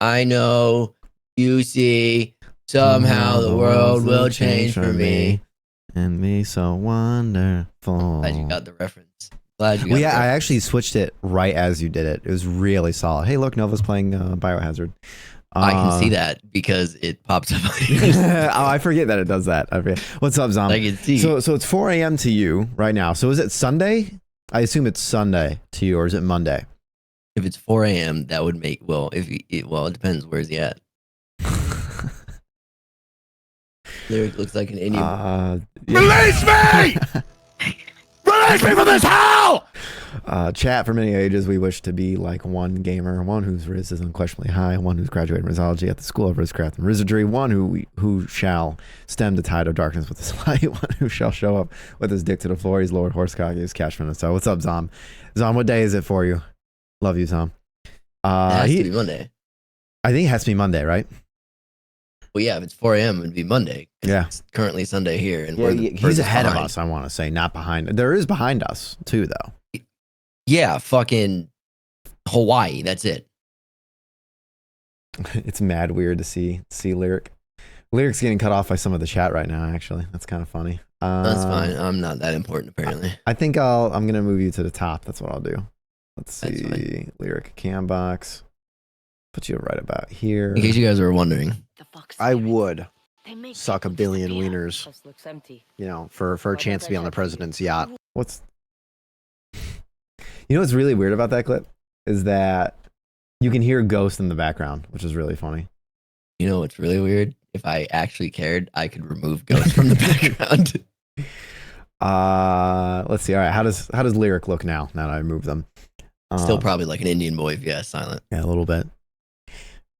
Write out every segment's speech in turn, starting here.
I know. You see. Somehow Somehow the the world world will will change change for for me me. and me so Glad you wonderful. got the reference. Glad you Well, got the yeah, I actually reference. switched it right as you did it. It was really solid. Hey, look, Nova's playing Biohazard. I can see Uh, that because it pops up on your oh, screen. I forget that it does that. I forget. What's up, Zom? I can see. So it's 4 a.m. to you right now. So is it Sunday? I assume it's Sunday to you, or is it Monday? If it's 4 a.m., that would make it depends. Where's he at? Lyric looks like an Indian boy. Yeah. Release me! Release me from this hell! Chat for many ages, we wish to be like one gamer, one whose riz is unquestionably high, one who's graduated in Rizology at the School of Rizcraft and Wizardry, one who shall stem the tide of darkness with his light, one who shall show up with his dick to the floor. He's Lord Horsecock, he's Cashman. So what's up, Zom? Zom, what day is it for you? Love you, Zom. It has to be Monday. I think it has to be Monday, right? Well, yeah, if it's 4 a.m., it'd be Monday. Yeah. It's currently Sunday here. And He's ahead of us, I want to say, not behind. There is behind us, too, though. Yeah, fucking Hawaii. That's it. It's mad weird to see Lyric. Lyric's getting cut off by some of the chat right now, actually. That's kind of funny. That's fine. I'm not that important, apparently. I think I'm going to move you to the top. That's what I'll do. Let's see. Lyric cam box. Put you right about here. In case you guys were wondering. I would suck a billion wieners, for a chance to be on the president's yacht. What's really weird about that clip is that you can hear Ghost in the background, which is really funny. You know what's really weird? If I actually cared, I could remove Ghost from the background. Let's see. All right, how does Lyric look now that I remove them? Still probably like an Indian boy if you ask silent. Yeah, a little bit.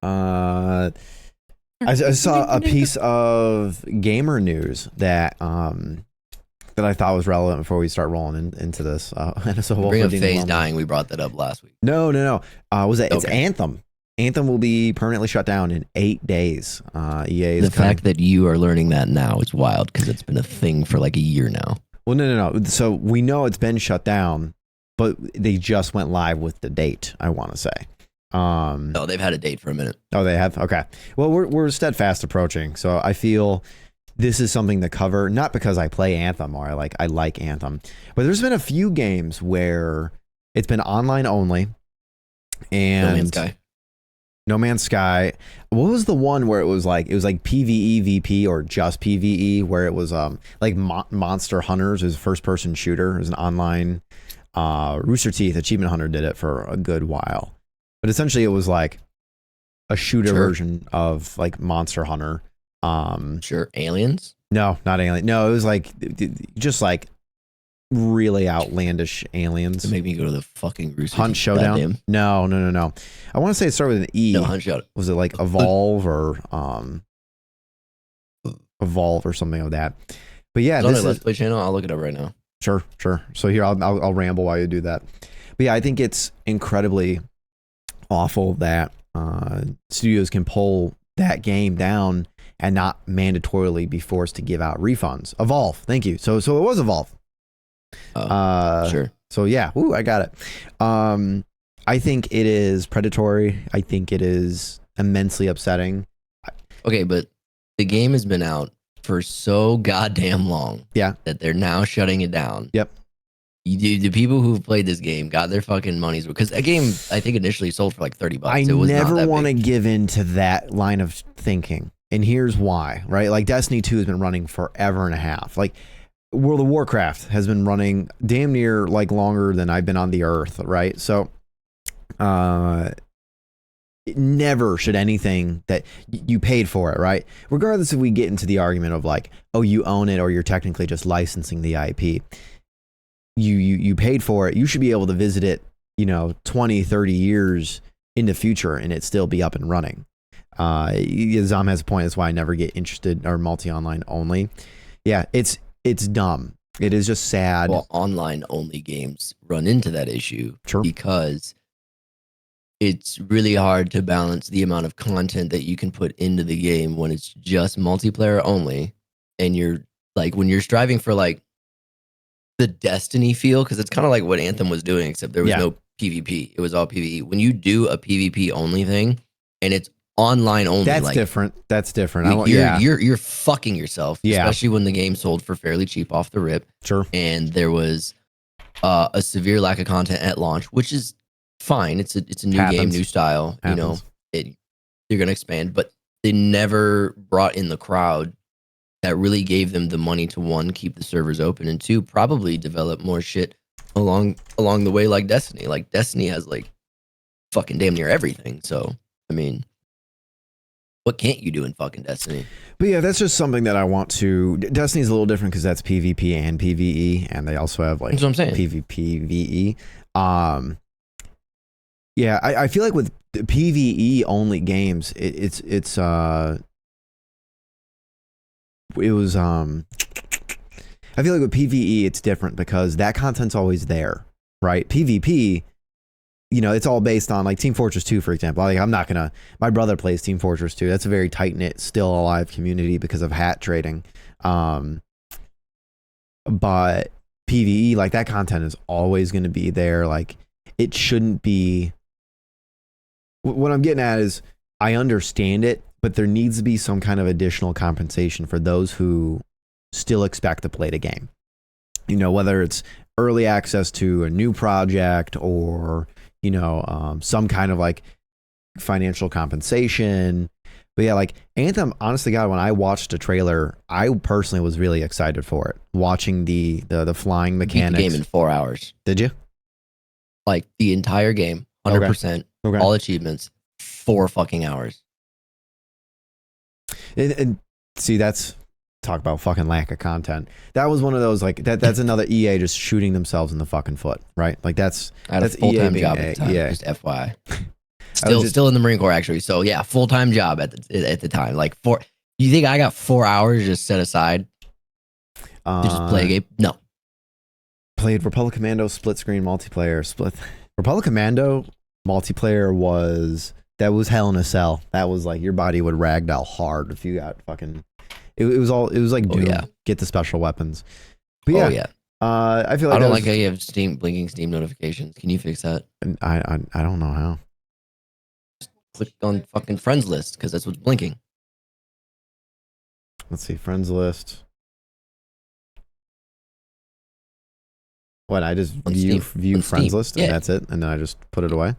I saw a piece of gamer news that that I thought was relevant before we start rolling into this. So Bring up FaZe dying. We brought that up last week. No. Was it? It's Okay. Anthem. Anthem will be permanently shut down in 8 days. EA is the fact that you are learning that now is wild because it's been a thing for like a year now. Well, no. So we know it's been shut down, but they just went live with the date, I want to say. No, they've had a date for a minute. Oh, they have? Okay. Well, we're steadfast approaching, so I feel this is something to cover, not because I play Anthem or I like Anthem, but there's been a few games where it's been online only. And No Man's Sky. No Man's Sky. What was the one where it was like PvE VP or just PvE, where it was like Monster Hunters? It was a first person shooter. It was an online Rooster Teeth Achievement Hunter did it for a good while. But essentially it was like a shooter version of like Monster Hunter. Sure. Aliens? No, not Alien. No, it was like just like really outlandish aliens. To make me go to the fucking Rooster Hunt Teeth. Showdown? Goddamn. No. I want to say it started with an E. No, Hunt Showdown. Was it like Evolve or Evolve or something like that? But yeah, It's on this their is Let's Play channel. I'll look it up right now. sure. So here I'll ramble while you do that. But yeah, I think it's incredibly awful that studios can pull that game down and not mandatorily be forced to give out refunds. Evolve, thank you. So it was Evolve. Sure. So yeah, I got it. I think it is predatory. I think it is immensely upsetting. Okay, but the game has been out for so goddamn long. Yeah. That they're now shutting it down. Yep. The people who've played this game got their fucking money's worth. Because that game, I think, initially sold for like $30. I It was never want to give in to that line of thinking. And here's why, right? Like Destiny 2 has been running forever and a half. Like World of Warcraft has been running damn near like longer than I've been on the earth, right? So never should anything that you paid for it, right? Regardless if we get into the argument of like, oh, you own it or you're technically just licensing the IP. You paid for it. You should be able to visit it, 20, 30 years in the future and it still be up and running. Zom has a point. That's why I never get interested or multi-online only. Yeah, it's dumb. It is just sad. Well, online only games run into that issue because it's really hard to balance the amount of content that you can put into the game when it's just multiplayer only. And you're like, when you're striving for like the Destiny feel, because it's kind of like what Anthem was doing, except there was no PvP. It was all PvE. When you do a PvP only thing, and it's online only. That's like, different. That's different. You're fucking yourself, Yeah. especially when the game sold for fairly cheap off the rip, Sure. and there was a severe lack of content at launch, which is fine. It's a new game, Happens. new style. Happens. You're gonna expand, but they never brought in the crowd that really gave them the money to, one, keep the servers open, and two, probably develop more shit along the way, like Destiny. Like Destiny has like fucking damn near everything. So I mean, what can't you do in fucking Destiny? But yeah, that's just something that I want to. Destiny's a little different because that's PvP and PvE, and they also have like That's what I'm saying. PvP, VE. Yeah, I feel like with the PvE only games, it was I feel like with PvE it's different because that content's always there, right? PvP, you know, it's all based on like Team Fortress 2, for example. Like my brother plays Team Fortress 2. That's a very tight-knit, still alive community because of hat trading. But PvE, like that content is always going to be there. Like it shouldn't be. What I'm getting at is I understand it, but there needs to be some kind of additional compensation for those who still expect to play the game. You know, whether it's early access to a new project or, you know, some kind of like financial compensation. But yeah, like Anthem, honestly, God, when I watched the trailer, I personally was really excited for it. Watching the flying Beat the mechanics. game in 4 hours. Did you? Like the entire game, 100%, Okay. all achievements, 4 fucking hours. And see, that's talk about fucking lack of content. That was one of those like that's another EA just shooting themselves in the fucking foot, right? Like that's I had a EA full-time being job at the time, EA. just FYI. just- Still in the Marine Corps, actually. So yeah, full-time job at the time. Like you think I got 4 hours just set aside to just play a game? No. Played Republic Commando split screen multiplayer. Republic Commando multiplayer was hell in a cell. That was like your body would ragdoll hard if you got fucking. It was like Doom. yeah. Get the special weapons. But yeah, Oh yeah. I feel like I don't that like was- how you have blinking Steam notifications. Can you fix that? I don't know how. Click on fucking friends list because that's what's blinking. Let's see, friends list. What, I just On view On friends Steam. list and Yeah. that's it, and then I just put it away.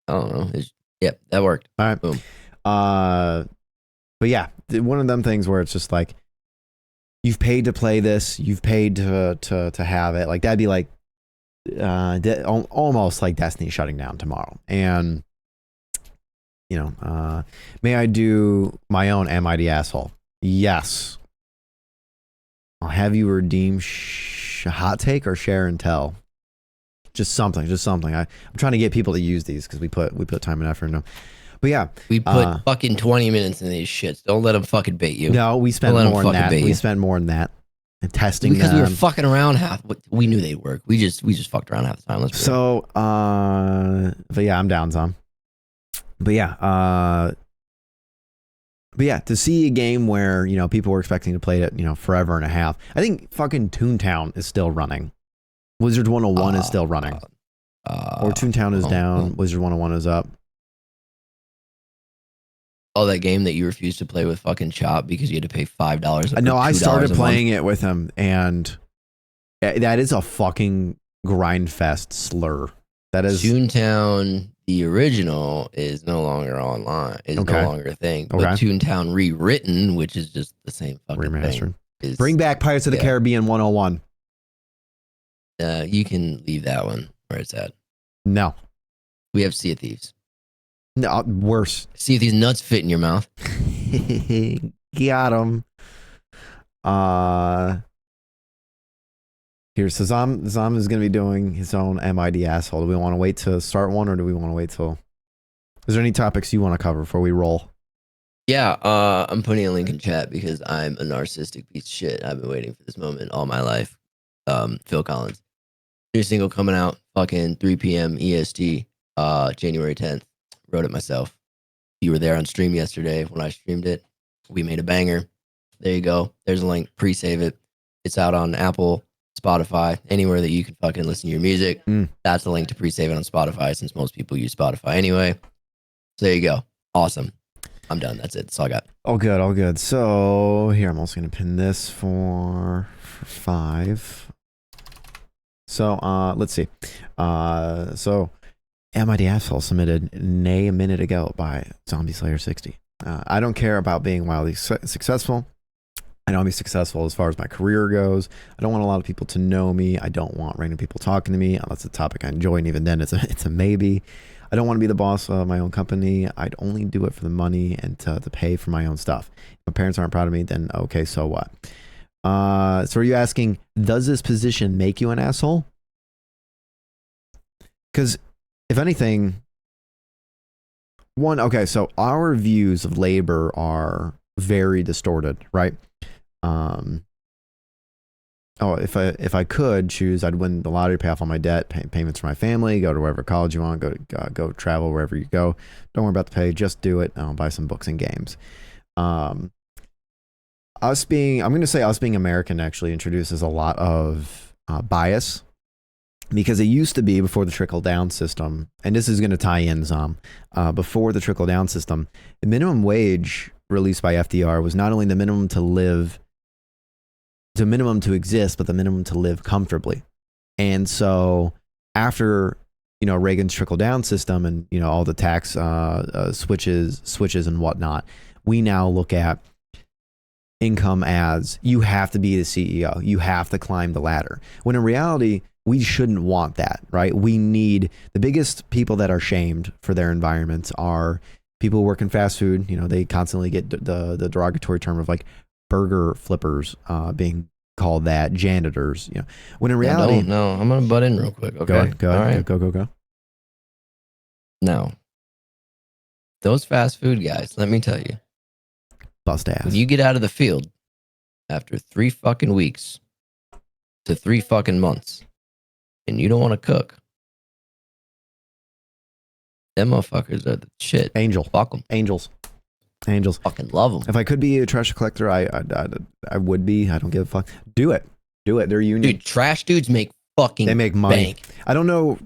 I don't know. Yep, that worked. All right. Boom. But yeah, one of them things where it's just like you've paid to play this, you've paid to have it. Like that'd be like almost like Destiny shutting down tomorrow. And you know, may I do my own Am I the Asshole? Yes. I'll have you redeem hot take or share and tell. Just something. I'm trying to get people to use these because we put time and effort into them. But yeah, We put fucking 20 minutes in these shits. Don't let them fucking bait you. no, we spent Don't let 'em more than fucking that. bait We you. spent more than that and testing because we were them. fucking around half. We knew they'd work. We just fucked around half the time. Let's be real. So, but yeah, I'm down some. But yeah, to see a game where, you know, people were expecting to play it, you know, forever and a half. I think fucking Toontown is still running. Wizards 101 is still running. Or Toontown is down. Wizard 101 is up. Oh, that game that you refused to play with fucking Chop because you had to pay $5. No, I started playing it with him, and that is a fucking grind fest slur. That is Toontown, the original, is no longer online. Is Okay. no longer a thing. Okay. But Toontown Rewritten, which is just the same fucking remastered. thing. Bring back Pirates of the yeah. Caribbean 101. You can leave that one where it's at. No, We have Sea of Thieves. no, worse. See if these nuts fit in your mouth. Got him. Here, so Zam is going to be doing his own MID asshole. Do we want to wait to start one, or do we want to wait till? Is there any topics you want to cover before we roll? Yeah, I'm putting a link in chat because I'm a narcissistic piece of shit. I've been waiting for this moment all my life. Phil Collins. New single coming out, fucking 3 p.m. EST, January 10th. Wrote it myself. You were there on stream yesterday when I streamed it. We made a banger. There you go. There's a link. Pre-save it. It's out on Apple, Spotify, anywhere that you can fucking listen to your music. Mm. That's the link to pre-save it on Spotify since most people use Spotify anyway. So there you go. Awesome. I'm done. That's it. That's all I got. All good, all good. So here, I'm also gonna pin this for 5. So let's see. So Am I the Asshole submitted nay a minute ago by Zombie Slayer 60. I don't care about being wildly successful. I don't want to be successful as far as my career goes. I don't want a lot of people to know me. I don't want random people talking to me unless it's a topic I enjoy, and even then it's a maybe. I don't want to be the boss of my own company. I'd only do it for the money and to pay for my own stuff. If my parents aren't proud of me, then okay, so what? So are you asking, does this position make you an asshole? Because if anything, okay, so our views of labor are very distorted, right? If I could choose, I'd win the lottery, pay off all my debt, pay payments for my family, go to wherever college you want, go travel wherever you go. Don't worry about the pay, just do it. Buy some books and games. I'm going to say us being American actually introduces a lot of bias, because it used to be, before the trickle down system, and this is going to tie in some, before the trickle down system, the minimum wage released by FDR was not only the minimum to live, the minimum to exist, but the minimum to live comfortably. And so after, Reagan's trickle down system and, all the tax switches and whatnot, we now look at income as you have to be the CEO, you have to climb the ladder. When in reality, we shouldn't want that, right? We need, the biggest people that are shamed for their environments are people who work in fast food. They constantly get the derogatory term of like burger flippers being called that, janitors, when in reality. No, I'm going to butt in real quick. Okay. Go All ahead. right. Go. Now, those fast food guys, let me tell you, Bust ass. if you get out of the field after 3 fucking weeks to 3 fucking months and you don't want to cook, them motherfuckers are the shit. Angel. Fuck them. Angels. Fucking love them. If I could be a trash collector, I would be. I don't give a fuck. Do it. They're union. Dude, trash dudes make fucking They make money. bank. I don't know,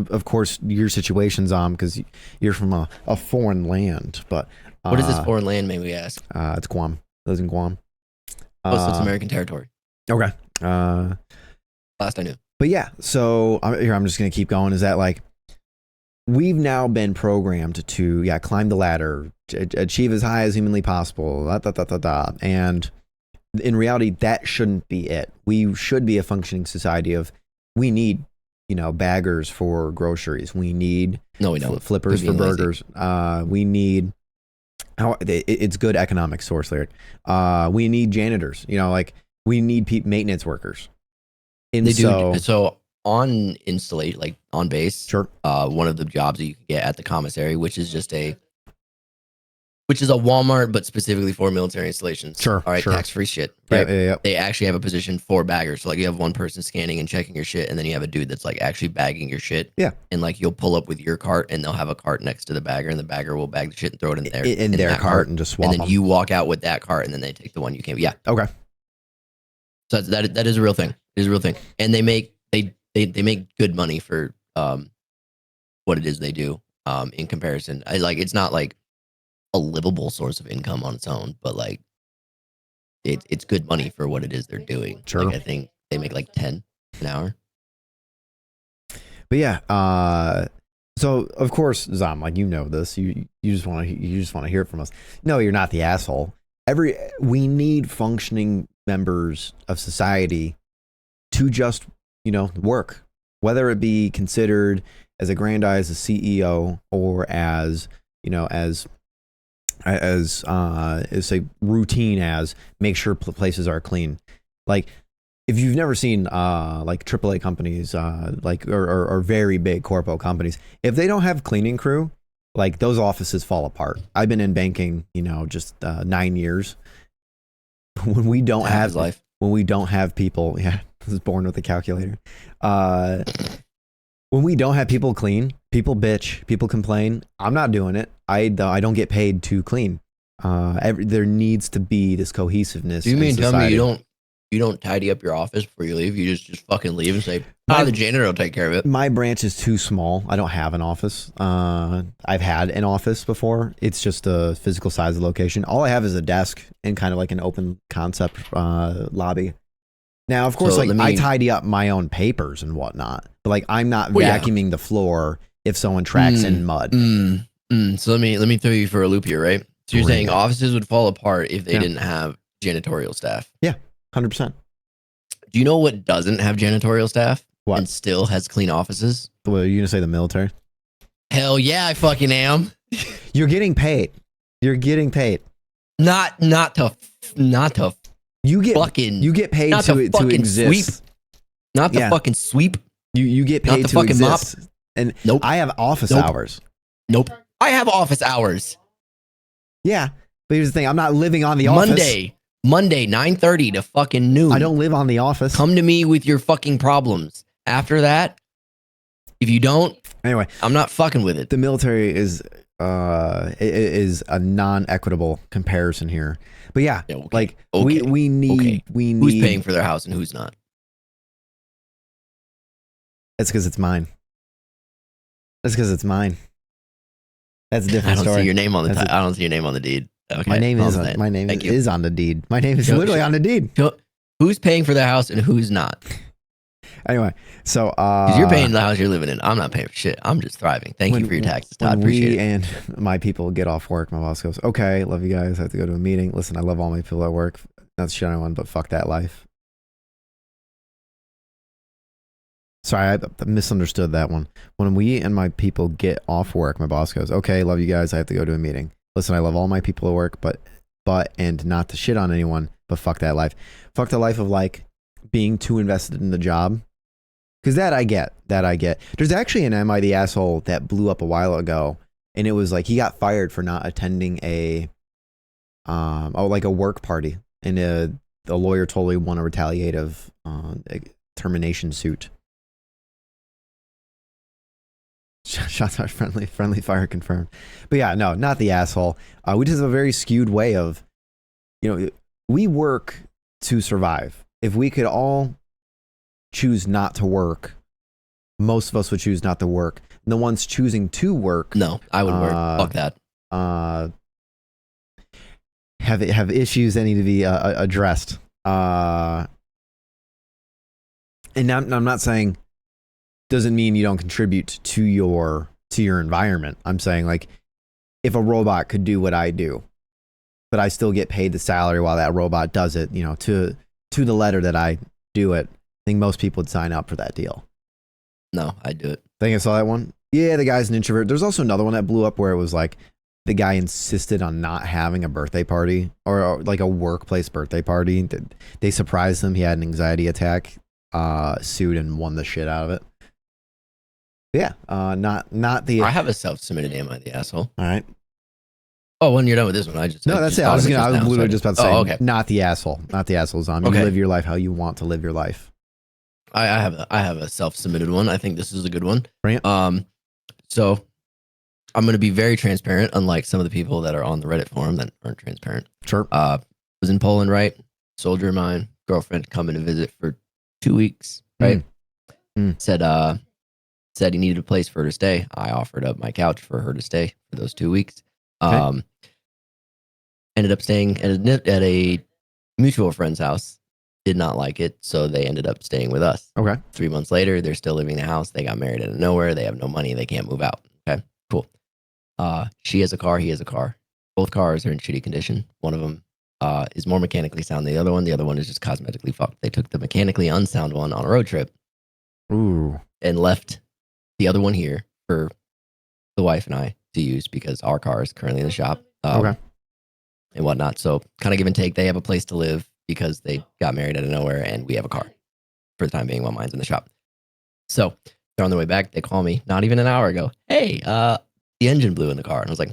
of course, your situation's on because you're from a foreign land, but What is this foreign land, may we ask? It's Guam. Lives in Guam. So it's American territory. Okay. Last I knew. But yeah, so I'm just gonna keep going. Is that like we've now been programmed to climb the ladder, achieve as high as humanly possible, and in reality, that shouldn't be it. We should be a functioning society of we need baggers for groceries. We need No, we don't. flippers for burgers. We need it's good economic source lyric. We need janitors. Like we need maintenance workers. And They do. So on installation, like on base, Sure. One of the jobs that you can get at the commissary, which is a Walmart, but specifically for military installations. Sure, All right, sure. tax-free shit. Right? Yeah. They actually have a position for baggers. So like you have one person scanning and checking your shit, and then you have a dude that's like actually bagging your shit. Yeah. And like you'll pull up with your cart, and they'll have a cart next to the bagger, and the bagger will bag the shit and throw it in there In their that cart and just swap and then them. you walk out with that cart, and then they take the one you came. Yeah. Okay. So that is a real thing. It is a real thing, and they make good money for what it is they do. In comparison, it's not like a livable source of income on its own, but like it's good money for what it is they're doing. Sure. Like, I think they make like 10 an hour. But yeah, so of course, Zom, like this, you just want to hear it from us. No, you're not the asshole. We need functioning members of society to just work, whether it be considered as aggrandized as CEO or as a routine as make sure places are clean. Like if you've never seen like AAA companies, or very big corpo companies, if they don't have cleaning crew, like those offices fall apart. I've been in banking, just 9 years. When we don't Half have his life. when we don't have people, I was born with a calculator. When we don't have people clean, people bitch, people complain. I'm not doing it. I don't get paid to clean. There needs to be this cohesiveness. Do you in mean tell me society. you don't You don't tidy up your office before you leave. You just fucking leave and say, My- the janitor will take care of it. My branch is too small. I don't have an office. I've had an office before. It's just a physical size of location. All I have is a desk and kind of like an open concept lobby. Now, of course, So like I tidy up my own papers and whatnot, but like I'm not Well, yeah. vacuuming the floor if someone tracks in mud. So let me throw you for a loop here, right? So you're saying Bring it. offices would fall apart if they Yeah. didn't have janitorial staff. 100%. Do you know what doesn't have janitorial staff What? and still has clean offices? What, are you gonna say the military? Hell yeah, I fucking am. You're getting paid. You're getting paid. Not to You get fucking you get paid not to to fucking exist. not to yeah. fucking sweep. You get Not paid the to fucking mop. exist. And Nope. I have office Nope. hours. Nope. I have office hours. Yeah, but here's the thing: I'm not living on the office. Monday, 9:30 to fucking noon. I don't live on the office. Come to me with your fucking problems. After that, if you don't, Anyway, I'm not fucking with it. the military is a non-equitable comparison here. But yeah, Yeah, okay. like Okay. we need Okay. we need. Who's paying for their house and who's not? That's because it's mine. That's because it's mine. That's a I different don't story. see your name on the. That's I don't see your name on the deed. Okay, my name is Thank you. is on the deed. My name is Sure, literally sure. on the deed. Who's paying for their house and who's not? Anyway, so Because you're paying the house you're living in. I'm not paying for shit. I'm just thriving. Thank you for your taxes, Todd. When Appreciate we it. and my people get off work, my boss goes, "Okay, love you guys. I have to go to a meeting. Listen, I love all my people at work. Not to shit on anyone, but fuck that life." Sorry, I misunderstood that one. When we and my people get off work, my boss goes, "Okay, love you guys. I have to go to a meeting. Listen, I love all my people at work, but and not to shit on anyone, but fuck that life. Fuck the life of like being too invested in the job." Because that I get. There's actually an Am I the Asshole that blew up a while ago, and it was like he got fired for not attending a work party, and the lawyer totally won a retaliative termination suit. Shots are friendly fire confirmed. But yeah, no, not the asshole. We just have a very skewed way of, we work to survive. If we could all choose not to work, most of us would choose not to work. And the ones choosing to work, No, I wouldn't work. Fuck that. have issues that need to be addressed. And I'm not saying doesn't mean you don't contribute to your environment. I'm saying like if a robot could do what I do, but I still get paid the salary while that robot does it, to the letter that I do it, I think most people would sign up for that deal. No, I'd do it. I think I saw that one. Yeah, the guy's an introvert. There's also another one that blew up where it was like the guy insisted on not having a birthday party or like a workplace birthday party. They surprised him. He had an anxiety attack, sued and won the shit out of it. Yeah, not the. I have a self-submitted Am I the Asshole? All right. Oh, when you're done with this one, I just No, that's it. thought I was of literally now, just about to so- say, Oh, okay. not the asshole. Not the asshole, zombie. You Okay. live your life how you want to live your life. I have a self-submitted one. I think this is a good one. Bring it. So I'm going to be very transparent, unlike some of the people that are on the Reddit forum that aren't transparent. Sure. Was in Poland, right? Soldier of mine, girlfriend coming to visit for 2 weeks, right? Said he needed a place for her to stay. I offered up my couch for her to stay for those 2 weeks. Okay. Ended up staying at a mutual friend's house. Did not like it, so they ended up staying with us. Okay. 3 months later, they're still living in the house. They got married out of nowhere. They have no money. They can't move out. Okay, cool. She has a car. He has a car. Both cars are in shitty condition. One of them is more mechanically sound than the other one is just cosmetically fucked. They took the mechanically unsound one on a road trip Ooh. and left the other one here for the wife and I to use because our car is currently in the shop. Okay. And whatnot. So kind of give and take. They have a place to live because they got married out of nowhere, and we have a car for the time being while mine's in the shop. So they're on their way back. They call me not even an hour ago. Hey, the engine blew in the car. And I was like,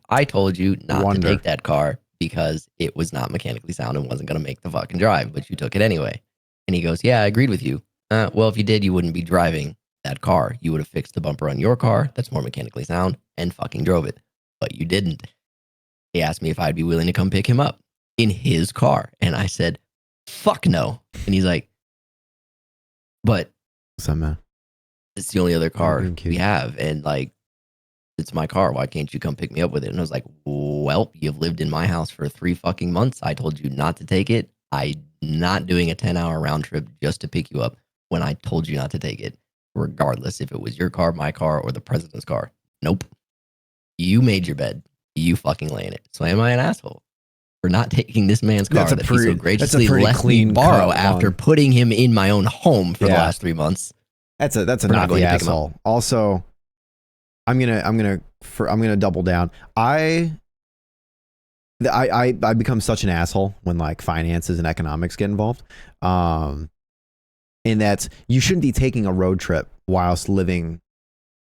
I told you not to take that car because it was not mechanically sound and wasn't going to make the fucking drive, but you took it anyway. And he goes, yeah, I agreed with you. Well, if you did, you wouldn't be driving that car. You would have fixed the bumper on your car that's more mechanically sound and fucking drove it, but you didn't. He asked me if I'd be willing to come pick him up in his car. And I said, fuck no. And he's like, but What's that, man? it's the only other car being cute. we have. And like, it's my car. Why can't you come pick me up with it? And I was like, well, you've lived in my house for 3 fucking months. I told you not to take it. I'm not doing a 10-hour round trip just to pick you up when I told you not to take it, regardless if it was your car, my car, or the president's car. Nope. You made your bed. You fucking lay in it. So am I an asshole for not taking this man's car that he so graciously let me borrow after putting him in my own home for the last 3 months? That's a not the asshole. Also, I'm gonna double down. I become such an asshole when like finances and economics get involved. In that you shouldn't be taking a road trip whilst living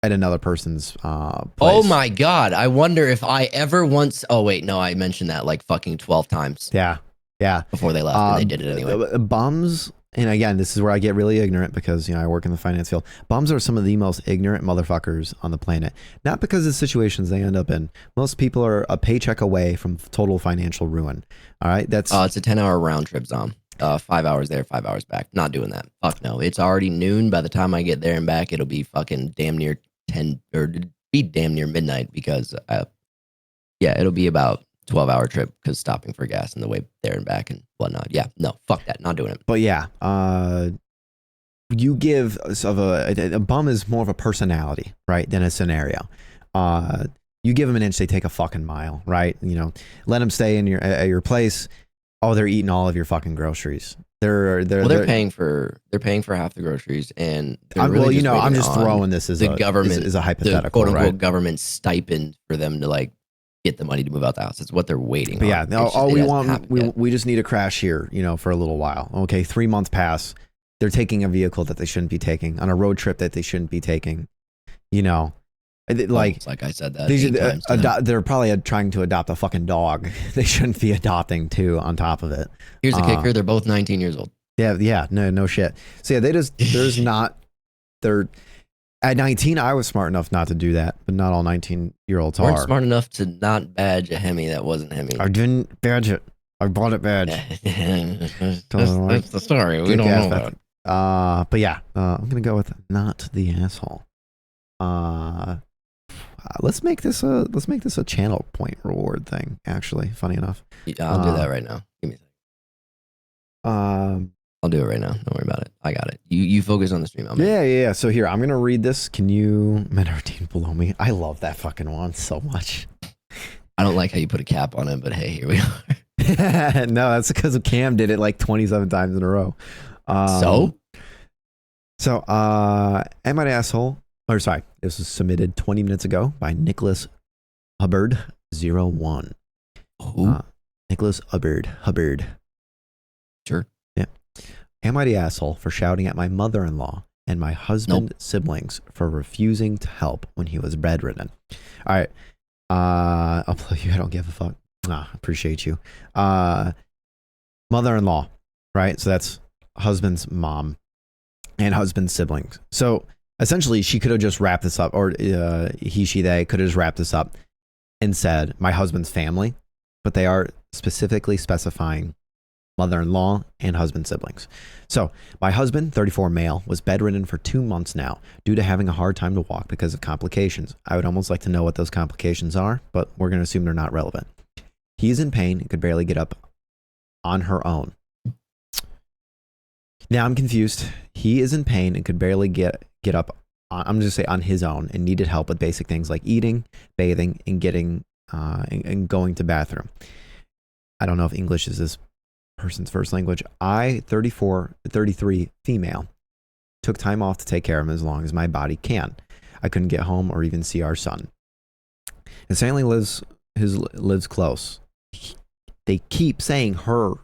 at another person's place. Oh my God. I wonder if I ever once. Oh, wait. No, I mentioned that like fucking 12 times. Yeah. Yeah. Before they left. And they did it anyway. Bums. And again, this is where I get really ignorant because, you know, I work in the finance field. Bums are some of the most ignorant motherfuckers on the planet. Not because of the situations they end up in. Most people are a paycheck away from total financial ruin. All right. It's a 10-hour round trip, Zom. 5 hours there, 5 hours back. Not doing that. Fuck no. It's already noon. By the time I get there and back, it'll be fucking damn near 10 or be damn near midnight because, it'll be about 12-hour trip because stopping for gas on the way there and back and whatnot. Yeah, no, fuck that. Not doing it. But yeah, you give a bum is more of a personality, right, than a scenario. You give them an inch, they take a fucking mile, right? You know, let them stay in at your place. Oh, they're eating all of your fucking groceries. They're paying for half the groceries, and I'm just throwing this as the government is a hypothetical, the quote unquote right? government stipend for them to like get the money to move out the house. It's what they're waiting but on. Yeah, we just need a crash here, you know, for a little while. Okay, 3 months pass. They're taking a vehicle that they shouldn't be taking on a road trip that they shouldn't be taking. You know, like I said that they're probably trying to adopt a fucking dog. They shouldn't be adopting too. On top of it, here's the kicker: they're both 19 years old. Yeah, no shit. So yeah, they're at 19. I was smart enough not to do that, but not all 19-year-olds are. Smart enough to not badge a Hemi that wasn't Hemi. I didn't badge it. I bought it badge. That's the story. We don't know about it. But yeah, I'm gonna go with not the asshole. Let's make this a channel point reward thing. Actually, funny enough. I'll do that right now. Give me a second. I'll do it right now. Don't worry about it. I got it. You focus on the stream. Yeah. So here, I'm gonna read this. Can you Menardine below me? I love that fucking one so much. I don't like how you put a cap on it, but hey, here we are. No, that's because Cam did it like 27 times in a row. So, am I an asshole? Or sorry, this was submitted 20 minutes ago by Nicholas Hubbard 01. Who? Nicholas Hubbard. Sure. Yeah. Am I the asshole for shouting at my mother-in-law and my husband's siblings for refusing to help when he was bedridden? All right. I'll play you. I don't give a fuck. Appreciate you. Mother-in-law, right? So that's husband's mom and husband's siblings. So essentially, she could have just wrapped this up, or they could have just wrapped this up and said, my husband's family, but they are specifically specifying mother-in-law and husband siblings. So my husband, 34 male, was bedridden for 2 months now due to having a hard time to walk because of complications. I would almost like to know what those complications are, but we're going to assume they're not relevant. He's in pain and could barely get up on her own. Now I'm confused. He is in pain and could barely get up, I'm just say on his own, and needed help with basic things like eating, bathing, and getting and going to bathroom. I don't know if English is this person's first language. I, 33 female, took time off to take care of him as long as my body can. I couldn't get home or even see our son. His family lives close. They keep saying her.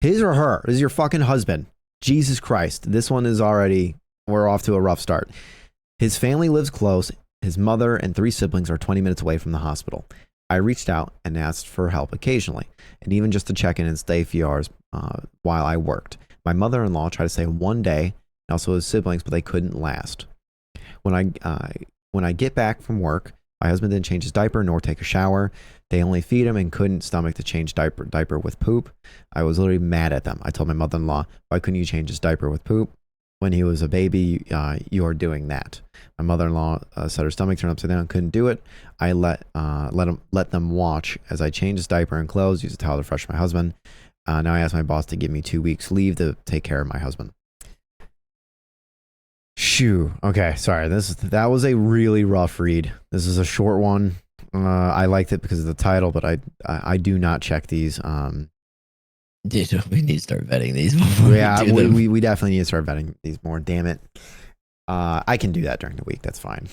His or her? This is your fucking husband. Jesus Christ. This one is already, we're off to a rough start. His family lives close. His mother and 3 siblings are 20 minutes away from the hospital. I reached out and asked for help occasionally, and even just to check in and stay a few hours while I worked. My mother-in-law tried to stay one day, and also his siblings, but they couldn't last. When I get back from work, My husband didn't change his diaper nor take a shower. They only feed him and couldn't stomach to change diaper with poop. I was literally mad at them. I told my mother-in-law, why couldn't you change his diaper with poop? When he was a baby, you're doing that. My mother-in-law said her stomach turned upside down, couldn't do it. I let them watch as I changed his diaper and clothes, use a towel to fresh my husband. Now I asked my boss to give me 2 weeks leave to take care of my husband. Shoo. Okay, sorry. That was a really rough read. This is a short one. I liked it because of the title, but I do not check these. Dude, we need to start vetting these before Yeah, we do them. we definitely need to start vetting these more. Damn it. I can do that during the week. That's fine.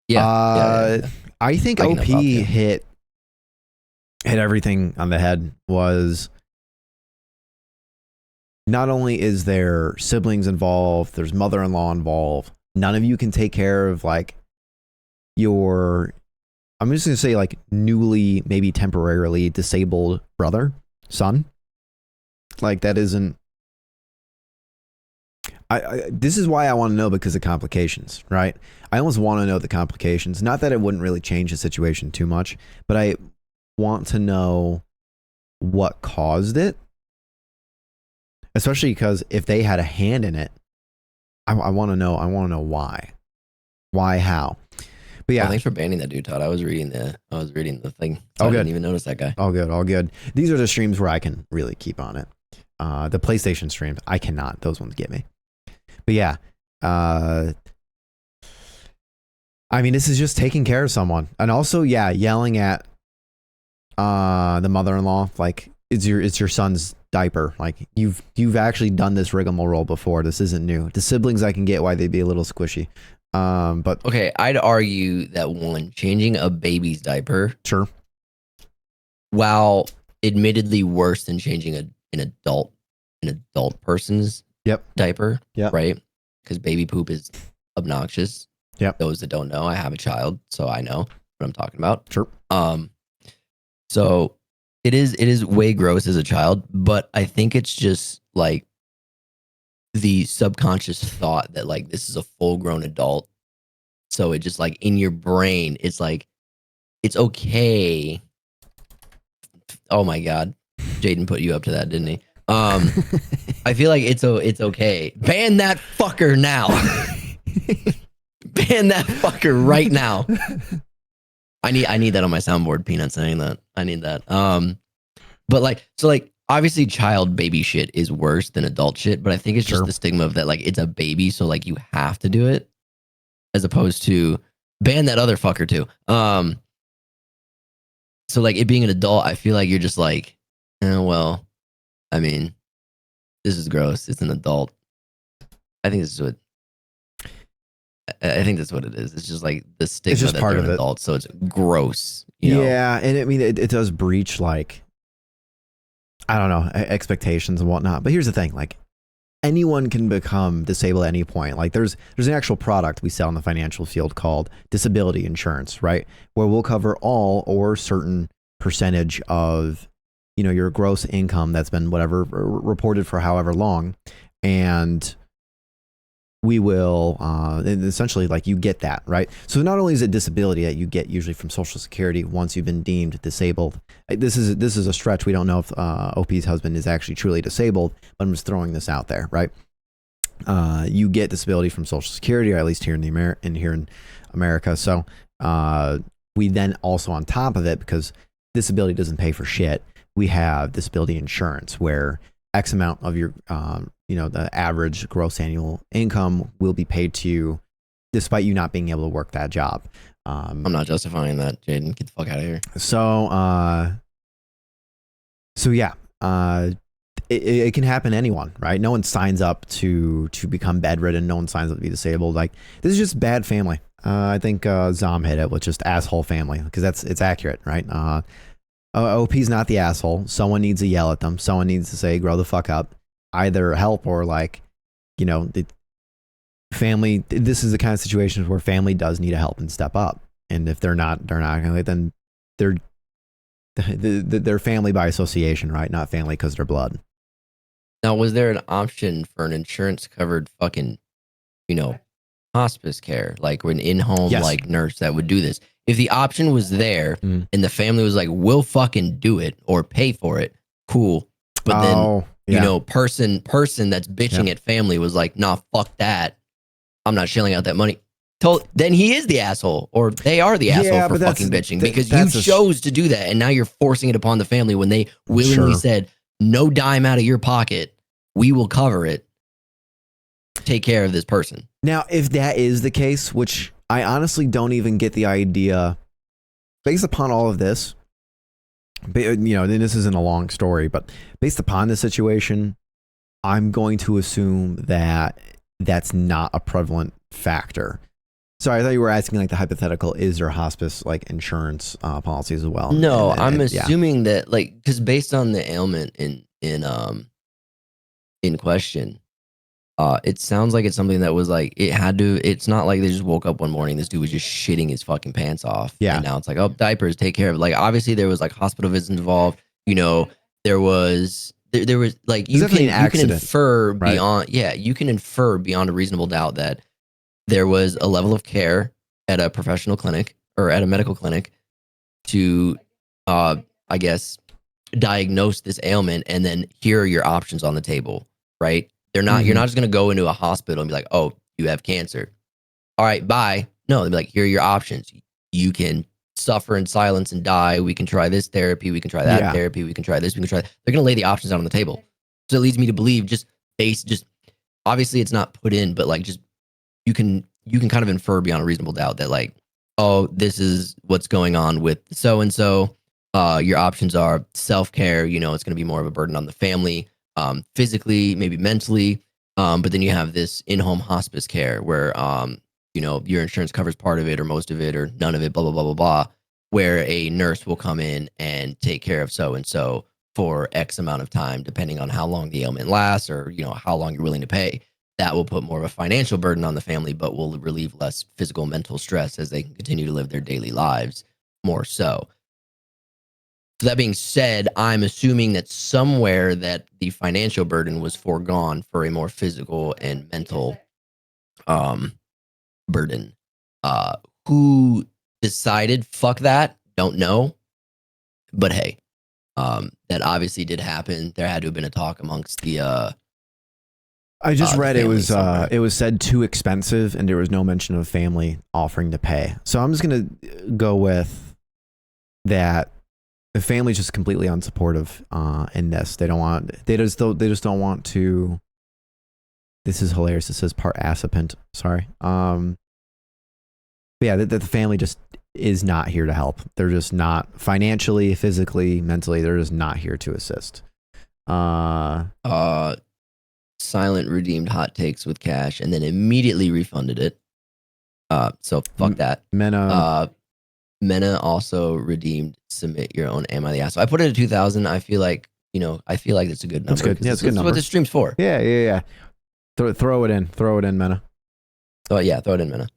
Yeah. I think I can OP help out, yeah. hit everything on the head. Was not only is there siblings involved, there's mother-in-law involved. None of you can take care of like your, I'm just gonna say like newly, maybe temporarily disabled brother, son. Like that isn't. This is why I want to know, because of complications, right? I almost want to know the complications. Not that it wouldn't really change the situation too much, but I want to know what caused it. Especially because if they had a hand in it, I want to know. I want to know why. Why? How? But yeah. Well, thanks for banning that dude, Todd. I was reading the thing. So Oh, I good. didn't even notice that guy. All good. All good. These are the streams where I can really keep on it. The PlayStation streams, I cannot. Those ones get me. But yeah. I mean, this is just taking care of someone. And also, yeah, yelling at the mother-in-law, like, it's your son's diaper. Like, you've actually done this rigmarole before. This isn't new. The siblings, I can get why they'd be a little squishy. But Okay, I'd argue that one, changing a baby's diaper, sure. while admittedly worse than changing an adult person's diaper, Yep. right? Because baby poop is obnoxious. Yep. Those that don't know, I have a child, so I know what I'm talking about. Sure. So it is way gross as a child, but I think it's just like the subconscious thought that like this is a full grown adult. So it just like in your brain, it's like it's okay. Oh my God, Jaden put you up to that, didn't he? I feel like it's okay. Ban that fucker now. Ban that fucker right now. I need that on my soundboard. Peanut saying that. I need that. But like, so like, obviously, child baby shit is worse than adult shit. But I think it's just the stigma of that, like, it's a baby, so like you have to do it, as opposed to ban that other fucker too. So like it being an adult, I feel like you're just like, well, I mean, this is gross. It's an adult. I think that's what it is. It's just like the stigma just that part they're of an it. adult, so it's gross. You know? Yeah, and I mean, it does breach like, I don't know, expectations and whatnot. But here's the thing, like, anyone can become disabled at any point. Like there's an actual product we sell in the financial field called disability insurance, right? Where we'll cover all or certain percentage of, you know, your gross income that's been whatever reported for however long. And we will essentially, like, you get that, right? So not only is it disability that you get usually from Social Security once you've been deemed disabled. This is a stretch. We don't know if OP's husband is actually truly disabled, but I'm just throwing this out there, right? You get disability from Social Security, or at least here in America. So we then also, on top of it, because disability doesn't pay for shit, we have disability insurance where X amount of your the average gross annual income will be paid to you despite you not being able to work that job. I'm not justifying that, Jaden. Get the fuck out of here. So yeah, it can happen to anyone, right? No one signs up to become bedridden. No one signs up to be disabled. Like, this is just bad family. I think Zom hit it with just asshole family, because it's accurate, right? OP's not the asshole. Someone needs to yell at them. Someone needs to say, grow the fuck up. Either help or, like, you know, the family. This is the kind of situations where family does need to help and step up. And if they're not going to, then they're family by association, right? Not family because they're blood. Now, was there an option for an insurance covered fucking, hospice care, like an in-home Yes. like nurse that would do this. If the option was there Mm. and the family was like, we'll fucking do it or pay for it, cool. But then, you know, person that's bitching at family was like, nah, fuck that. I'm not shelling out that money. Then he is the asshole, or they are the asshole for fucking bitching because you chose to do that, and now you're forcing it upon the family when they willingly said, no dime out of your pocket, we will cover it. Take care of this person. Now, if that is the case, which I honestly don't even get the idea, based upon all of this, you know, this isn't a long story, but based upon the situation, I'm going to assume that that's not a prevalent factor. Sorry, I thought you were asking like the hypothetical, is there hospice like insurance policies as well? No, I'm assuming that like, because based on the ailment in question, it sounds like it's something that was like, it's not like they just woke up one morning, this dude was just shitting his fucking pants off. Yeah. And now it's like, oh, diapers, take care of it. Like, obviously there was like hospital visits involved, you know, there was like, you can infer beyond, you can infer beyond a reasonable doubt that there was a level of care at a professional clinic or at a medical clinic to, I guess, diagnose this ailment, and then here are your options on the table, right? You're not just going to go into a hospital and be like, oh, you have cancer. All right, bye. No, they'll be like, here are your options. You can suffer in silence and die. We can try this therapy. We can try that therapy. We can try this. We can try that. They're going to lay the options out on the table. So it leads me to believe just obviously it's not put in, but like just you can kind of infer beyond a reasonable doubt that like, oh, this is what's going on with so-and-so. Your options are self-care. You know, it's going to be more of a burden on the family. Physically, maybe mentally, but then you have this in-home hospice care where, you know, your insurance covers part of it or most of it or none of it, blah, blah, blah, blah, blah, where a nurse will come in and take care of so-and-so for X amount of time, depending on how long the ailment lasts or, you know, how long you're willing to pay. That will put more of a financial burden on the family, but will relieve less physical, mental stress as they can continue to live their daily lives more so. So that being said, I'm assuming that somewhere that the financial burden was foregone for a more physical and mental burden. Who decided fuck that? Don't know. But hey, that obviously did happen. There had to have been a talk amongst the I just read it was said too expensive and there was no mention of family offering to pay. So I'm just going to go with that. The family's just completely unsupportive in this. They just don't want to. This is hilarious. It says participant. Sorry. Yeah, the family just is not here to help. They're just not financially, physically, mentally. They're just not here to assist. Silent redeemed hot takes with cash and then immediately refunded it. So fuck that. Mena also redeemed submit your own Am I the Asshole. I put it at 2,000. I feel like it's a good number. That's good. Yeah, it's a good number. What the stream's for. Yeah. Throw it in, Mena. Oh yeah, throw it in, Mena.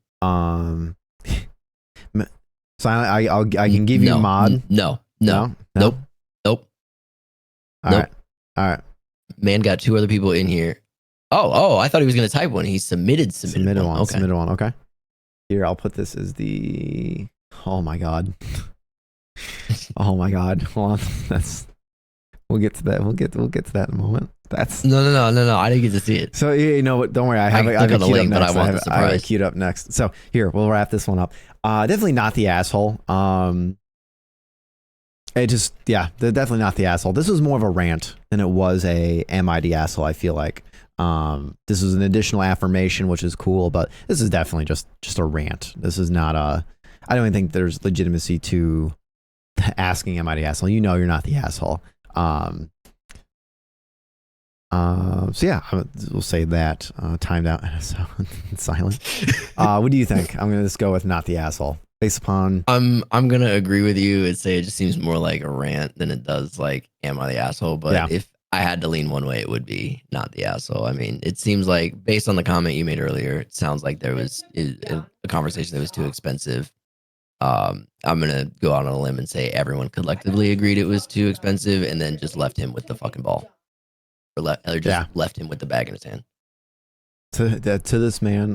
Silent. I can give you mod. No. Nope. All right. Man got two other people in here. Oh, I thought he was going to type one. He submitted one. Okay. Submitted one. Okay. Here, I'll put this as the. Oh my god. Oh my god. Hold on. We'll get to that. We'll get to that in a moment. That's no. I didn't get to see it. So you know what? Don't worry. I have it queued up next. I have it queued up next. So here, we'll wrap this one up. Definitely not the asshole. They're definitely not the asshole. This was more of a rant than it was a am I the asshole, I feel like. This is an additional affirmation, which is cool, but this is definitely just a rant. This is not I don't even think there's legitimacy to asking am I the asshole. You know you're not the asshole. So yeah, we'll say that. Timed out. So silent. What do you think? I'm gonna just go with not the asshole. Based upon I'm gonna agree with you and say it just seems more like a rant than it does like am I the asshole. But if I had to lean one way, it would be not the asshole. I mean, it seems like based on the comment you made earlier, it sounds like there was a conversation that was too expensive. I'm gonna go out on a limb and say everyone collectively agreed it was too expensive, and then just left him with the fucking ball, or left him with the bag in his hand. To this man,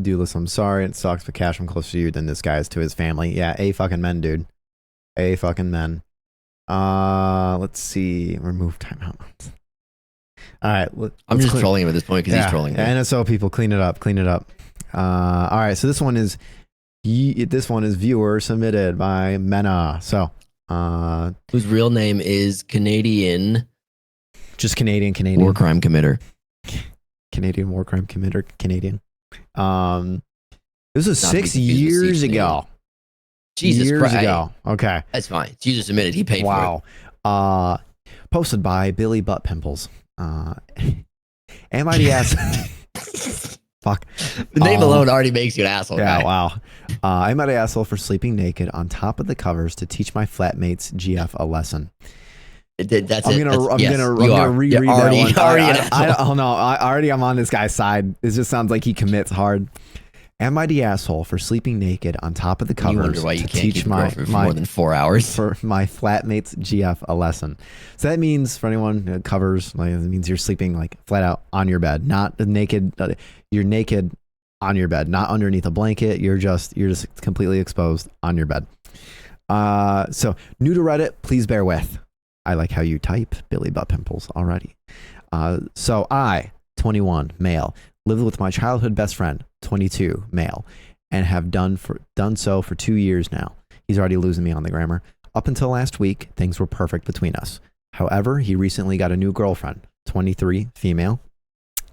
dude, listen, I'm sorry, it sucks, but Cash, I'm closer to you than this guy is to his family. Yeah, A fucking men, dude. A fucking men. Let's see. Remove timeout. All right. I'm just trolling him at this point because he's trolling me. NSO people, clean it up. Clean it up. All right. So this one is viewer submitted by Mena. So whose real name is Canadian. Just Canadian War crime committer. Canadian war crime committer. Canadian. This was 6 years ago. Jesus years Christ. ago. Okay. That's fine. It's user submitted. He paid for it. Posted by Billy Butt Pimples. Am I the ass? Fuck. The name alone already makes you an asshole. Yeah, guy. wow. I'm an asshole for sleeping naked on top of the covers to teach my flatmates GF a lesson. I'm gonna reread that one. I'm on this guy's side. It just sounds like he commits hard. Am I the asshole for sleeping naked on top of the covers you wonder why you to can't teach keep my for more than 4 hours for my flatmates GF a lesson? So that means for anyone covers, like, it means you're sleeping like flat out on your bed, not naked. You're naked on your bed, not underneath a blanket. You're just completely exposed on your bed. So new to Reddit, please bear with. I like how you type, Billy Butt Pimples, already. So I, 21, male, lived with my childhood best friend, 22, male, and have done so for 2 years now. He's already losing me on the grammar. Up until last week, things were perfect between us. However, he recently got a new girlfriend, 23, female,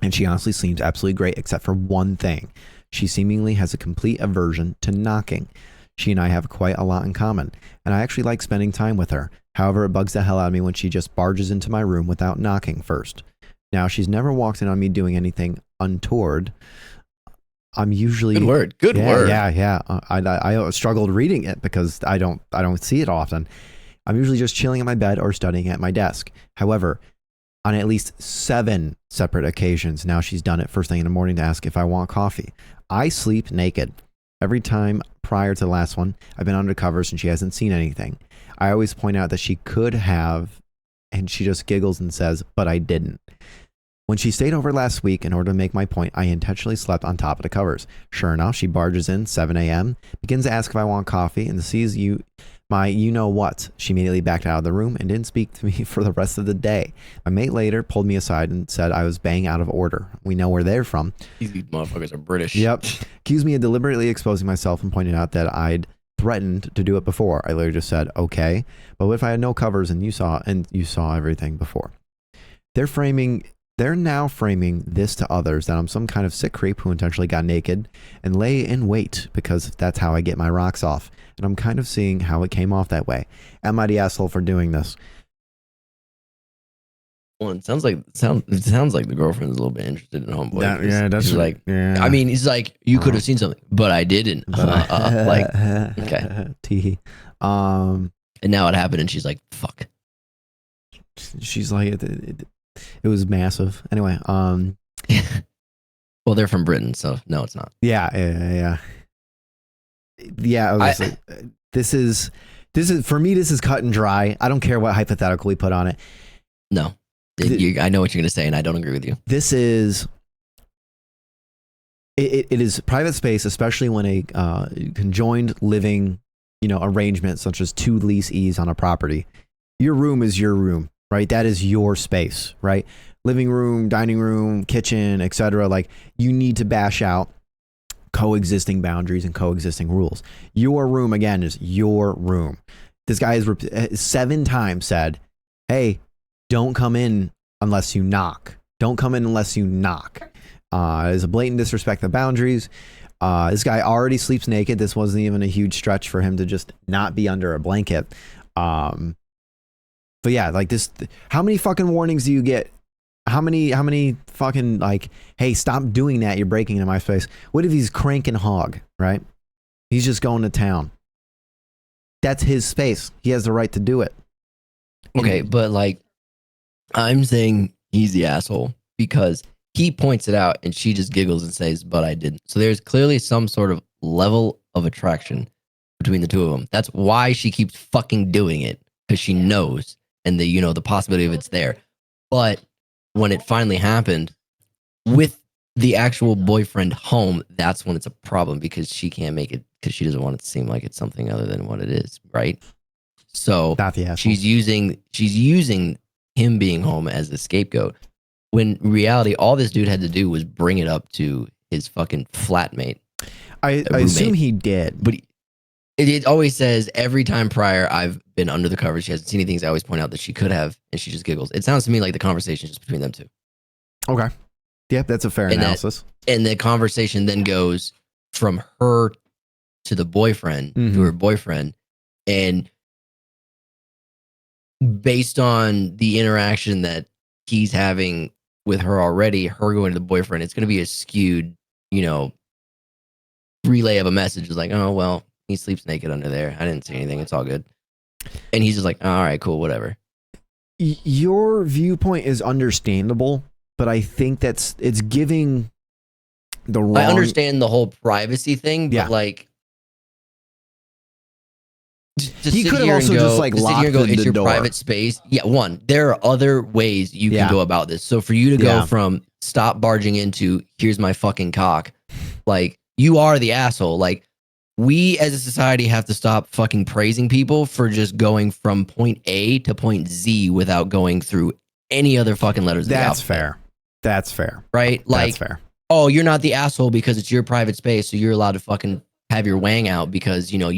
and she honestly seems absolutely great except for one thing. She seemingly has a complete aversion to knocking. She and I have quite a lot in common, and I actually like spending time with her. However, it bugs the hell out of me when she just barges into my room without knocking first. Now, she's never walked in on me doing anything untoward. I'm usually good word. Yeah. I struggled reading it because I don't see it often. I'm usually just chilling at my bed or studying at my desk. However, on at least 7 separate occasions now, she's done it first thing in the morning to ask if I want coffee. I sleep naked. Every time prior to the last one, I've been under covers and she hasn't seen anything. I always point out that she could have, and she just giggles and says, but I didn't. When she stayed over last week, in order to make my point, I intentionally slept on top of the covers. Sure enough, she barges in 7 a.m., begins to ask if I want coffee, and sees my you-know-what. She immediately backed out of the room and didn't speak to me for the rest of the day. My mate later pulled me aside and said I was bang out of order. We know where they're from. These motherfuckers are British. Yep. Accused me of deliberately exposing myself and pointed out that I'd threatened to do it before. I literally just said, okay, but what if I had no covers and you saw everything before? They're now framing this to others that I'm some kind of sick creep who intentionally got naked and lay in wait because that's how I get my rocks off. And I'm kind of seeing how it came off that way. Am I the asshole for doing this? Well, it sounds like the girlfriend's a little bit interested in homeboy. That's like. Yeah. I mean, he's like, you could have seen something, but I didn't. Like, okay. Tee. And now it happened, and she's like, "Fuck." She's like, it was massive. Anyway, well, they're from Britain, so no, it's not. Yeah. This is for me. This is cut and dry. I don't care what hypothetical we put on it. No, I know what you're going to say, and I don't agree with you. This is. It is private space, especially when a conjoined living, arrangement such as 2 leasees on a property. Your room is your room. Right, that is your space, right? Living room, dining room, kitchen, etc. Like, you need to bash out coexisting boundaries and coexisting rules. Your room, again, is your room. This guy has 7 times said, "Hey, don't come in unless you knock. Don't come in unless you knock." It's a blatant disrespect of boundaries. This guy already sleeps naked. This wasn't even a huge stretch for him to just not be under a blanket. But yeah, like this, how many fucking warnings do you get? How many fucking like, hey, stop doing that. You're breaking into my space. What if he's cranking hog, right? He's just going to town. That's his space. He has the right to do it. Okay, but like, I'm saying he's the asshole because he points it out and she just giggles and says, but I didn't. So there's clearly some sort of level of attraction between the two of them. That's why she keeps fucking doing it, because she knows. And the possibility of it's there. But when it finally happened, with the actual boyfriend home, that's when it's a problem because she can't make it because she doesn't want it to seem like it's something other than what it is, right? So Not the asshole. she's using him being home as the scapegoat. When in reality, all this dude had to do was bring it up to his fucking flatmate. I assume he did. But it always says every time prior I've been under the covers, she hasn't seen any things I always point out that she could have, and she just giggles. It sounds to me like the conversation is just between them two. Okay. Yep, that's a fair analysis. And the conversation then goes from her to the boyfriend, to her boyfriend. And based on the interaction that he's having with her already, her going to the boyfriend, it's going to be a skewed, relay of a message. It's like, oh, well, he sleeps naked under there. I didn't see anything. It's all good. And he's just like, oh, all right, cool, whatever. Your viewpoint is understandable, but I think it's giving the wrong... I understand the whole privacy thing, but like... He could have also just like locked it's your door. Private space. Yeah, one, there are other ways you can go about this. So for you to go from stop barging into here's my fucking cock, like you are the asshole. Like we as a society have to stop fucking praising people for just going from point A to point Z without going through any other fucking letters. That's fair. That's fair. Right? Like, that's fair. Oh, you're not the asshole because it's your private space, so you're allowed to fucking have your wang out because you want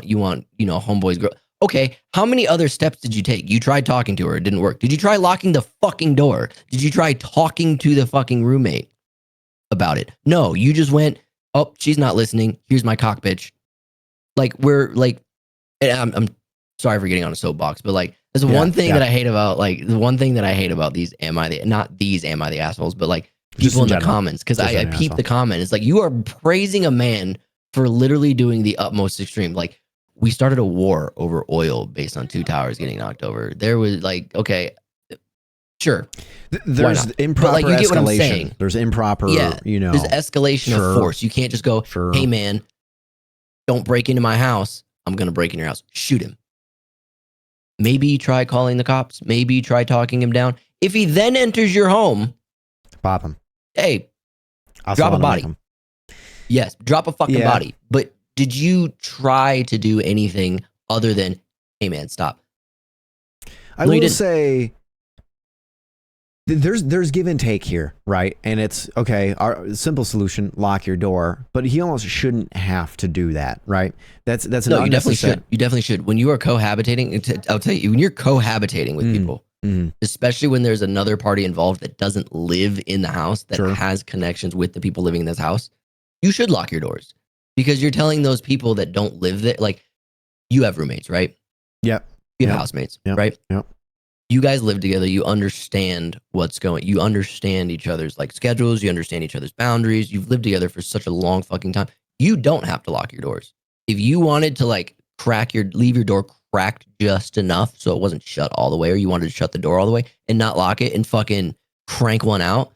homeboys girl. Okay, how many other steps did you take? You tried talking to her, it didn't work. Did you try locking the fucking door? Did you try talking to the fucking roommate about it? No, you just went, oh, she's not listening. Here's my cock, bitch. Like I'm sorry for getting on a soapbox, but like there's one thing that I hate about these am I the assholes, but like people in the comments, because I peep the comment. It's like you are praising a man for literally doing the utmost extreme. Like we started a war over oil based on two towers getting knocked over. There was like, okay, sure. There's improper escalation. You get what I'm saying. There's improper, there's escalation of force. You can't just go, hey man, don't break into my house. I'm going to break in your house. Shoot him. Maybe you try calling the cops. Maybe you try talking him down. If he then enters your home, pop him. Hey, drop a body. Yes, drop a fucking body. But did you try to do anything other than, hey man, stop? I will say there's give and take here, right? And it's okay. Our simple solution: lock your door. But he almost shouldn't have to do that, right? That's an no. You definitely should. You definitely should. When you are cohabitating, I'll tell you, when you're cohabitating with people, especially when there's another party involved that doesn't live in the house, that has connections with the people living in this house, you should lock your doors, because you're telling those people that don't live there, like you have roommates, right? Yep. You have housemates, right? Yep. You guys live together. You understand you understand each other's like schedules. You understand each other's boundaries. You've lived together for such a long fucking time. You don't have to lock your doors. If you wanted to like leave your door cracked just enough so it wasn't shut all the way, or you wanted to shut the door all the way and not lock it and fucking crank one out,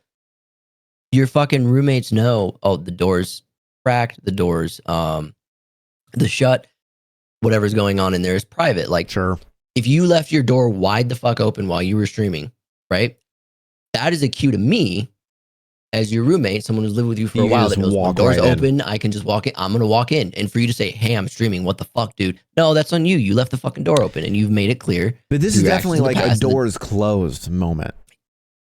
your fucking roommates know, oh, the door's cracked, the door's the shut, whatever's going on in there is private. Like, if you left your door wide the fuck open while you were streaming, right? That is a cue to me as your roommate, someone who's lived with you for a while, that knows when the door's open, I can just walk in. I'm going to walk in. And for you to say, hey, I'm streaming. What the fuck, dude? No, that's on you. You left the fucking door open and you've made it clear. But this is definitely like a doors closed moment.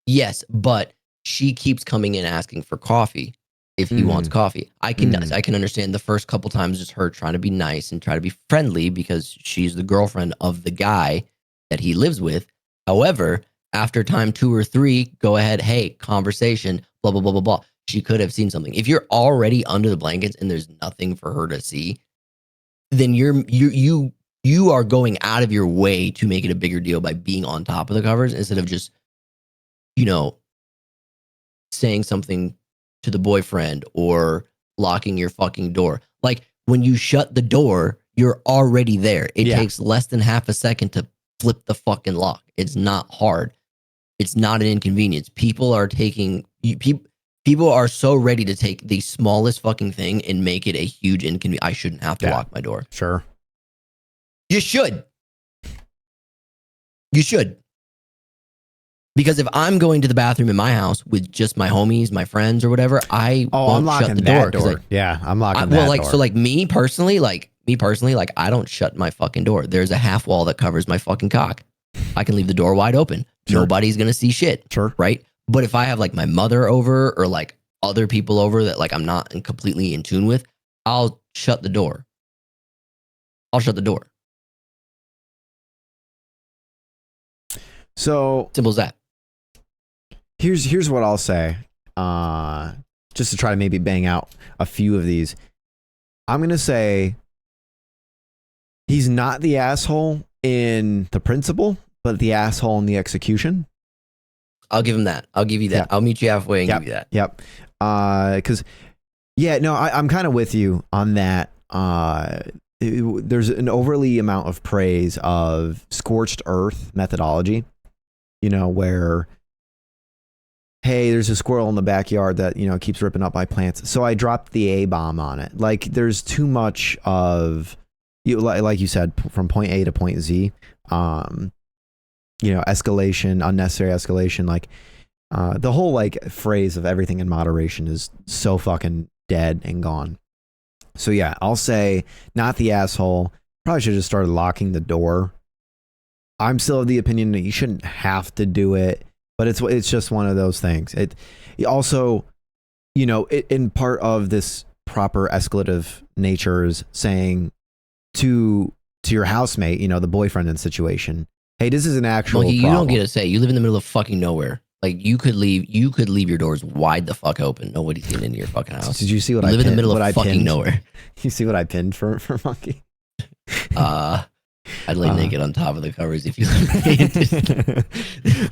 Yes, but she keeps coming in asking for coffee if he wants coffee. I can understand the first couple times just her trying to be nice and try to be friendly because she's the girlfriend of the guy that he lives with. However, after time 2 or 3, go ahead, hey, conversation, blah, blah, blah, blah, blah. She could have seen something. If you're already under the blankets and there's nothing for her to see, then you are going out of your way to make it a bigger deal by being on top of the covers instead of just, saying something to the boyfriend or locking your fucking door. Like when you shut the door, you're already there. It takes less than half a second to flip the fucking lock. It's not hard. It's not an inconvenience. People are so ready to take the smallest fucking thing and make it a huge inconvenience. I shouldn't have to lock my door. Sure. You should. You should. Because if I'm going to the bathroom in my house with just my homies, my friends, or whatever, I I'm won't locking shut the that door. door. Yeah, I'm locking Well, that like door. so, like me personally, I don't shut my fucking door. There's a half wall that covers my fucking cock. I can leave the door wide open. Sure. Nobody's gonna see shit, Sure. right? But if I have like my mother over or like other people over that like I'm not completely in tune with, I'll shut the door. I'll shut the door. So Simple as that. here's what I'll say. Just to try to maybe bang out a few of these. I'm gonna say he's not the asshole in the principle, but the asshole in the execution. I'll give him that. I'll give you that. Yeah. I'll meet you halfway and Yep. give you that. Yep. Because I'm kind of with you on that. There's an overly amount of praise of scorched earth methodology, where, hey, there's a squirrel in the backyard that, keeps ripping up my plants. So I dropped the A-bomb on it. Like there's too much of, like you said, from point A to point Z, escalation, unnecessary escalation. Like the whole like phrase of everything in moderation is so fucking dead and gone. So yeah, I'll say not the asshole. Probably should have just started locking the door. I'm still of the opinion that you shouldn't have to do it, but it's just one of those things. It also, in part of this proper escalative nature is saying to your housemate, the boyfriend in situation, hey, this is an actual Monkey, you problem. don't get to say. You live in the middle of fucking nowhere. Like you could leave your doors wide the fuck open. Nobody's getting into your fucking house. Did you see what You I live in the pinned- middle what of I fucking pinned? nowhere. You see what I pinned for Monkey? I'd lay naked on top of the covers if you.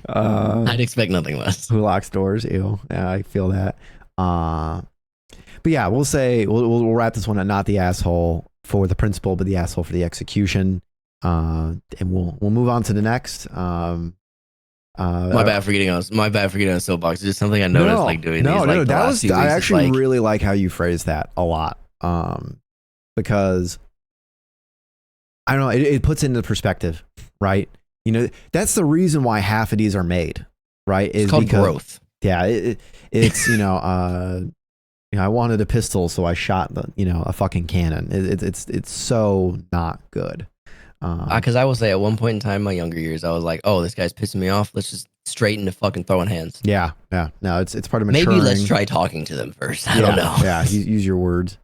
I'd expect nothing less. Who locks doors? Ew. Yeah, I feel that. But yeah, we'll say we'll wrap this one at not the asshole for the principle, but the asshole for the execution. And we'll move on to the next. My bad for getting on a soapbox. It's just something I noticed like doing these. Like, the that last was. few I weeks. actually It's like, really like how you phrased that a lot. Because I don't know, it puts into perspective, right? That's the reason why half of these are made, right? it's called growth. Yeah, it's I wanted a pistol, so I shot a fucking cannon. It's so not good. Because I will say, at one point in time, in my younger years, I was like, "Oh, this guy's pissing me off. Let's just straighten to fucking throwing hands." Yeah. No, it's part of maturing. Maybe let's try talking to them first. I don't know. Yeah, use your words.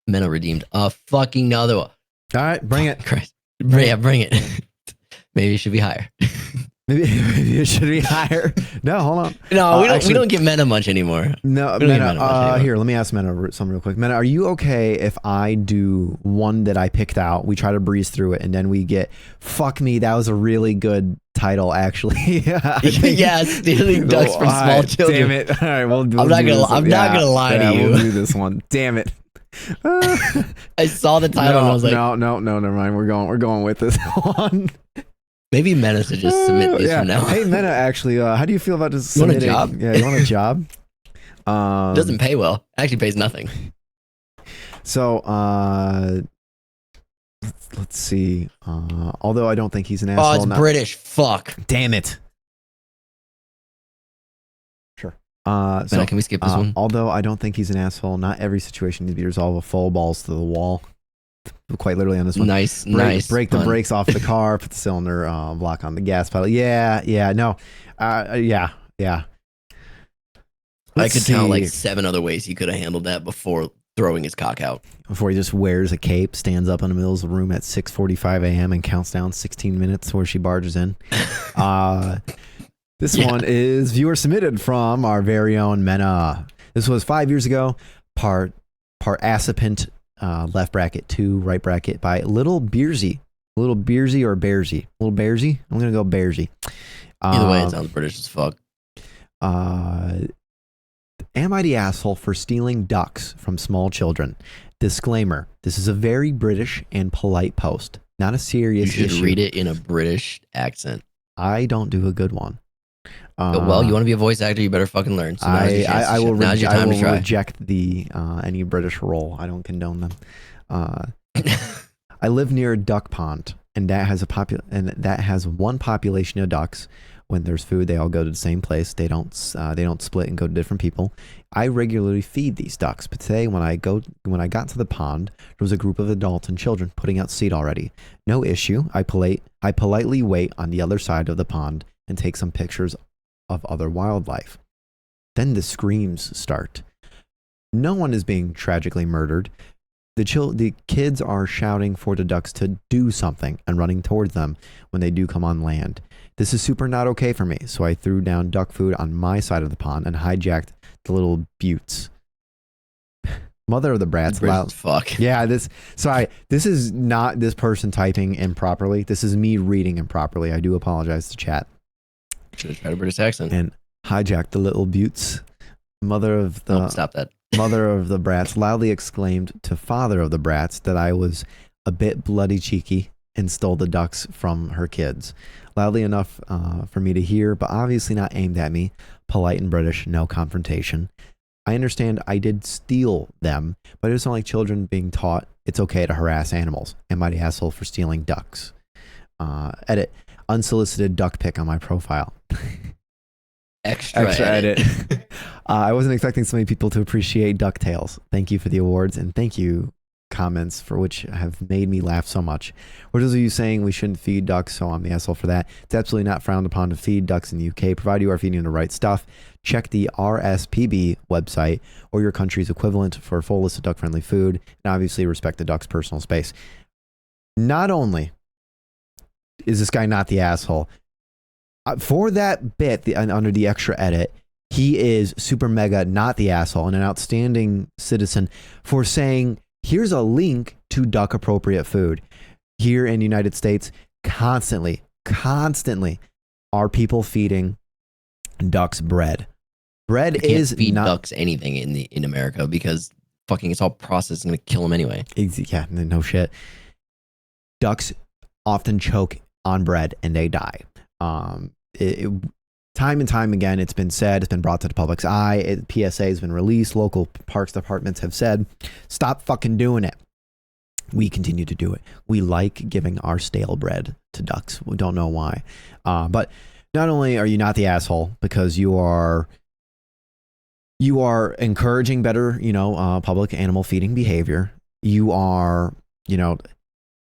Menno redeemed a fucking another one. All right, bring it. Christ. Bring it. Maybe it should be higher. Maybe it should be higher. No, hold on. No, we actually- don't get Menno much anymore. No, We don't get Mena, Mena much anymore. here, let me ask Mena something real quick. Mena, are you okay if I do one that I picked out, we try to breeze through it, and then we get, fuck me, that was a really good title, actually. Yeah, stealing ducks from small children. Damn it. All right, we'll I'm not do gonna- this one. I'm not gonna lie to you. We'll do this one. Damn it. I saw the title and I was like, no, never mind. We're going with this one. maybe Menno should just submit these from now on. Hey, Mena, actually, how do you feel about just You want a submitting- job? Yeah, you want a job? It doesn't pay well. It actually pays nothing. So, let's see. Although I don't think he's an asshole. Oh, it's British. Fuck. Damn it. Sure. Menno, can we skip this one? Although I don't think he's an asshole, not every situation needs to be resolved with full balls to the wall. Quite literally on this one. Nice. Break the pun. brakes off the car, put the cylinder block on the gas pedal. Yeah, no. Yeah. I Let's could count like see. 7 other ways he could have handled that before throwing his cock out. Before he just wears a cape, stands up in the middle of the room at 6:45 a.m. and counts down 16 minutes where she barges in. This Yeah. one is viewer submitted from our very own Mena. This was 5 years ago. Part Accipant, left bracket 2, right bracket by Little Beersy. Little Beersy or Bearsy? Little Bearsy? I'm gonna go Bearsy. Either way, it sounds British as fuck. Am I the asshole for stealing ducks from small children? Disclaimer: this is a very British and polite post, not a You serious should issue. read it in a British accent. I don't do a good one. Well, you want to be a voice actor, you better fucking learn. So now's your chance to I will, now's your I time will to try. reject the any British role. I don't condone them. I live near a duck pond, and that has one population of ducks. when there's food, they all go to the same place. They don't split and go to different people. I regularly feed these ducks, but today when I got to the pond, there was a group of adults and children putting out seed already. No issue. I politely wait on the other side of the pond and take some pictures of other wildlife. Then the screams start. No one is being tragically murdered. The kids are shouting for the ducks to do something and running towards them when they do come on land. This is super not okay for me, so I threw down duck food on my side of the pond and hijacked the little buttes. Mother of the brats. Fuck. Yeah, this is not this person typing improperly. This is me reading improperly. I do apologize to chat. Should have tried a British accent. And hijacked the little buttes. Mother of the... Oh, stop that. Mother of the brats loudly exclaimed to father of the brats that I was a bit bloody cheeky and stole the ducks from her kids. Loudly enough for me to hear, but obviously not aimed at me. Polite and British, no confrontation. I understand I did steal them, but it's not like children being taught it's okay to harass animals. Am I the asshole for stealing ducks? Edit. Unsolicited duck pic on my profile. Extra edit. I wasn't expecting so many people to appreciate DuckTales. Thank you for the awards, and thank you comments for which have made me laugh so much. For those of you saying we shouldn't feed ducks, so I'm the asshole for that. It's absolutely not frowned upon to feed ducks in the UK, provided you are feeding the right stuff. Check the RSPB website or your country's equivalent for a full list of duck-friendly food, and obviously respect the duck's personal space. Not only is this guy not the asshole, for that bit under the extra edit, he is super mega not the asshole and an outstanding citizen for saying, here's a link to duck appropriate food. Here in the United States, constantly are people feeding ducks bread. Bread You can't is feed not ducks anything in America because fucking it's all processed and gonna kill them anyway. Yeah, no shit. Ducks often choke on bread and they die. Time and time again, it's been said, it's been brought to the public's eye. PSA has been released. Local parks departments have said, stop fucking doing it. We continue to do it. We like giving our stale bread to ducks. We don't know why. But not only are you not the asshole because you are encouraging better, public animal feeding behavior. You are,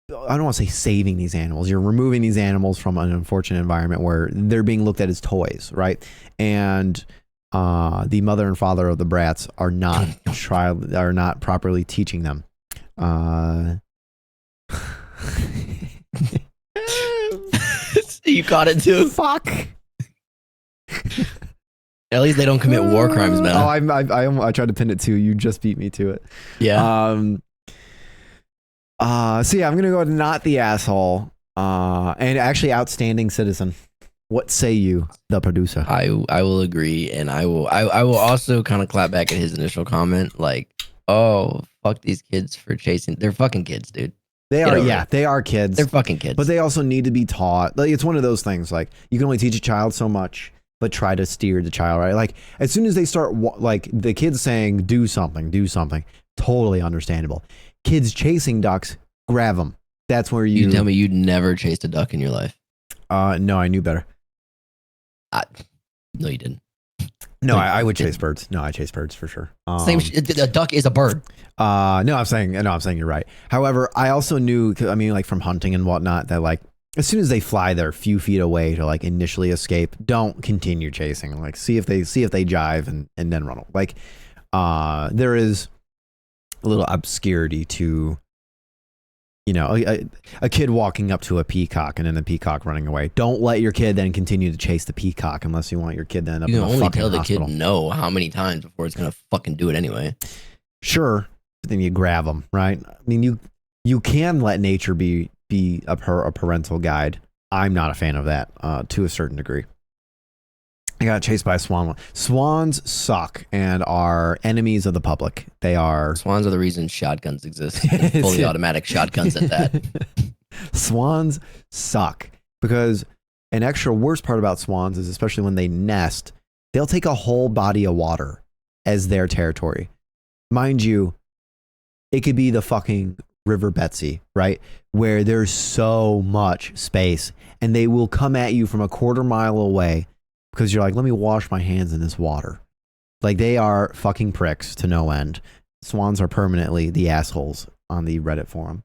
I don't want to say saving these animals. You're removing these animals from an unfortunate environment where they're being looked at as toys, right? And the mother and father of the brats are not properly teaching them. You caught it too. Fuck. At least they don't commit war crimes, man. Oh, I tried to pin it too. You just beat me to it. Yeah. So yeah, I'm gonna go with not the asshole, and actually outstanding citizen. What say you, the producer? I will agree, and I will also kind of clap back at his initial comment, like, oh, fuck these kids for chasing. They're fucking kids, dude. They are, yeah, they are kids. They're fucking kids. But they also need to be taught. Like, it's one of those things. Like, you can only teach a child so much, but try to steer the child right. Like, as soon as they start, like the kids saying, do something, totally understandable. Kids chasing ducks, grab them. That's where you tell me you'd never chased a duck in your life. No, I knew better. No, you didn't. No, I would chase birds. No, I chase birds for sure. Same. A duck is a bird. No, I'm saying you're right. However, I also knew, like from hunting and whatnot, that like as soon as they fly their few feet away to like initially escape, don't continue chasing. Like see if they jive and then run. Like there is a little obscurity to, a kid walking up to a peacock and then the peacock running away. Don't let your kid then continue to chase the peacock unless you want your kid to end up in a fucking hospital. You can only tell the kid no how many times before it's gonna fucking do it anyway. Sure, but then you grab them, right? I mean, you can let nature be a parental guide. I'm not a fan of that to a certain degree. I got chased by a swan. Swans suck and are enemies of the public. Swans are the reason shotguns exist. Fully automatic shotguns at that. Swans suck because an extra worst part about swans is especially when they nest, they'll take a whole body of water as their territory. Mind you, it could be the fucking River Betsy, right? Where there's so much space and they will come at you from a quarter mile away because you're like, let me wash my hands in this water. Like, they are fucking pricks to no end. Swans are permanently the assholes on the Reddit forum.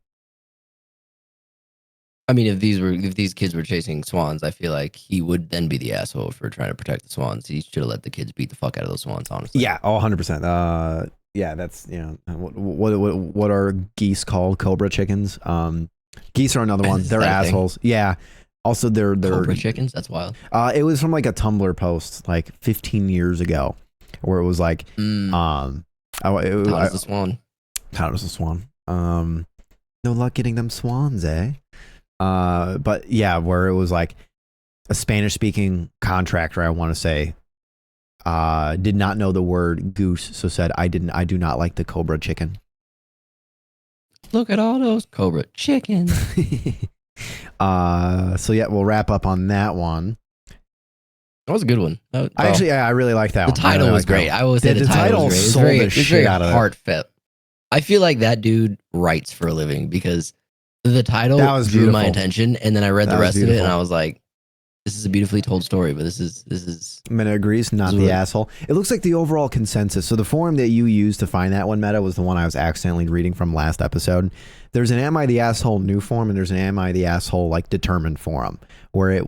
I mean, if these kids were chasing swans, I feel like he would then be the asshole for trying to protect the swans. He should have let the kids beat the fuck out of those swans, honestly. Yeah, 100%. Yeah, that's, what are geese called? Cobra chickens. Geese are another one. They're assholes. Yeah. Also, they're Cobra chickens. That's wild. It was from like a Tumblr post like 15 years ago, where it was like, How does the swan? How does the swan? No luck getting them swans, eh? But yeah, where it was like a Spanish-speaking contractor, I want to say, did not know the word goose, so said, I do not like the Cobra chicken. Look at all those Cobra chickens. So yeah, we'll wrap up on that one. That was a good one. I really like that one. The title was great. I will say the title was great. sold the shit out of it. Heartfelt. I feel like that dude writes for a living because the title drew my attention, and then I read the rest of it, and I was like, "This is a beautifully told story." But this is. Meta agrees, not the asshole. It looks like the overall consensus. So the forum that you used to find that one, Meta, was the one I was accidentally reading from last episode. There's an "Am I the Asshole" new forum, and there's an "Am I the Asshole" like determined forum, where it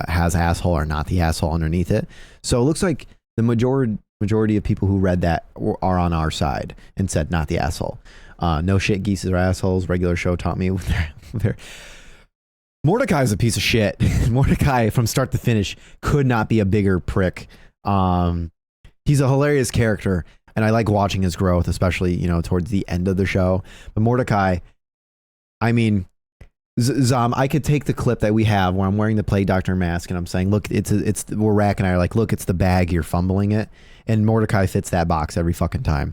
has asshole or not the asshole underneath it. So it looks like the majority of people who read that are on our side and said not the asshole. No shit, geese are assholes. Regular show taught me Mordecai is a piece of shit. Mordecai, from start to finish, could not be a bigger prick. He's a hilarious character, and I like watching his growth, especially towards the end of the show. But Mordecai, I mean, Zom, I could take the clip that we have where I'm wearing the Plague Doctor mask, and I'm saying, "Look, where Rack and I are like, look, it's the bag. You're fumbling it," and Mordecai fits that box every fucking time.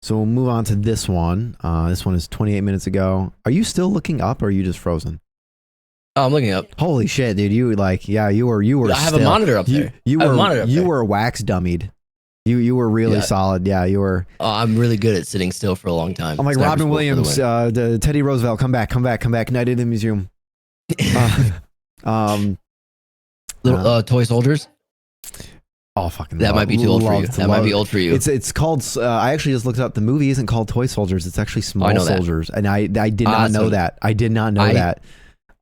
So we'll move on to this one. This one is 28 minutes ago. Are you still looking up, or are you just frozen? Oh, I'm looking up. Holy shit, dude! You were. I have a monitor up there. You were wax dummied. You were really solid. Yeah, you were. Oh, I'm really good at sitting still for a long time. I'm like Robin Williams, Teddy Roosevelt. Come back. Night at the museum. Toy soldiers. Oh, fucking that might be too old for you. That might be old for you. It's called. I actually just looked it up. The movie isn't called Toy Soldiers. It's actually Small Soldiers, and I did not know that. I did not know that.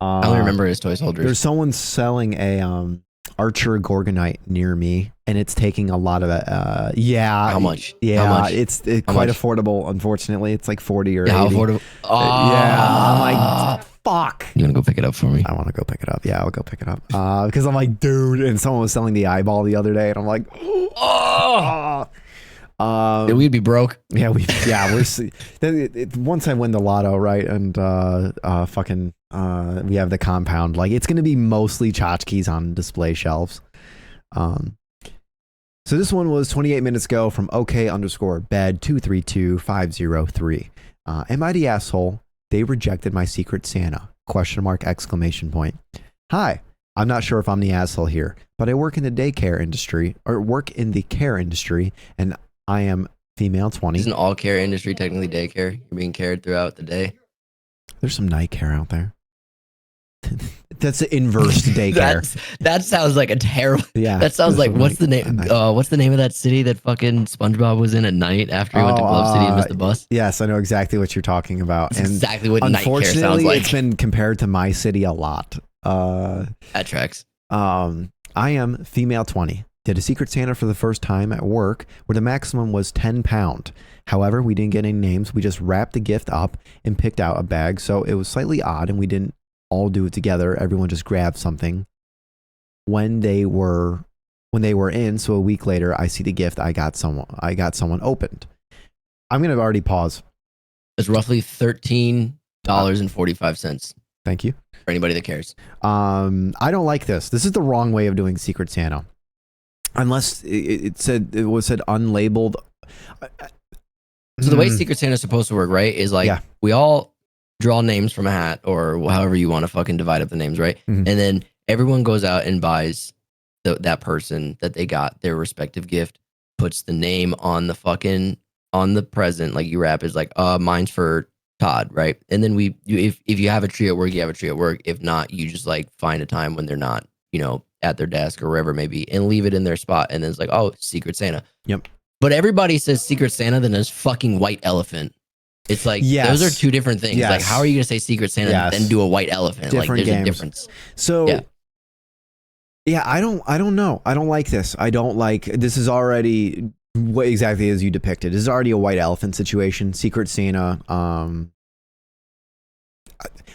I only remember it as Toy Soldiers. There's someone selling a Archer Gorgonite near me, and it's taking a lot of it. Yeah. How much? Yeah, How much? It's quite affordable. Unfortunately, it's like 40 or 80. How affordable? Yeah, I'm like, fuck. You want to go pick it up for me? I want to go pick it up. Yeah, I'll go pick it up. Because I'm like, dude, and someone was selling the eyeball the other day, and I'm like, we'd be broke. Yeah, once I win the lotto, right, and we have the compound. Like, it's gonna be mostly tchotchkes on display shelves. So this one was 28 minutes ago from OK_bed232503. Am I the asshole? They rejected my Secret Santa? ? Hi, I'm not sure if I'm the asshole here, but I work in the care industry, and I am female 20. Isn't all care industry technically daycare? You're being cared throughout the day. There's some night care out there. That's the inverse daycare. That sounds like a terrible. Yeah. That sounds like what's the name? What's the name of that city that fucking SpongeBob was in at night after he went to Glove City and missed the bus? Yes, I know exactly what you're talking about. That's exactly what night care sounds like. It's been compared to my city a lot. That tracks. I am female 20. Did a Secret Santa for the first time at work, where the maximum was £10. However, we didn't get any names. We just wrapped the gift up and picked out a bag. So it was slightly odd, and we didn't all do it together. Everyone just grabbed something when they were in. So a week later, I see the gift I got someone opened. I'm gonna already pause. It's roughly $13.45. Thank you for anybody that cares. I don't like this. This is the wrong way of doing Secret Santa. Unless it was said unlabeled. So the way Secret Santa is supposed to work, right, is like we all draw names from a hat or however you want to fucking divide up the names, right? Mm-hmm. And then everyone goes out and buys that person that they got their respective gift, puts the name on the fucking on the present, like you wrap is like, mine's for Todd, right? And then if you have a tree at work, you have a tree at work. If not, you just like find a time when they're not, at their desk or wherever it may be, and leave it in their spot. And then it's like, oh, Secret Santa. Yep. But everybody says Secret Santa, then there's fucking white elephant. It's like those are two different things. Yes. Like, how are you gonna say Secret Santa and then do a white elephant? Different like, there's games. a difference. So yeah, I don't know. I don't like this. I don't like this. Is already what exactly as you depicted. This is already a white elephant situation. Secret Santa.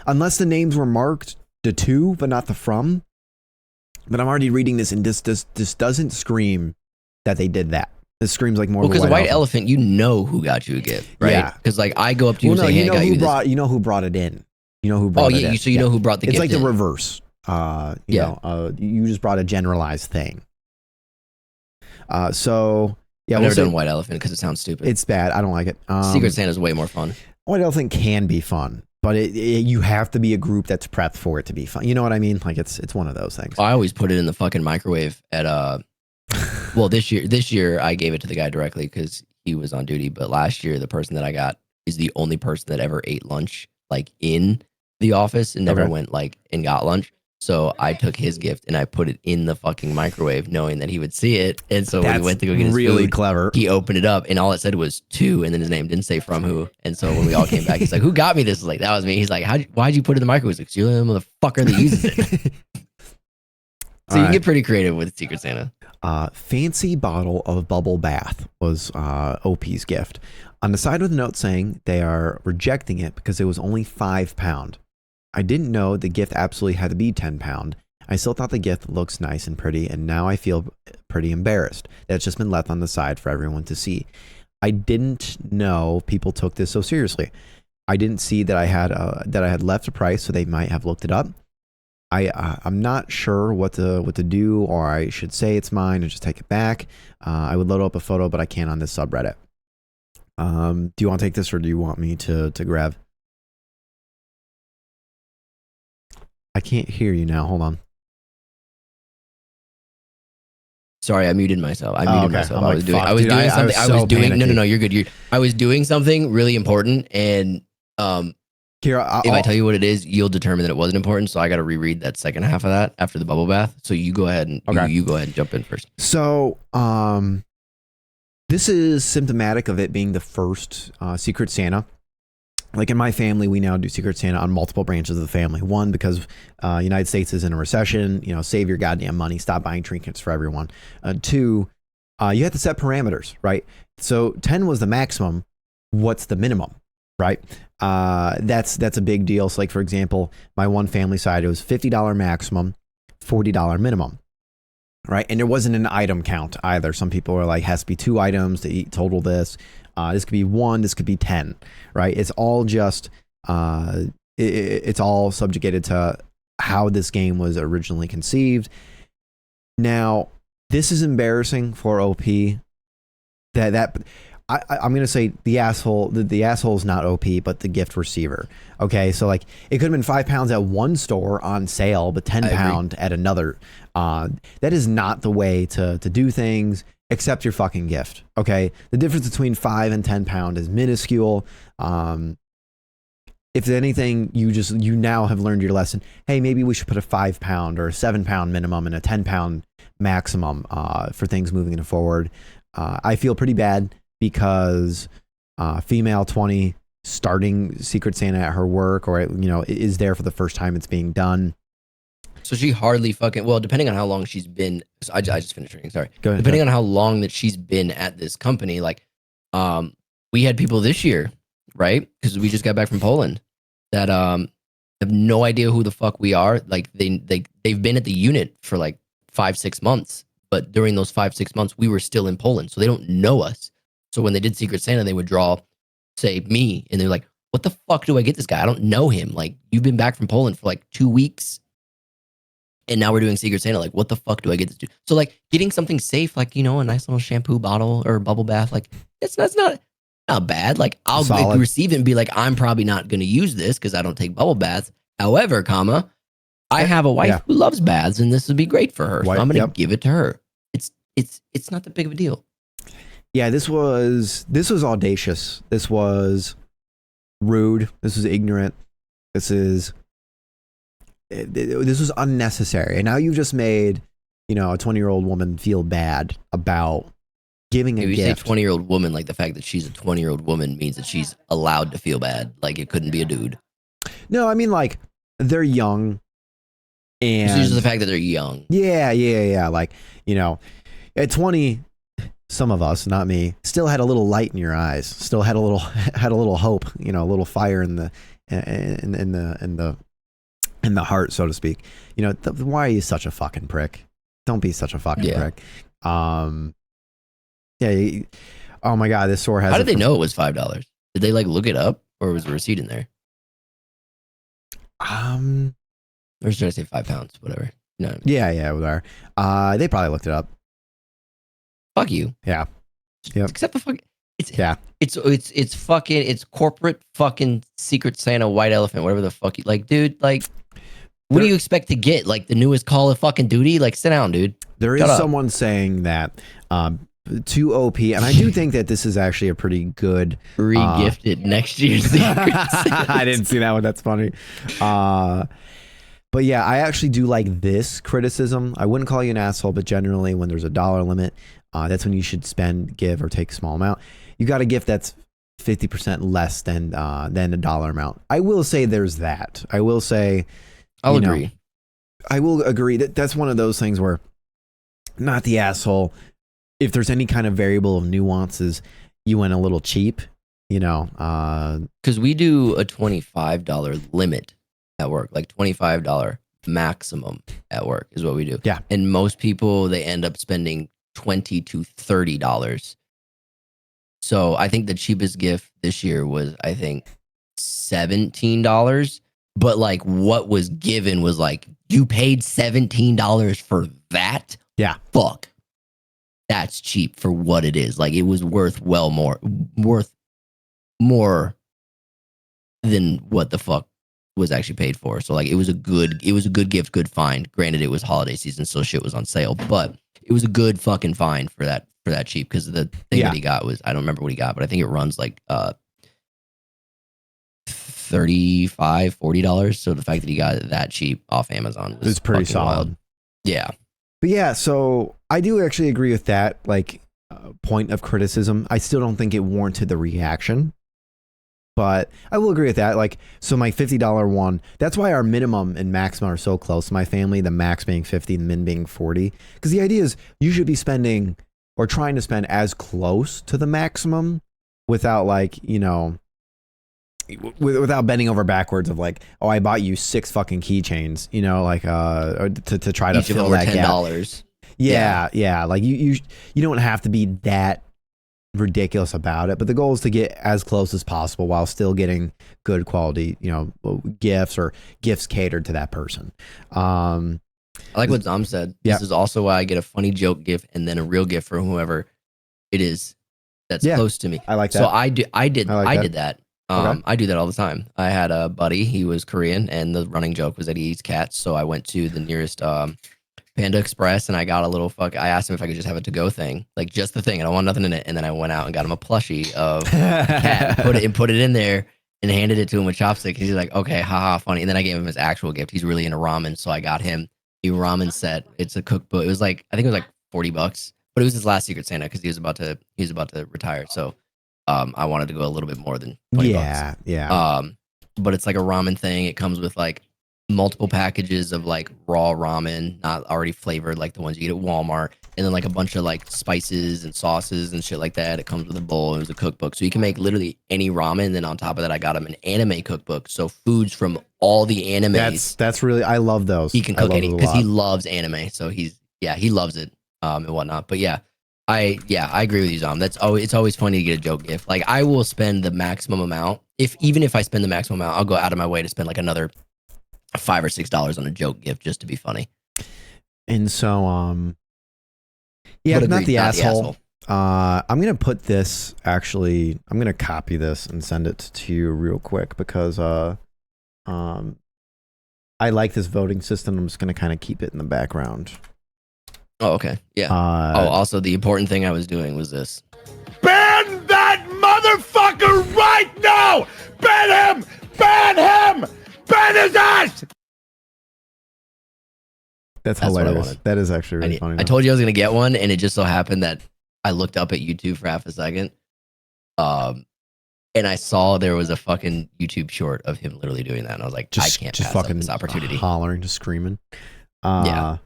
Unless the names were marked the to, but not the from. But I'm already reading this, and this doesn't scream that they did that. This screams like more. Because white elephant, you know who got you a gift, right? Yeah. Because like I go up to you and say, "Hey, I got you this." You know who brought it in. You know who brought it in. So you know who brought the gift. It's like in. the reverse. You just brought a generalized thing. So yeah, I've never done white elephant because it sounds stupid. It's bad. I don't like it. Secret Santa is way more fun. White elephant can be fun, but you have to be a group that's prepped for it to be fun. You know what I mean? Like it's one of those things. I always put it in the fucking microwave at well, this year I gave it to the guy directly because he was on duty. But last year, the person that I got is the only person that ever ate lunch like in the office and never went like and got lunch. So I took his gift and I put it in the fucking microwave, knowing that he would see it. And so when he went to go get his food, clever. He opened it up and all it said was to, and then his name didn't say from who. And so when we all came back, he's like, "Who got me this?" I was like, "That was me." He's like, "Why'd you put it in the microwave?" Because you're the motherfucker that uses it. So you can get pretty creative with Secret Santa. Fancy bottle of bubble bath was OP's gift. On the side of the note saying they are rejecting it because it was only £5. I didn't know the gift absolutely had to be £10. I still thought the gift looks nice and pretty, and now I feel pretty embarrassed that it's just been left on the side for everyone to see. I didn't know people took this so seriously. I didn't see that I had left a price, so they might have looked it up. I'm not sure what to do, or I should say it's mine and just take it back. I would load up a photo, but I can't on this subreddit. Do you want to take this, or do you want me to grab? I can't hear you now. Hold on. Sorry, I muted myself. I was doing something. I was doing panicky. No, you're good. I was doing something really important, and Kira, if I tell you what it is, you'll determine that it wasn't important. So I got to reread that second half of that after the bubble bath. So you go ahead and you go ahead and jump in first. So this is symptomatic of it being the first Secret Santa. Like in my family, we now do Secret Santa on multiple branches of the family. One, because United States is in a recession. Save your goddamn money. Stop buying trinkets for everyone. Two, you have to set parameters, right? So 10 was the maximum. What's the minimum, right? That's a big deal. So like, for example, my one family side, it was $50 maximum, $40 minimum, right? And there wasn't an item count either. Some people were like, has to be 2 items to total this. This could be 1, this could be 10, right? It's all just, it's all subjugated to how this game was originally conceived. Now, this is embarrassing for OP. I'm going to say the asshole is not OP, but the gift receiver. Okay, so like it could have been £5 at one store on sale, but £10 at another. That is not the way to do things. Accept your fucking gift. Okay. The difference between £5 and £10 is minuscule. If anything, you now have learned your lesson. Hey, maybe we should put a £5 or a £7 minimum and a £10 maximum for things moving forward. I feel pretty bad because female 20 starting Secret Santa at her work, or is there for the first time it's being done. So she hardly depending on how long she's been, I just finished reading, sorry. Go ahead. Depending on how long that she's been at this company, like, we had people this year, right? Because we just got back from Poland that have no idea who the fuck we are. Like they've been at the unit for like 5-6 months, but during those 5-6 months, we were still in Poland. So they don't know us. So when they did Secret Santa, they would draw, say, me, and they're like, what the fuck do I get this guy? I don't know him. Like, you've been back from Poland for like 2 weeks. And now we're doing Secret Santa. Like, what the fuck do I get this dude? So, like, getting something safe, like, a nice little shampoo bottle or bubble bath, like, that's not bad. Like, I'll receive it and be like, I'm probably not going to use this because I don't take bubble baths. However, I have a wife who loves baths, and this would be great for her. So I'm going to give it to her. It's not that big of a deal. Yeah, this was audacious. This was rude. This was ignorant. This was unnecessary. And now you've just made, a 20-year-old woman feel bad about giving a If you gift. say 20-year-old woman, like the fact that she's a 20-year-old woman means that she's allowed to feel bad. Like it couldn't be a dude. No, I mean like they're young, and It's just the fact that they're young. yeah. Like at 20, some of us, not me, still had a little light in your eyes. Still had a little hope. A little fire in the heart, so to speak. Why are you such a fucking prick? Don't be such a fucking prick. Yeah. Oh my God, this store has. How did they know it was $5? Did they like look it up, or was the receipt in there? Or should I say £5? Whatever. No. Yeah, we are. They probably looked it up. Fuck you. Yeah. Yep. Except the fuck. Yeah. It's fucking. It's corporate fucking Secret Santa white elephant, whatever the fuck. Like, dude. Like, what do you expect to get? Like the newest Call of fucking Duty? Like, sit down, dude. There is someone saying that. To OP, and I do think that this is actually a pretty good re-gifted next year's Secret Santa. I didn't see that one. That's funny. But yeah, I actually do like this criticism. I wouldn't call you an asshole, but generally when there's a dollar limit, that's when you should spend, give, or take a small amount. You got a gift that's 50% less than a dollar amount. I will say there's that. I will say, I'll agree. I will agree that that's one of those things where not the asshole. If there's any kind of variable of nuances, you went a little cheap, Because we do a $25 limit at work, like $25 maximum at work is what we do. Yeah. And most people, they end up spending $20 to $30. So I think the cheapest gift this year was, I think, $17. But like what was given was like, you paid $17 for that? Yeah. Fuck. That's cheap for what it is. Like it was worth more than what the fuck was actually paid for. So like it was a good gift, good find. Granted, it was holiday season, so shit was on sale, but it was a good fucking find for that cheap, because the thing that he got was, I don't remember what he got, but I think it runs like $35, $40. So the fact that he got it that cheap off Amazon was pretty solid. Wild. Yeah. But yeah, so I do actually agree with that, like, point of criticism. I still don't think it warranted the reaction, but I will agree with that. Like, so my $50 one, that's why our minimum and maximum are so close. My family, the max being 50, the min being 40. Because the idea is you should be spending or trying to spend as close to the maximum without, like, without bending over backwards of like, oh, I bought you 6 fucking keychains, like or to try to fill that gap. $10. Yeah. Like you don't have to be that ridiculous about it, but the goal is to get as close as possible while still getting good quality, gifts or gifts catered to that person. I like what Zom said. Yeah. This is also why I get a funny joke gift and then a real gift for whoever it is that's close to me. I like that. So I did that. Okay. I do that all the time. I had a buddy, he was Korean, and the running joke was that he eats cats. So I went to the nearest Panda Express and I got a little I asked him if I could just have a to-go thing, like just the thing. I don't want nothing in it. And then I went out and got him a plushie of a cat, put it in there and handed it to him with chopsticks. He's like, okay, haha, funny. And then I gave him his actual gift. He's really into ramen. So I got him a ramen set. It's a cookbook. It was like, I think it was like $40, but it was his last Secret Santa because he was about to retire. So I wanted to go a little bit more than $20. Yeah. But it's like a ramen thing. It comes with like multiple packages of like raw ramen, not already flavored like the ones you get at Walmart, and then like a bunch of like spices and sauces and shit like that. It comes with a bowl. It was a cookbook, so you can make literally any ramen. And then on top of that, I got him an anime cookbook, so foods from all the animes. That's really, I love those. He can cook any because he loves anime, so he loves it and whatnot. But I agree with you, Zom. It's always funny to get a joke gift. Like I will spend the maximum amount. Even if I spend the maximum amount, I'll go out of my way to spend like another $5 or $6 on a joke gift just to be funny. And so not the asshole. I'm gonna put this, actually I'm gonna copy this and send it to you real quick because I like this voting system. I'm just gonna kind of keep it in the background. Oh, okay. Yeah. Also the important thing I was doing was this. motherfucker right now! Ban him! Ban him! Ban his ass! That's That's what I hilarious. wanted. That is actually really funny. I told you I was gonna get one, and it just so happened that I looked up at YouTube for half a second, and I saw there was a fucking YouTube short of him literally doing that, and I was like, I can't pass up this opportunity. Hollering, just screaming. Yeah.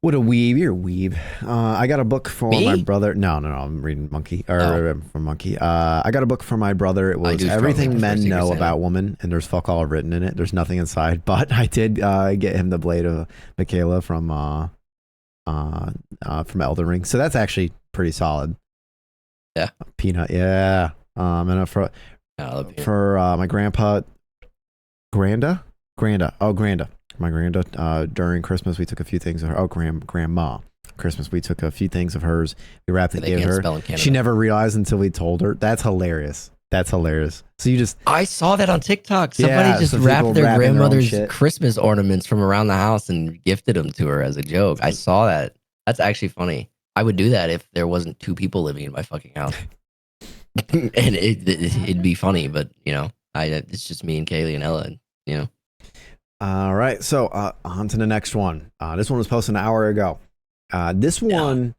What a weeb. You're a weeb. I got a book for Me? my brother. No, I'm reading Monkey. From Monkey. I got a book for my brother. It was do strongly Everything prefer Men Secret Know Santa. About Women, and there's fuck all written in it. There's nothing inside, but I did get him the Blade of Michaela from Elden Ring. So that's actually pretty solid. Yeah. Peanut, yeah. And for my grandpa, Granda. My Granda, during Christmas, we took a few things of her. Oh, grandma. Christmas, we took a few things of hers. We wrapped it, They gave can't her. spell in Canada. She never realized until we told her. That's hilarious. So you just, I saw that on TikTok. Somebody Yeah, just some people wrapped their wrapping their own grandmother's shit. Christmas ornaments from around the house and gifted them to her as a joke. I saw that. That's actually funny. I would do that if there wasn't two people living in my fucking house. And it'd be funny, but it's just me and Kaylee and Ella, and all right. So on to the next one. This one was posted an hour ago. This one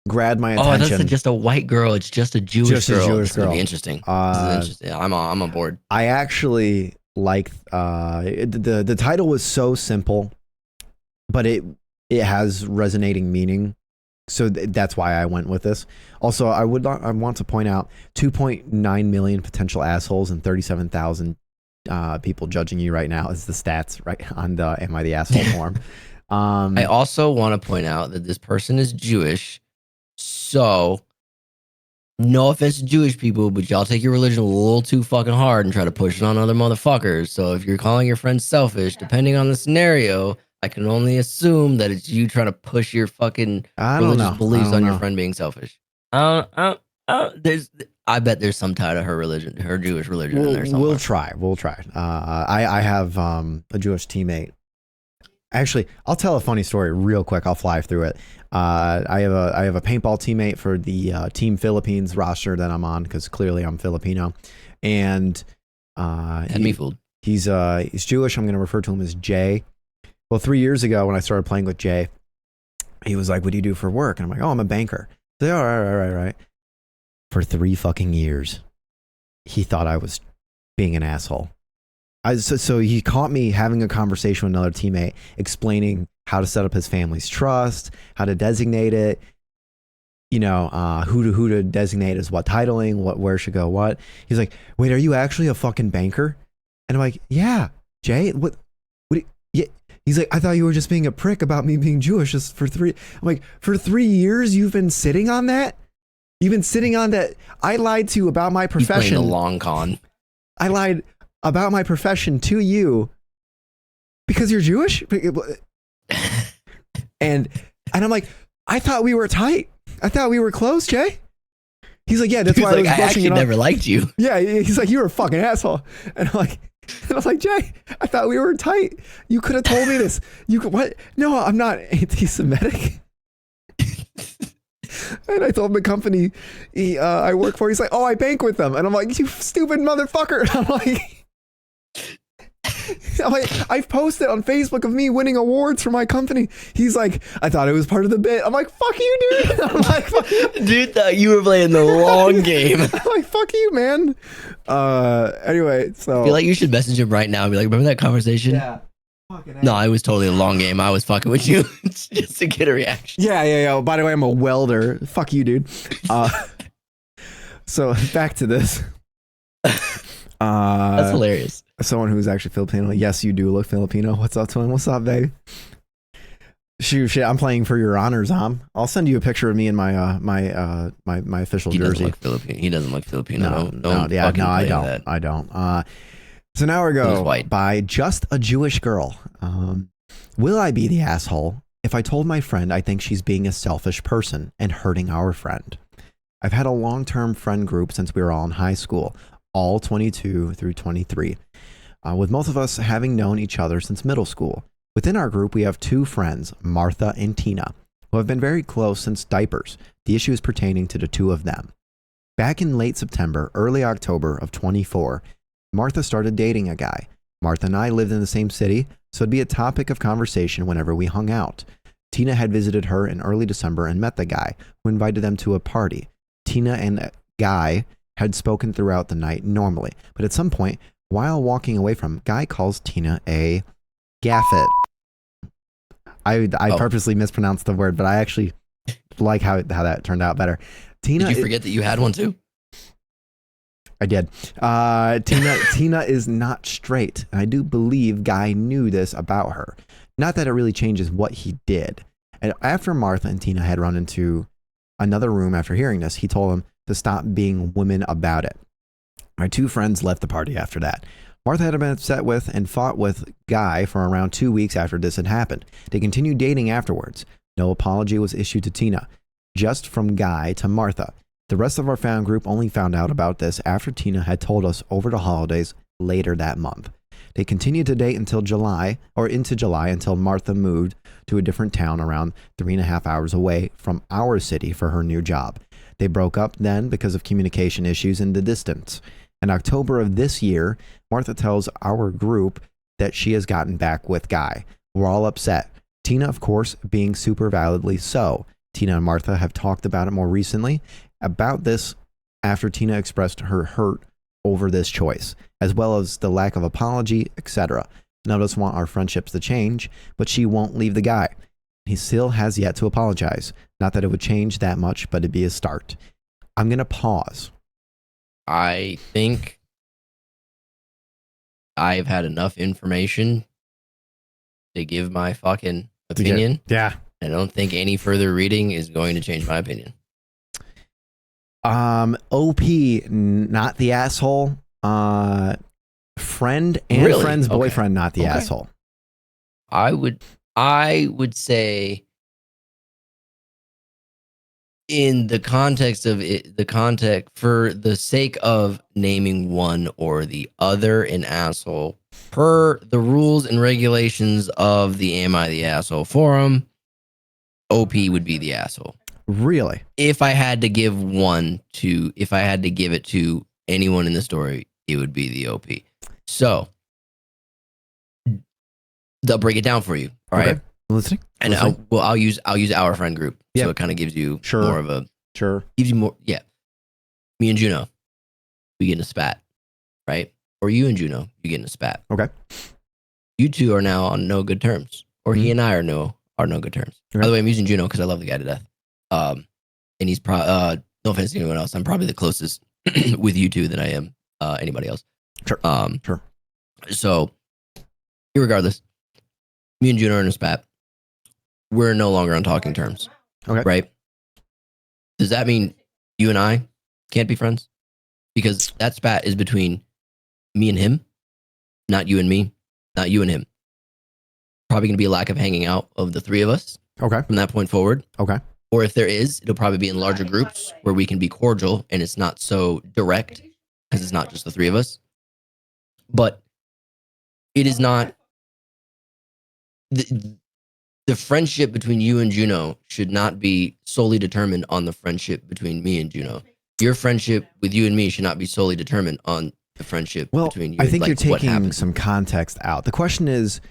grabbed my oh, attention. that's just a white girl. It's just a Jewish Just a girl. Jewish This is gonna girl. be interesting. This is interesting. I'm on board. I actually like the title was so simple, but it has resonating meaning. So that's why I went with this. Also, I want to point out 2.9 million potential assholes and 37,000 people judging you right now is the stats right on the Am I the Asshole form. I also want to point out that this person is Jewish. So, no offense to Jewish people, but y'all take your religion a little too fucking hard and try to push it on other motherfuckers. So, if you're calling your friend selfish, depending on the scenario, I can only assume that it's you trying to push your fucking religious beliefs on your friend being selfish. I bet there's some tie to her religion, her Jewish religion in there somewhere. We'll try. I have a Jewish teammate. Actually, I'll tell a funny story real quick. I'll fly through it. I have a paintball teammate for the Team Philippines roster that I'm on because clearly I'm Filipino, and Had me fooled. he's Jewish. I'm going to refer to him as Jay. Well, 3 years ago when I started playing with Jay, he was like, "What do you do for work?" And I'm like, "Oh, I'm a banker." So, all right. For 3 fucking years, he thought I was being an asshole. So he caught me having a conversation with another teammate, explaining how to set up his family's trust, how to designate it, who to designate as what titling, where should go what. He's like, "Wait, are you actually a fucking banker?" And I'm like, "Yeah, Jay, what? Yeah." He's like, "I thought you were just being a prick about me being Jewish just for 3." I'm like, "For 3 years, you've been sitting on that? You've been sitting on that? I lied to you about my He's playing profession. the long con. I lied about my profession to you because you're Jewish?" And I'm like, "I thought we were tight. I thought we were close, Jay." He's like, "Yeah, that's He's why like, I was I brushing actually it off." never liked you. Yeah, he's like, "You were a fucking asshole." And I was like, "Jay, I thought we were tight. You could have told me this. You could what? No, I'm not anti-Semitic." And I told him the company I work for. He's like, "Oh, I bank with them." And I'm like, "You stupid motherfucker." I'm like, "I've posted on Facebook of me winning awards for my company." He's like, "I thought it was part of the bit." I'm like, "Fuck you, dude." I'm like, "Fuck you." Dude thought you were playing the long game. I'm like, "Fuck you, man." Anyway, so I feel like you should message him right now and be like, remember that conversation? yeah. No, it was totally a long game. I was fucking with you just to get a reaction. Yeah. By the way, I'm a welder. Fuck you, dude. So back to this. That's hilarious. Someone who's actually Filipino. Yes, you do look Filipino. What's up, twin? What's up, baby? Shit, I'm playing for your honors, I'll send you a picture of me in my my official He doesn't jersey. look Filipino. He doesn't look Filipino. No, Don't fucking I play don't. that. I don't. So now we He's go white. by Just a Jewish Girl. Will I be the asshole if I told my friend I think she's being a selfish person and hurting our friend? I've had a long-term friend group since we were all in high school, all 22 through 23, with most of us having known each other since middle school. Within our group, we have 2 friends, Martha and Tina, who have been very close since diapers. The issue is pertaining to the 2 of them. Back in late September, early October of 24, Martha started dating a guy. Martha and I lived in the same city, so it'd be a topic of conversation whenever we hung out. Tina had visited her in early December and met the guy, who invited them to a party. Tina and Guy had spoken throughout the night normally, but at some point, while walking away from, Guy calls Tina a gaffet. I purposely mispronounced the word, but I actually like how that turned out better. Tina, did you forget that you had one too? I did. Tina is not straight, and I do believe Guy knew this about her. Not that it really changes what he did. And after Martha and Tina had run into another room after hearing this, he told them to stop being women about it. My two friends left the party after that. Martha had been upset with and fought with Guy for around 2 weeks after this had happened. They continued dating afterwards. No apology was issued to Tina, just from Guy to Martha. The rest of our fan group only found out about this after Tina had told us over the holidays later that month. They continued to date until July until Martha moved to a different town around 3.5 hours away from our city for her new job. They broke up then because of communication issues and the distance. In October of this year, Martha tells our group that she has gotten back with Guy. We're all upset. Tina, of course, being super validly so. Tina and Martha have talked about it more recently, about this after Tina expressed her hurt over this choice, as well as the lack of apology, etc. None of us want our friendships to change, but she won't leave the guy. He still has yet to apologize. Not that it would change that much, but it'd be a start. I'm going to pause. I think I've had enough information to give my fucking opinion. Yeah. I don't think any further reading is going to change my opinion. OP, not the asshole. Friend and Really? friend's Okay. boyfriend, not the Okay. asshole. I would say, in the context of it, for the sake of naming one or the other an asshole, per the rules and regulations of the Am I the Asshole forum, OP would be the asshole. Really? If I had to give it to anyone in the story, it would be the OP. So they'll break it down for you. All right. Okay. Listening. And I'll use our friend group. Yeah. So it kind of gives you Sure. more of a Sure. gives you more. Yeah. Me and Juno, we get in a spat, right? Or you and Juno, you get in a spat. Okay. You two are now on no good terms, or he and I are no good terms. Okay. By the way, I'm using Juno because I love the guy to death. And he's no offense to anyone else, I'm probably the closest with you two than I am anybody else. Sure. Sure. So, irregardless, me and Juno are in a spat. We're no longer on talking terms. Okay. Right? Does that mean you and I can't be friends? Because that spat is between me and him, not you and me, not you and him. Probably going to be a lack of hanging out of the three of us Okay. from that point forward. Okay. Or if there is, it'll probably be in larger groups where we can be cordial and it's not so direct because it's not just the three of us. But it is not the friendship between you and Juno should not be solely determined on the friendship between me and Juno. Your friendship with you and me should not be solely determined on the friendship between you. I think like, you're what taking happened. some context out. The question is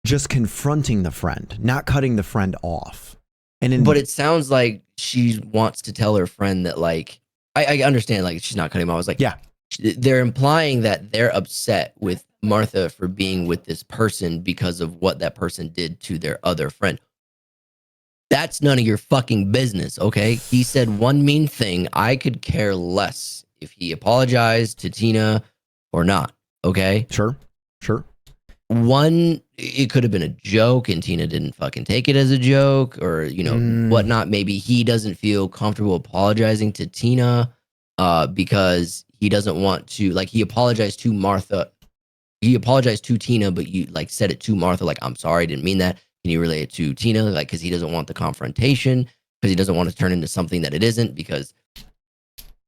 just confronting the friend, not cutting the friend off. But it sounds like she wants to tell her friend that, like, I understand, like, she's not cutting him off. I was like, yeah, they're implying that they're upset with Martha for being with this person because of what that person did to their other friend. That's none of your fucking business, okay? He said one mean thing. I could care less if he apologized to Tina or not, okay? Sure. One, it could have been a joke and Tina didn't fucking take it as a joke or, whatnot. Maybe he doesn't feel comfortable apologizing to Tina because he doesn't want to, like, he apologized to Martha. He apologized to Tina, but you, like, said it to Martha, like, I'm sorry, I didn't mean that. Can you relay it to Tina? Like, because he doesn't want the confrontation, because he doesn't want to turn into something that it isn't, because,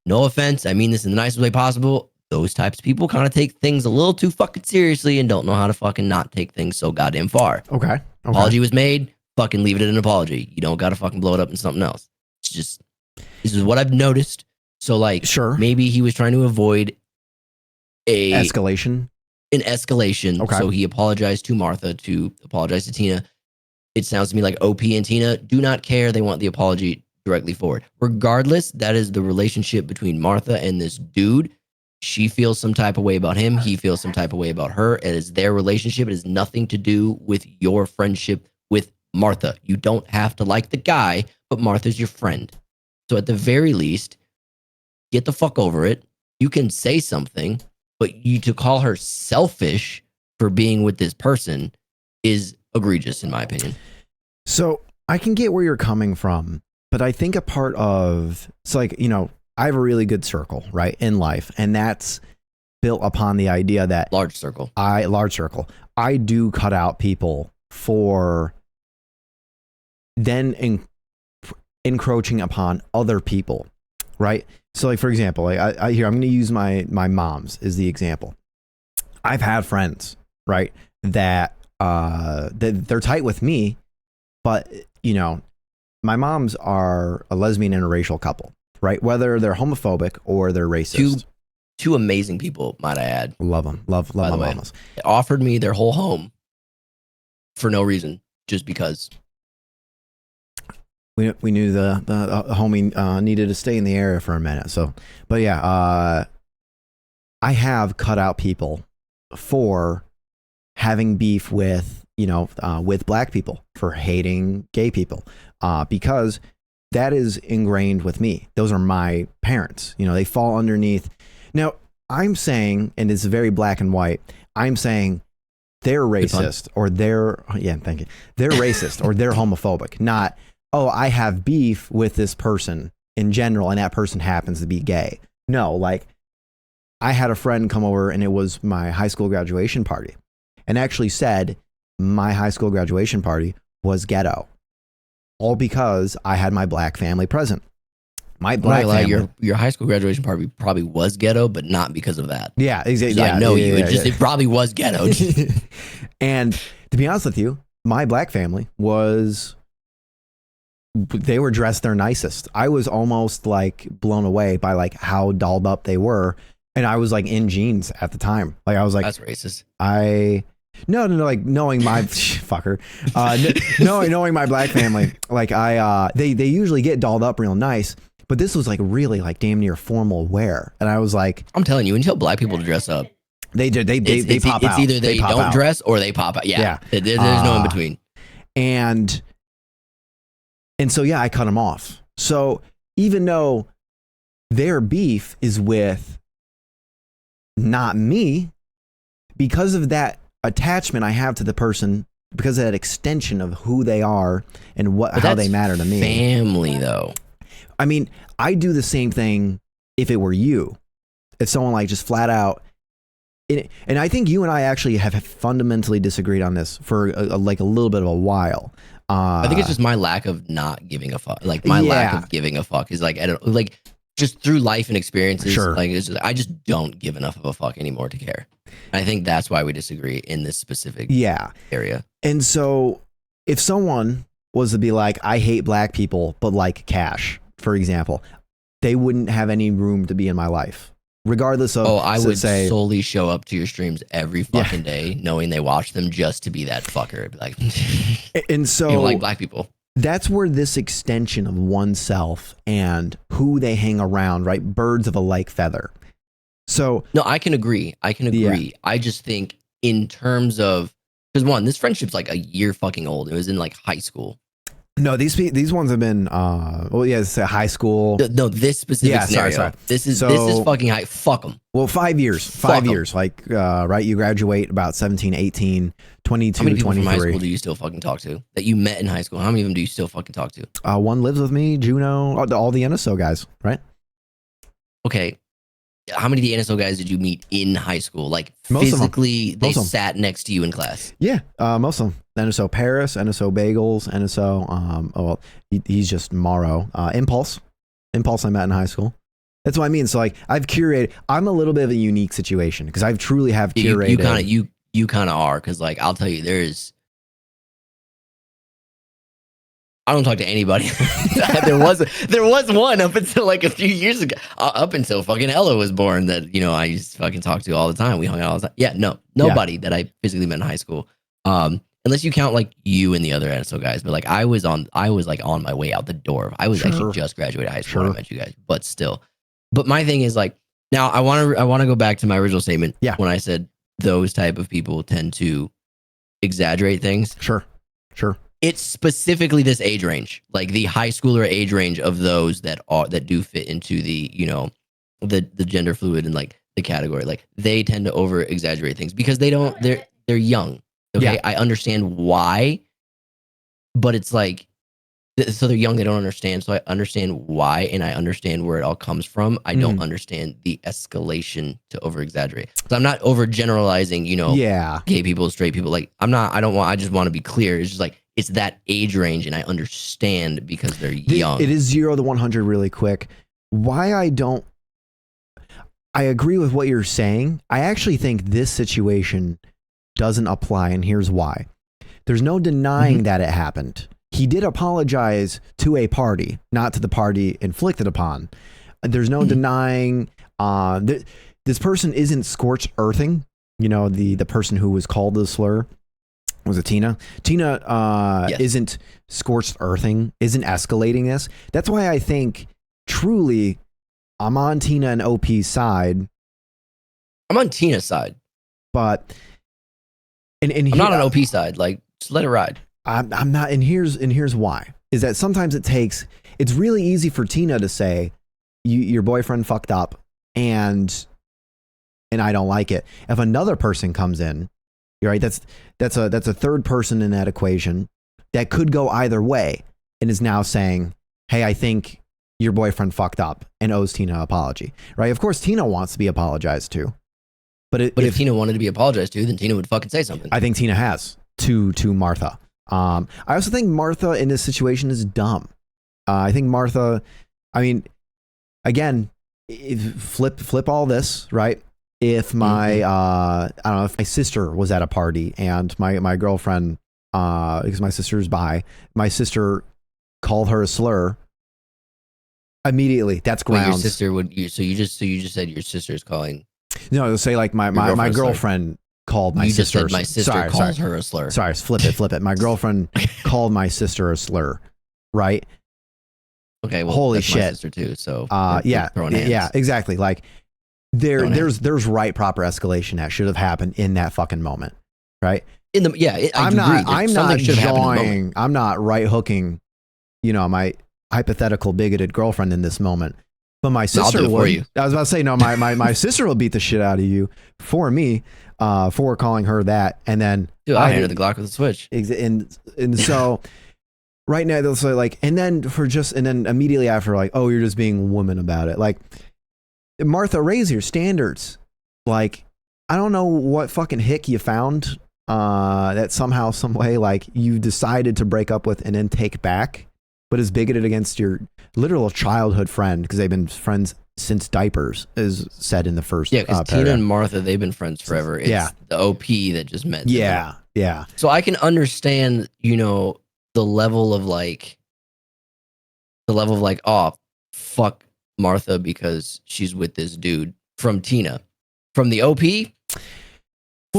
no offense, I mean this in the nicest way possible, those types of people kind of take things a little too fucking seriously and don't know how to fucking not take things so goddamn far. Okay. Apology was made, fucking leave it at an apology. You don't got to fucking blow it up in something else. It's just, this is what I've noticed So like, Sure. maybe he was trying to avoid Escalation. an escalation. Okay. So he apologized to Martha to apologize to Tina. It sounds to me like OP and Tina do not care. They want the apology directly forward. Regardless, that is the relationship between Martha and this dude. She feels some type of way about him. He feels some type of way about her. It is their relationship. It has nothing to do with your friendship with Martha. You don't have to like the guy, but Martha's your friend. So at the very least, get the fuck over it. You can say something, but you to call her selfish for being with this person is egregious, in my opinion. So I can get where you're coming from, but I think a part of it's like, you know, I have a really good circle, right, in life, and that's built upon the idea that Large circle. I do cut out people for then encroaching upon other people, right? So, like for example, like I'm going to use my mom's as the example. I've had friends, right, that they're tight with me, but you know, my moms are a lesbian interracial couple, right? Whether they're homophobic or they're racist. Two amazing people, might I add. Love them. Love By my the way, mamas. they offered me their whole home for no reason, just because. We knew the homie needed to stay in the area for a minute. So, but yeah, I have cut out people for having beef with, you know, with black people, for hating gay people, because that is ingrained with me. Those are my parents. You know, they fall underneath. Now, I'm saying, and it's very black and white, I'm saying they're racist or they're racist or they're homophobic, not, oh, I have beef with this person in general and that person happens to be gay. No, like I had a friend come over and it was my high school graduation party and actually said my high school graduation party was ghetto, all because I had my black family present. My black family. Your high school graduation party probably was ghetto, but not because of that. Yeah, exactly. Yeah, I know you. It probably was ghetto. And to be honest with you, my black family they were dressed their nicest. I was almost like blown away by like how dolled up they were. And I was like in jeans at the time. Like I was like, that's racist. No, like knowing my fucker, knowing my black family, like they usually get dolled up real nice, but this was like really like damn near formal wear. And I was like, I'm telling you, when you tell black people to dress up, they pop out. It's either they don't dress or they pop out. Yeah. There's no in between. And so, yeah, I cut them off. So even though their beef is with not me, because of that attachment I have to the person, because of that extension of who they are and how they matter to me. Family, though. I mean, I do the same thing if it were you. If someone like just flat out, and I think you and I actually have fundamentally disagreed on this for like a little bit of a while. I think it's just my lack of not giving a fuck. Like my lack of giving a fuck is like, I don't like just through life and experiences. Sure. Like it's just, I just don't give enough of a fuck anymore to care. And I think that's why we disagree in this specific area. And so if someone was to be like, I hate black people, but like cash, for example, they wouldn't have any room to be in my life. Regardless of, I would solely show up to your streams every fucking day, knowing they watch them just to be that fucker. Like, and so you don't like black people. That's where this extension of oneself and who they hang around, right? Birds of a like feather. So no, I can agree. Yeah. I just think in terms of, because one, this friendship's like a year fucking old. It was in like high school. No, these ones have been it's high school. No, this specific scenario. Sorry. This is fucking high. Fuck them. Well, 5 years. 5 years. Like right, you graduate about 17, 18, 22, How many people 23. from high school do you still fucking talk to that you met in high school? How many of them do you still fucking talk to? One lives with me, Juno, all the NSO guys, right? Okay. How many of the NSO guys did you meet in high school? Like most physically, they sat next to you in class. Yeah, most of them. NSO Paris, NSO Bagels, NSO. He's just Morrow. Impulse I met in high school. That's what I mean. So like, I've curated. I'm a little bit of a unique situation because I've truly have curated. You kind of are, because like I'll tell you, there's I don't talk to anybody. there was one up until like a few years ago, up until fucking Ella was born that, you know, I used to fucking talk to all the time. We hung out all the time. Yeah, no, nobody that I physically met in high school. Unless you count like you and the other NSO guys, but like I was like on my way out the door. I was actually just graduated high school when I met you guys, but still. But my thing is like, now I want to go back to my original statement. Yeah. When I said those type of people tend to exaggerate things. Sure. It's specifically this age range, like the high schooler age range of those that do fit into the, you know, the gender fluid and like the category. Like they tend to over exaggerate things because they're young. Okay. Yeah. I understand why, but it's like, so they're young, they don't understand. So I understand why, and I understand where it all comes from. I don't understand the escalation to over exaggerate. So I'm not over generalizing, you know, gay people, straight people. Like I just want to be clear. It's just like, it's that age range, and I understand because they're young. It is 0 to 100 really quick. I agree with what you're saying. I actually think this situation doesn't apply, and here's why. There's no denying that it happened. He did apologize to a party, not to the party inflicted upon. There's no denying this person isn't scorched earthing. You know, the person who was called the slur. Was it Tina? Tina yes. Isn't scorched earthing, isn't escalating this. That's why I think truly I'm on Tina and OP's side. I'm on Tina's side. But and I'm not on OP's side. Like, just let it ride. I'm not, and here's why. Is that sometimes it's really easy for Tina to say, your boyfriend fucked up and I don't like it. If another person comes in, you're right, that's a third person in that equation that could go either way and is now saying, hey, I think your boyfriend fucked up and owes Tina an apology. Right? Of course, Tina wants to be apologized to. But if Tina wanted to be apologized to, then Tina would fucking say something. I think Tina has to Martha. I also think Martha in this situation is dumb. I think Martha, I mean, again, flip all this, right? If my, I don't know, if my sister was at a party and my girlfriend, because my sister's bi, my sister called her a slur, immediately, that's grounds. Your sister would, so you just said your sister's calling. No, it'll say like my girlfriend called my sister. Just said my sister calls her a slur. Sorry, flip it. My girlfriend called my sister a slur, right? Okay, well, holy that's shit, my sister too. So yeah, exactly. Like there's right proper escalation that should have happened in that fucking moment, right? I'm not right hooking, you know, my hypothetical bigoted girlfriend in this moment. But my sister would. For you. I was about to say, no, my sister will beat the shit out of you for me, for calling her that. And then I handed the Glock with a switch. And so right now they'll say like, and then immediately after, like, oh, you're just being a woman about it. Like, Martha, raise your standards. Like, I don't know what fucking hick you found that somehow, some way, like you decided to break up with and then take back, but is bigoted against your literal childhood friend because they've been friends since diapers, is said in the first. Yeah, because Tina and Martha, they've been friends forever. It's the OP that just met them. Yeah. So I can understand, you know, the level of like, oh, fuck Martha because she's with this dude from Tina. From the OP,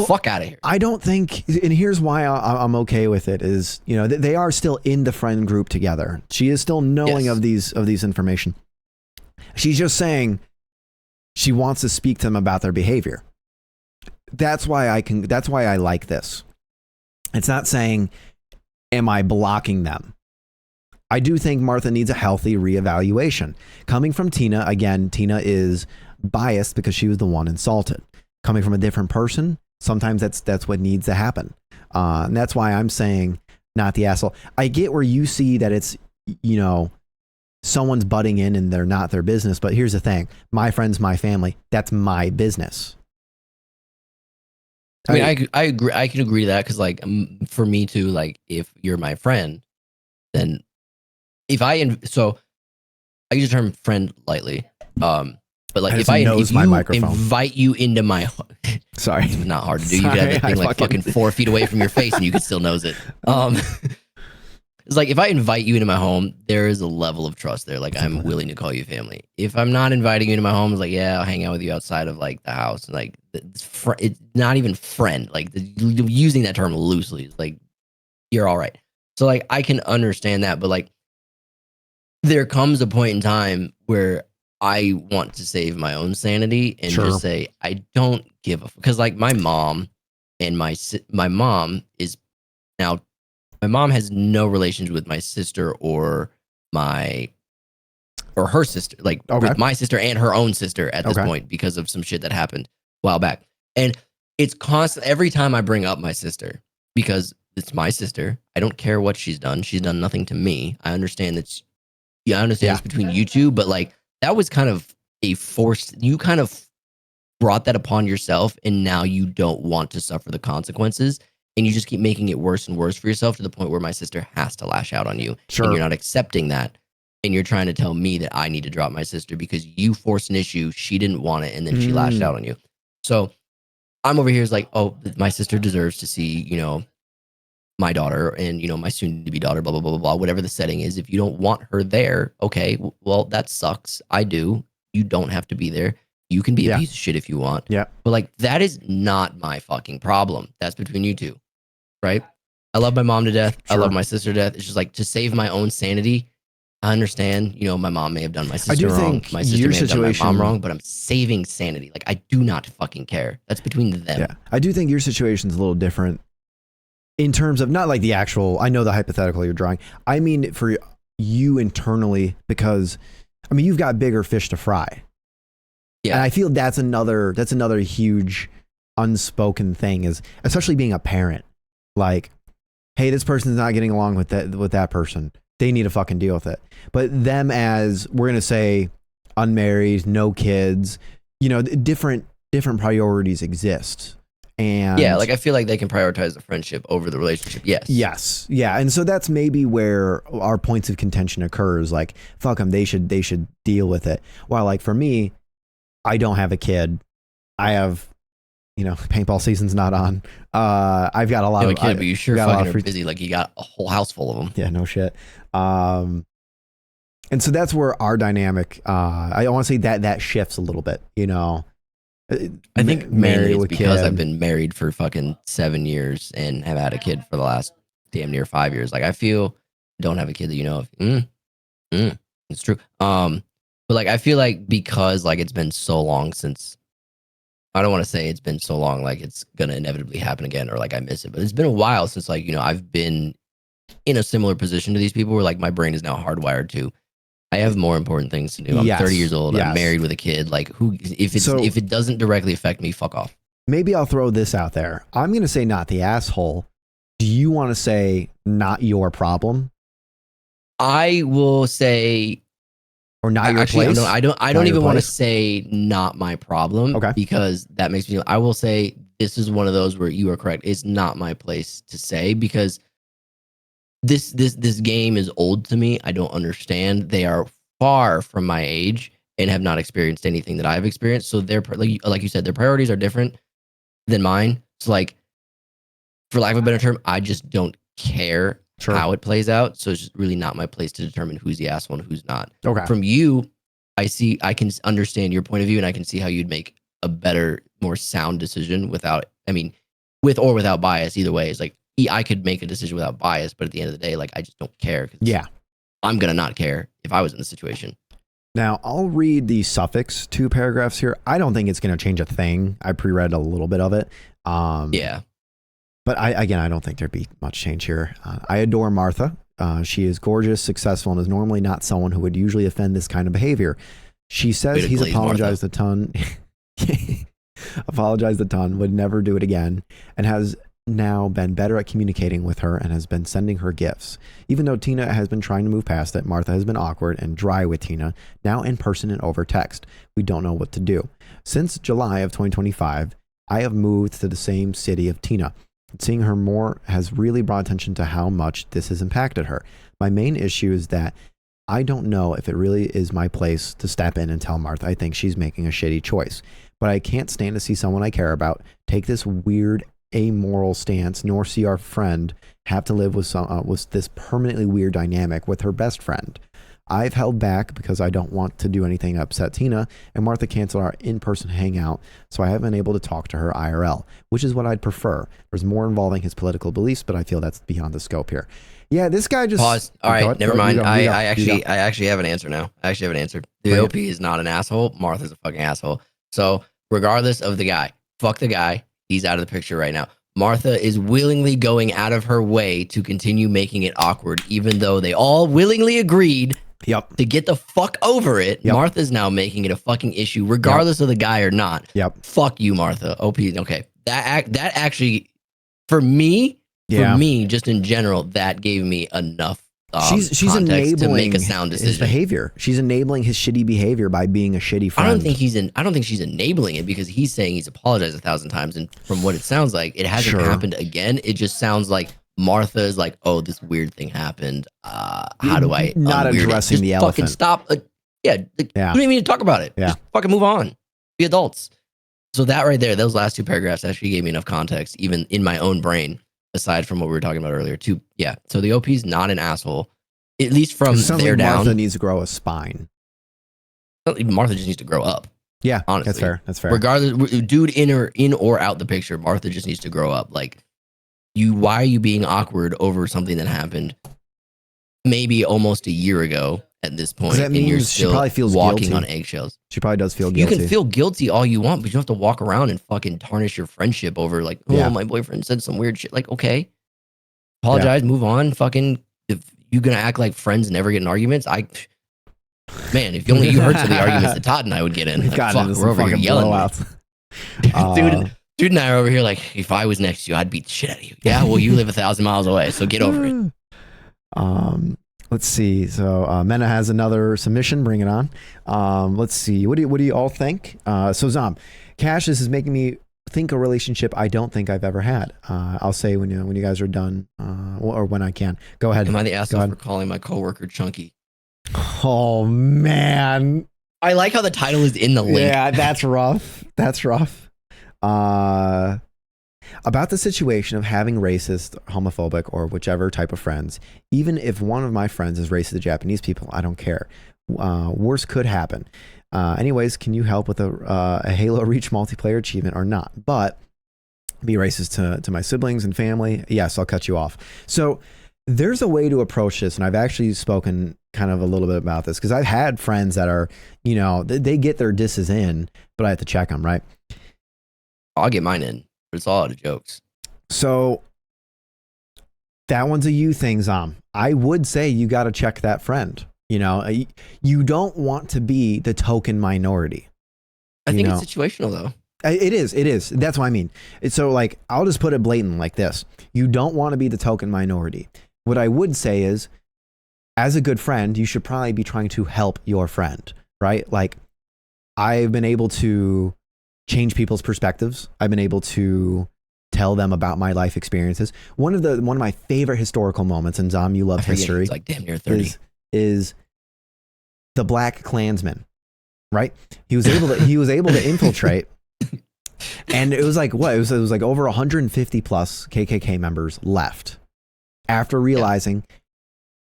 fuck out of here. I don't think, and here's why I'm okay with it is, you know, they are still in the friend group together. She is still knowing of these information. She's just saying she wants to speak to them about their behavior. That's why I like this. It's not saying, am I blocking them? I do think Martha needs a healthy reevaluation. Coming from Tina, again, Tina is biased because she was the one insulted. Coming from a different person, sometimes that's what needs to happen. And that's why I'm saying not the asshole. I get where you see that it's, you know, someone's butting in and they're not their business. But here's the thing. My friends, my family, that's my business. I mean, I agree. I can agree to that because, like, for me too, like, if you're my friend, then if I use the term friend lightly, but like if you invite you into my, sorry, it's not hard to do. You could have that thing like fucking 4 feet away from your face and you could still nose it. It's like if I invite you into my home, there is a level of trust there. Like I'm willing to call you family. If I'm not inviting you into my home, it's like, yeah, I'll hang out with you outside of like the house. Like it's not even friend. Like using that term loosely. It's like you're all right. So like I can understand that, but like there comes a point in time where I want to save my own sanity and just say I don't give a because like my mom and my mom is now. My mom has no relations with my sister or her sister, like with my sister and her own sister at this point because of some shit that happened a while back. And it's constant every time I bring up my sister because it's my sister. I don't care what she's done. She's done nothing to me. I understand it's between you two, but like that was kind of a forced. You kind of brought that upon yourself, and now you don't want to suffer the consequences. And you just keep making it worse and worse for yourself to the point where my sister has to lash out on you. And you're not accepting that. And you're trying to tell me that I need to drop my sister because you forced an issue. She didn't want it. And then she lashed out on you. So I'm over here is like, oh, my sister deserves to see, you know, my daughter and, you know, my soon to be daughter, blah, blah, blah, blah, blah, whatever the setting is. If you don't want her there, okay, well, that sucks. I do. You don't have to be there. You can be a piece of shit if you want. Yeah. But like, that is not my fucking problem. That's between you two. Right? I love my mom to death. I love my sister to death. It's just like to save my own sanity. I understand, you know, my mom may have done my sister wrong. My sister may have done my mom wrong, but I'm saving sanity. Like I do not fucking care. That's between them. Yeah. I do think your situation's a little different in terms of not like the actual, I know the hypothetical you're drawing. I mean for you internally, because I mean, you've got bigger fish to fry. Yeah. And I feel that's another huge unspoken thing is especially being a parent. Like, hey, this person's not getting along with that person. They need to fucking deal with it. But them as, we're going to say, unmarried, no kids, you know, different priorities exist. And yeah, like I feel like they can prioritize the friendship over the relationship. Yes. Yeah. And so that's maybe where our points of contention occurs. Like, fuck them. They should deal with it. While like for me, I don't have a kid. I have, you know, paintball season's not on. I've got a lot of kid, but you sure fucking are busy. Like you got a whole house full of them. Yeah, no shit. And so that's where our dynamic. I want to say that shifts a little bit. You know, I think mainly it's because I've been married for fucking 7 years and have had a kid for the last damn near 5 years. Like I feel don't have a kid that you know of. It's true. But like I feel like because like it's been so long since. I don't want to say it's been so long, like it's going to inevitably happen again or like I miss it, but it's been a while since like, you know, I've been in a similar position to these people where like my brain is now hardwired to, I have more important things to do. I'm 30 years old. I'm married with a kid. Like if it doesn't directly affect me, fuck off. Maybe I'll throw this out there. I'm going to say not the asshole. Do you want to say not your problem? I will say or not your place? No, I don't even want to say not my problem because that makes me, I will say this is one of those where you are correct. It's not my place to say because this game is old to me. I don't understand. They are far from my age and have not experienced anything that I've experienced. So they're like you said, their priorities are different than mine. So like, for lack of a better term, I just don't care how it plays out. So it's just really not my place to determine who's the asshole and who's not. From you, I can understand your point of view and I can see how you'd make a better, more sound decision with or without bias. Either way, it's like, I could make a decision without bias, but at the end of the day, like, I just don't care. Yeah. I'm going to not care if I was in the situation. Now, I'll read the suffix 2 paragraphs here. I don't think it's going to change a thing. I pre-read a little bit of it. Yeah. But I don't think there'd be much change here. I adore Martha. She is gorgeous, successful, and is normally not someone who would usually offend this kind of behavior. She says he's apologized a ton. Apologized a ton, would never do it again, and has now been better at communicating with her and has been sending her gifts. Even though Tina has been trying to move past it, Martha has been awkward and dry with Tina, now in person and over text. We don't know what to do. Since July of 2025, I have moved to the same city of Tina. Seeing her more has really brought attention to how much this has impacted her. My main issue is that I don't know if it really is my place to step in and tell Martha I think she's making a shitty choice. But I can't stand to see someone I care about take this weird amoral stance, nor see our friend have to live with this permanently weird dynamic with her best friend. I've held back because I don't want to do anything to upset Tina, and Martha canceled our in-person hangout, so I haven't been able to talk to her IRL, which is what I'd prefer. There's more involving his political beliefs, but I feel that's beyond the scope here. Yeah, this guy just... Pause. All right, never mind. I actually have an answer now. The Bring OP is not an asshole. Martha's a fucking asshole. So regardless of the guy, fuck the guy. He's out of the picture right now. Martha is willingly going out of her way to continue making it awkward, even though they all willingly agreed to get the fuck over it. Martha's now making it a fucking issue, regardless of the guy or not. Fuck you, Martha. OP. Okay. That actually, for me, just in general, that gave me enough she's enabling to make a sound decision. His behavior. She's enabling his shitty behavior by being a shitty friend. I don't think she's enabling it, because he's saying he's apologized 1,000 times, and from what it sounds like, it hasn't happened again. It just sounds like Martha is like, oh, this weird thing happened. How do I not addressing the elephant? Fucking stop. You don't even need to talk about it. Just fucking move on. Be adults. So that right there, those last two paragraphs actually gave me enough context, even in my own brain, aside from what we were talking about earlier, too. Yeah. So the OP's not an asshole, at least from there like down. Martha needs to grow a spine. Martha just needs to grow up. Yeah, honestly, that's fair. Regardless, dude, in or out the picture, Martha just needs to grow up. Like, why are you being awkward over something that happened maybe almost a year ago at this point, and you're still she probably feels walking guilty on eggshells? She probably does feel guilty. You can feel guilty all you want, but you don't have to walk around and fucking tarnish your friendship over like, oh, my boyfriend said some weird shit. Like, okay, apologize, move on. Fucking, if you're gonna act like friends and never get in arguments, man, if only you heard some of the arguments that Todd and I would get in. Like, we're over here yelling. Dude and I are over here like, if I was next to you, I'd beat the shit out of you. Yeah, well, you live 1,000 miles away, so get over it. Let's see. So Mena has another submission. Bring it on. Let's see. What do you all think? So Zom, Cash, this is making me think a relationship I don't think I've ever had. I'll say when you guys are done, or when I can. Go ahead. Am I the asshole for calling my coworker Chunky? Oh man, I like how the title is in the link. Yeah, that's rough. That's rough. About the situation of having racist, homophobic, or whichever type of friends, even if one of my friends is racist to Japanese people, I don't care. Worse could happen. Anyways, can you help with a Halo Reach multiplayer achievement or not? But be racist to my siblings and family? Yes, I'll cut you off. So there's a way to approach this, and I've actually spoken kind of a little bit about this, because I've had friends that are, they get their disses in, but I have to check them, right? I'll get mine in, but it's all out of jokes. So that one's a you thing, Zom. I would say you got to check that friend. You don't want to be the token minority. I think it's situational, though. It is. That's what I mean. So, like, I'll just put it blatant like this. You don't want to be the token minority. What I would say is, as a good friend, you should probably be trying to help your friend, right? Like, I've been able to change people's perspectives. I've been able to tell them about my life experiences. One of my favorite historical moments, and Zom, you love history. It's like damn near 30. Is the Black Klansman, right? He was able to infiltrate, and it was like what? It was like over 150 plus KKK members left after realizing,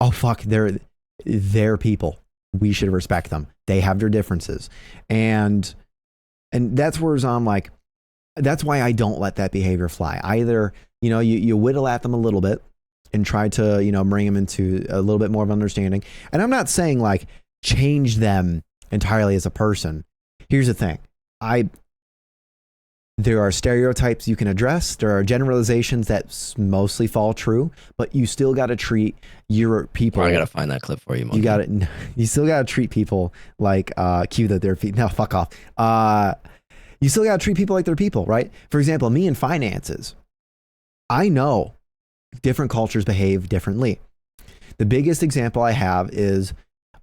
oh fuck, they're people. We should respect them. They have their differences, and that's where I'm like, that's why I don't let that behavior fly. Either, you whittle at them a little bit and try to, bring them into a little bit more of understanding. And I'm not saying like change them entirely as a person. Here's the thing. There are stereotypes you can address. There are generalizations that mostly fall true, but you still got to treat your people. I got to find that clip for you, Monkey. You still got to treat people like, cue that they're no, fuck off. You still got to treat people like they're people, right? For example, me in finances, I know different cultures behave differently. The biggest example I have is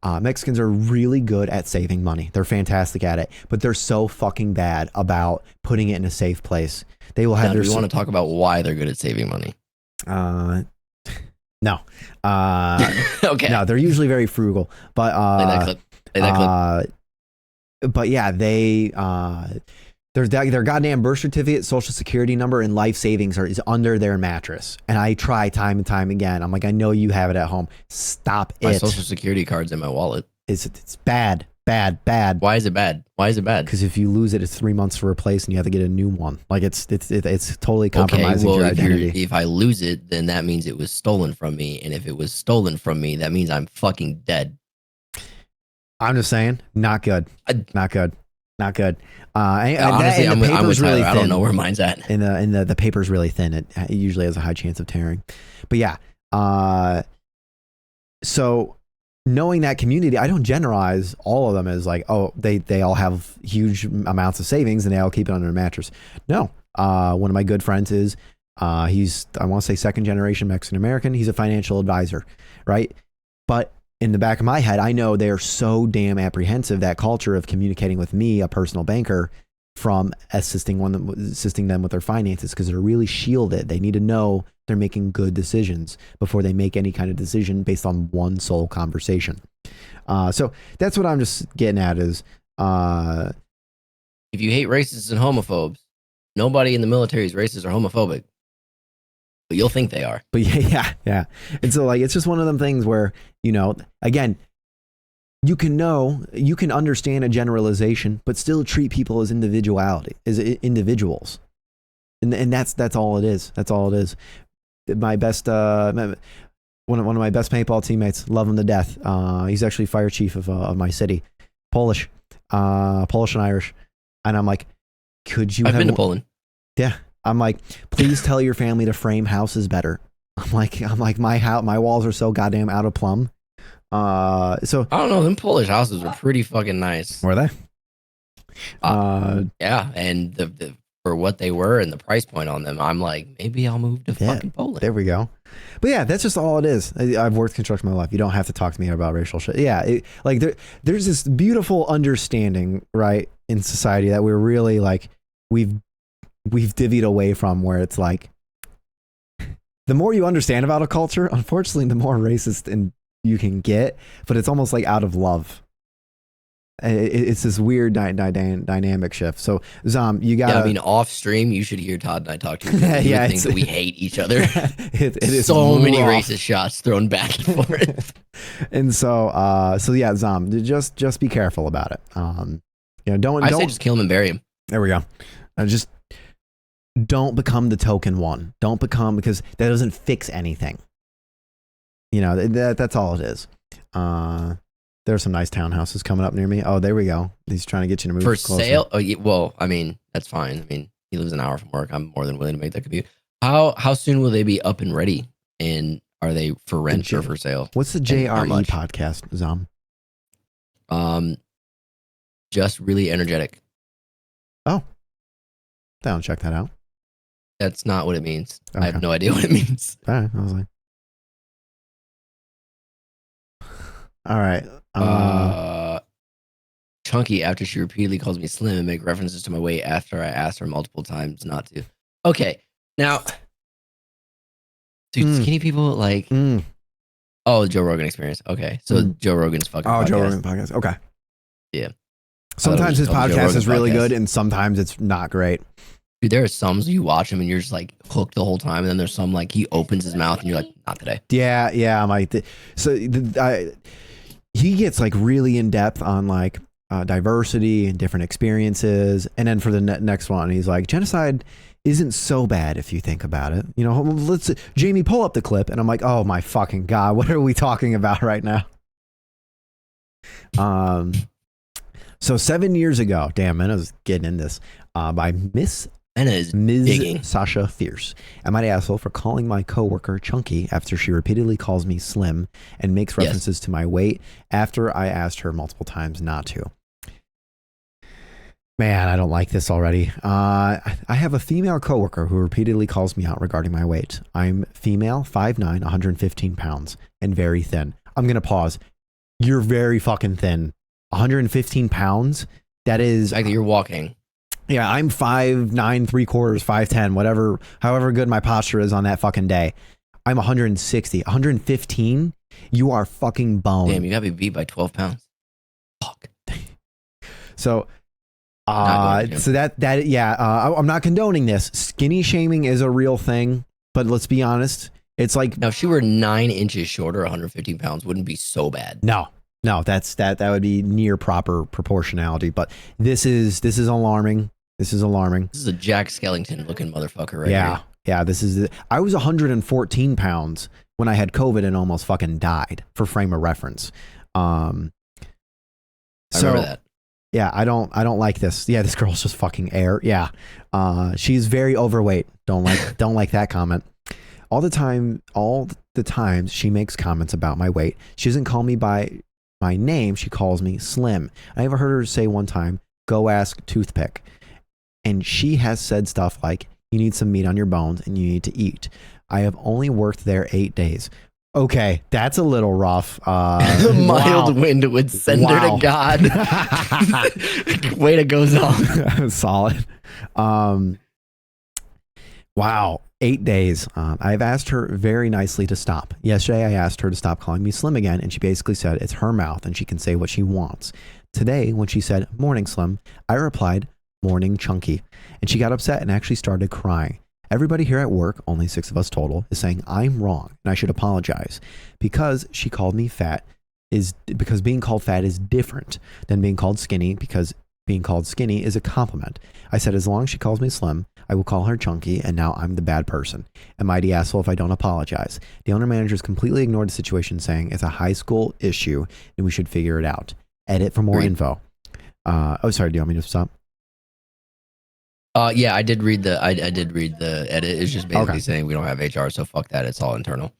Mexicans are really good at saving money. They're fantastic at it, but they're so fucking bad about putting it in a safe place. They will have Do you want to talk about why they're good at saving money? No. Okay. No, they're usually very frugal, but Play that clip. but yeah, Their goddamn birth certificate, social security number, and life savings is under their mattress. And I try time and time again. I'm like, I know you have it at home. Stop it. My social security card's in my wallet. It's bad. Why is it bad? Because if you lose it, it's 3 months to replace, and you have to get a new one. Like it's totally compromising your identity. If I lose it, then that means it was stolen from me, and if it was stolen from me, that means I'm fucking dead. I'm just saying, not good. Not good. Honestly, I'm with really Tyler. thin. I don't know where mine's at. And the paper's really thin. It usually has a high chance of tearing. But yeah, so knowing that community, I don't generalize all of them as like, oh, they all have huge amounts of savings and they all keep it under their mattress. No, one of my good friends is he's, I want to say, second generation Mexican American. He's a financial advisor, right? But in the back of my head, I know they're so damn apprehensive, that culture of communicating with me, a personal banker, from assisting them with their finances, because they're really shielded. They need to know they're making good decisions before they make any kind of decision based on one sole conversation. So that's what I'm just getting at is, if you hate racists and homophobes, nobody in the military is racist or homophobic, but you'll think they are. But yeah. And so like, it's just one of them things where, you know, again, you can understand a generalization, but still treat people as individuals. And that's all it is. That's all it is. My best, one of my best paintball teammates, love him to death. He's actually fire chief of my city, Polish and Irish. And I'm like, I've been to Poland. Yeah. I'm like, please tell your family to frame houses better. I'm like, my walls are so goddamn out of plumb. So I don't know. Them Polish houses were pretty fucking nice. Were they? Yeah, and the for what they were and the price point on them, I'm like, maybe I'll move to fucking Poland. There we go. But yeah, that's just all it is. I've worked construction my life. You don't have to talk to me about racial shit. Yeah, there's this beautiful understanding, right, in society that we're really like we've divvied away from, where it's like the more you understand about a culture, unfortunately, the more racist and you can get, but it's almost like out of love. It's this weird dynamic shift. So Zom, you got. Yeah, I mean, off stream, you should hear Todd and I talk to each other. Yeah, think that we hate each other. it is so many racist shots thrown back and forth. And so yeah, Zom, just be careful about it. Don't. I say just kill him and bury him. There we go. Just don't become the token one. Don't become, because that doesn't fix anything. That's all it is. There's some nice townhouses coming up near me. Oh, there we go. He's trying to get you to move for closer. Sale. Oh, yeah, well, I mean, that's fine. I mean, he lives an hour from work. I'm more than willing to make that commute. How soon will they be up and ready? And are they for rent or for sale? What's the JRE podcast, Zom? Just really energetic. Oh, down. Check that out. That's not what it means. Okay. I have no idea what it means. All right, I was like, all right. Chunky, after she repeatedly calls me slim and make references to my weight after I asked her multiple times not to. Okay, now, dude, skinny people like. Oh, Joe Rogan Experience. Okay, so Joe Rogan's fucking. Oh, podcast. Joe Rogan podcast. Okay. Yeah. Sometimes his podcast is really good, and sometimes it's not great. Dude, there are some you watch him and you're just like hooked the whole time, and then there's some like he opens his mouth and you're like, not today. Yeah. I'm like, he gets like really in depth on like diversity and different experiences, and then for the next one, he's like, genocide isn't so bad if you think about it. Let's Jamie, pull up the clip, and I'm like, oh my fucking god, what are we talking about right now? So 7 years ago, damn man, I was getting in this by Ms. Sasha Fierce. Am I the asshole for calling my coworker chunky after she repeatedly calls me slim and makes references to my weight after I asked her multiple times not to? Man, I don't like this already. I have a female coworker who repeatedly calls me out regarding my weight. I'm female, 5'9", 115 pounds, and very thin. I'm going to pause. You're very fucking thin. 115 pounds? That is... Like you're walking. Yeah, I'm 5'9", 3/4", 5'10", whatever, however good my posture is on that fucking day. I'm 160. 115? You are fucking boned. Damn, you gotta be beat by 12 pounds. Fuck. So Not going to. So I'm not condoning this. Skinny shaming is a real thing, but let's be honest. It's like, Now, if she were 9 inches shorter, 115 pounds wouldn't be so bad. no, that would be near proper proportionality. But this is alarming. This is alarming. This is a Jack Skellington looking motherfucker right Yeah. here. Yeah. I was 114 pounds when I had COVID and almost fucking died, for frame of reference. I remember that. Yeah, I don't like this. Yeah, this girl's just fucking air. Yeah. She's very overweight. Don't like that comment. All the times she makes comments about my weight. She doesn't call me by my name. She calls me Slim. I ever heard her say one time, "Go ask Toothpick." And she has said stuff like, "You need some meat on your bones and you need to eat." I have only worked there 8 days. Okay, that's a little rough. The mild wind would send her to God. Way to go, Zal. Solid. Wow, 8 days. I've asked her very nicely to stop. Yesterday, I asked her to stop calling me Slim again, and she basically said it's her mouth and she can say what she wants. Today, when she said, "Morning, Slim," I replied, "Morning, Chunky." And she got upset and actually started crying. Everybody here at work, only 6 of us total, is saying I'm wrong and I should apologize because she called me fat because being called fat is different than being called skinny, because being called skinny is a compliment. I said as long as she calls me Slim, I will call her Chunky, and now I'm the bad person. Am I the asshole if I don't apologize? The owner managers completely ignored the situation, saying it's a high school issue and we should figure it out. Edit for more Agreed. info. Sorry, do you want me to stop? Yeah, I did read the edit. It's just basically saying we don't have HR, so fuck that. It's all internal.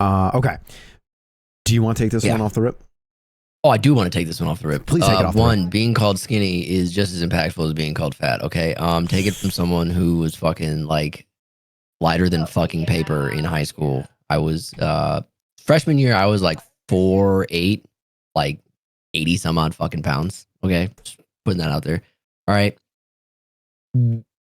Okay. Do you want to take this one off the rip? Oh, I do want to take this one off the rip. Please take it off the One, being called skinny is just as impactful as being called fat. Okay. Take it from someone who was fucking like lighter than fucking paper in high school. I was freshman year. I was like 4'8", like 80 some odd fucking pounds. Okay, just putting that out there. All right.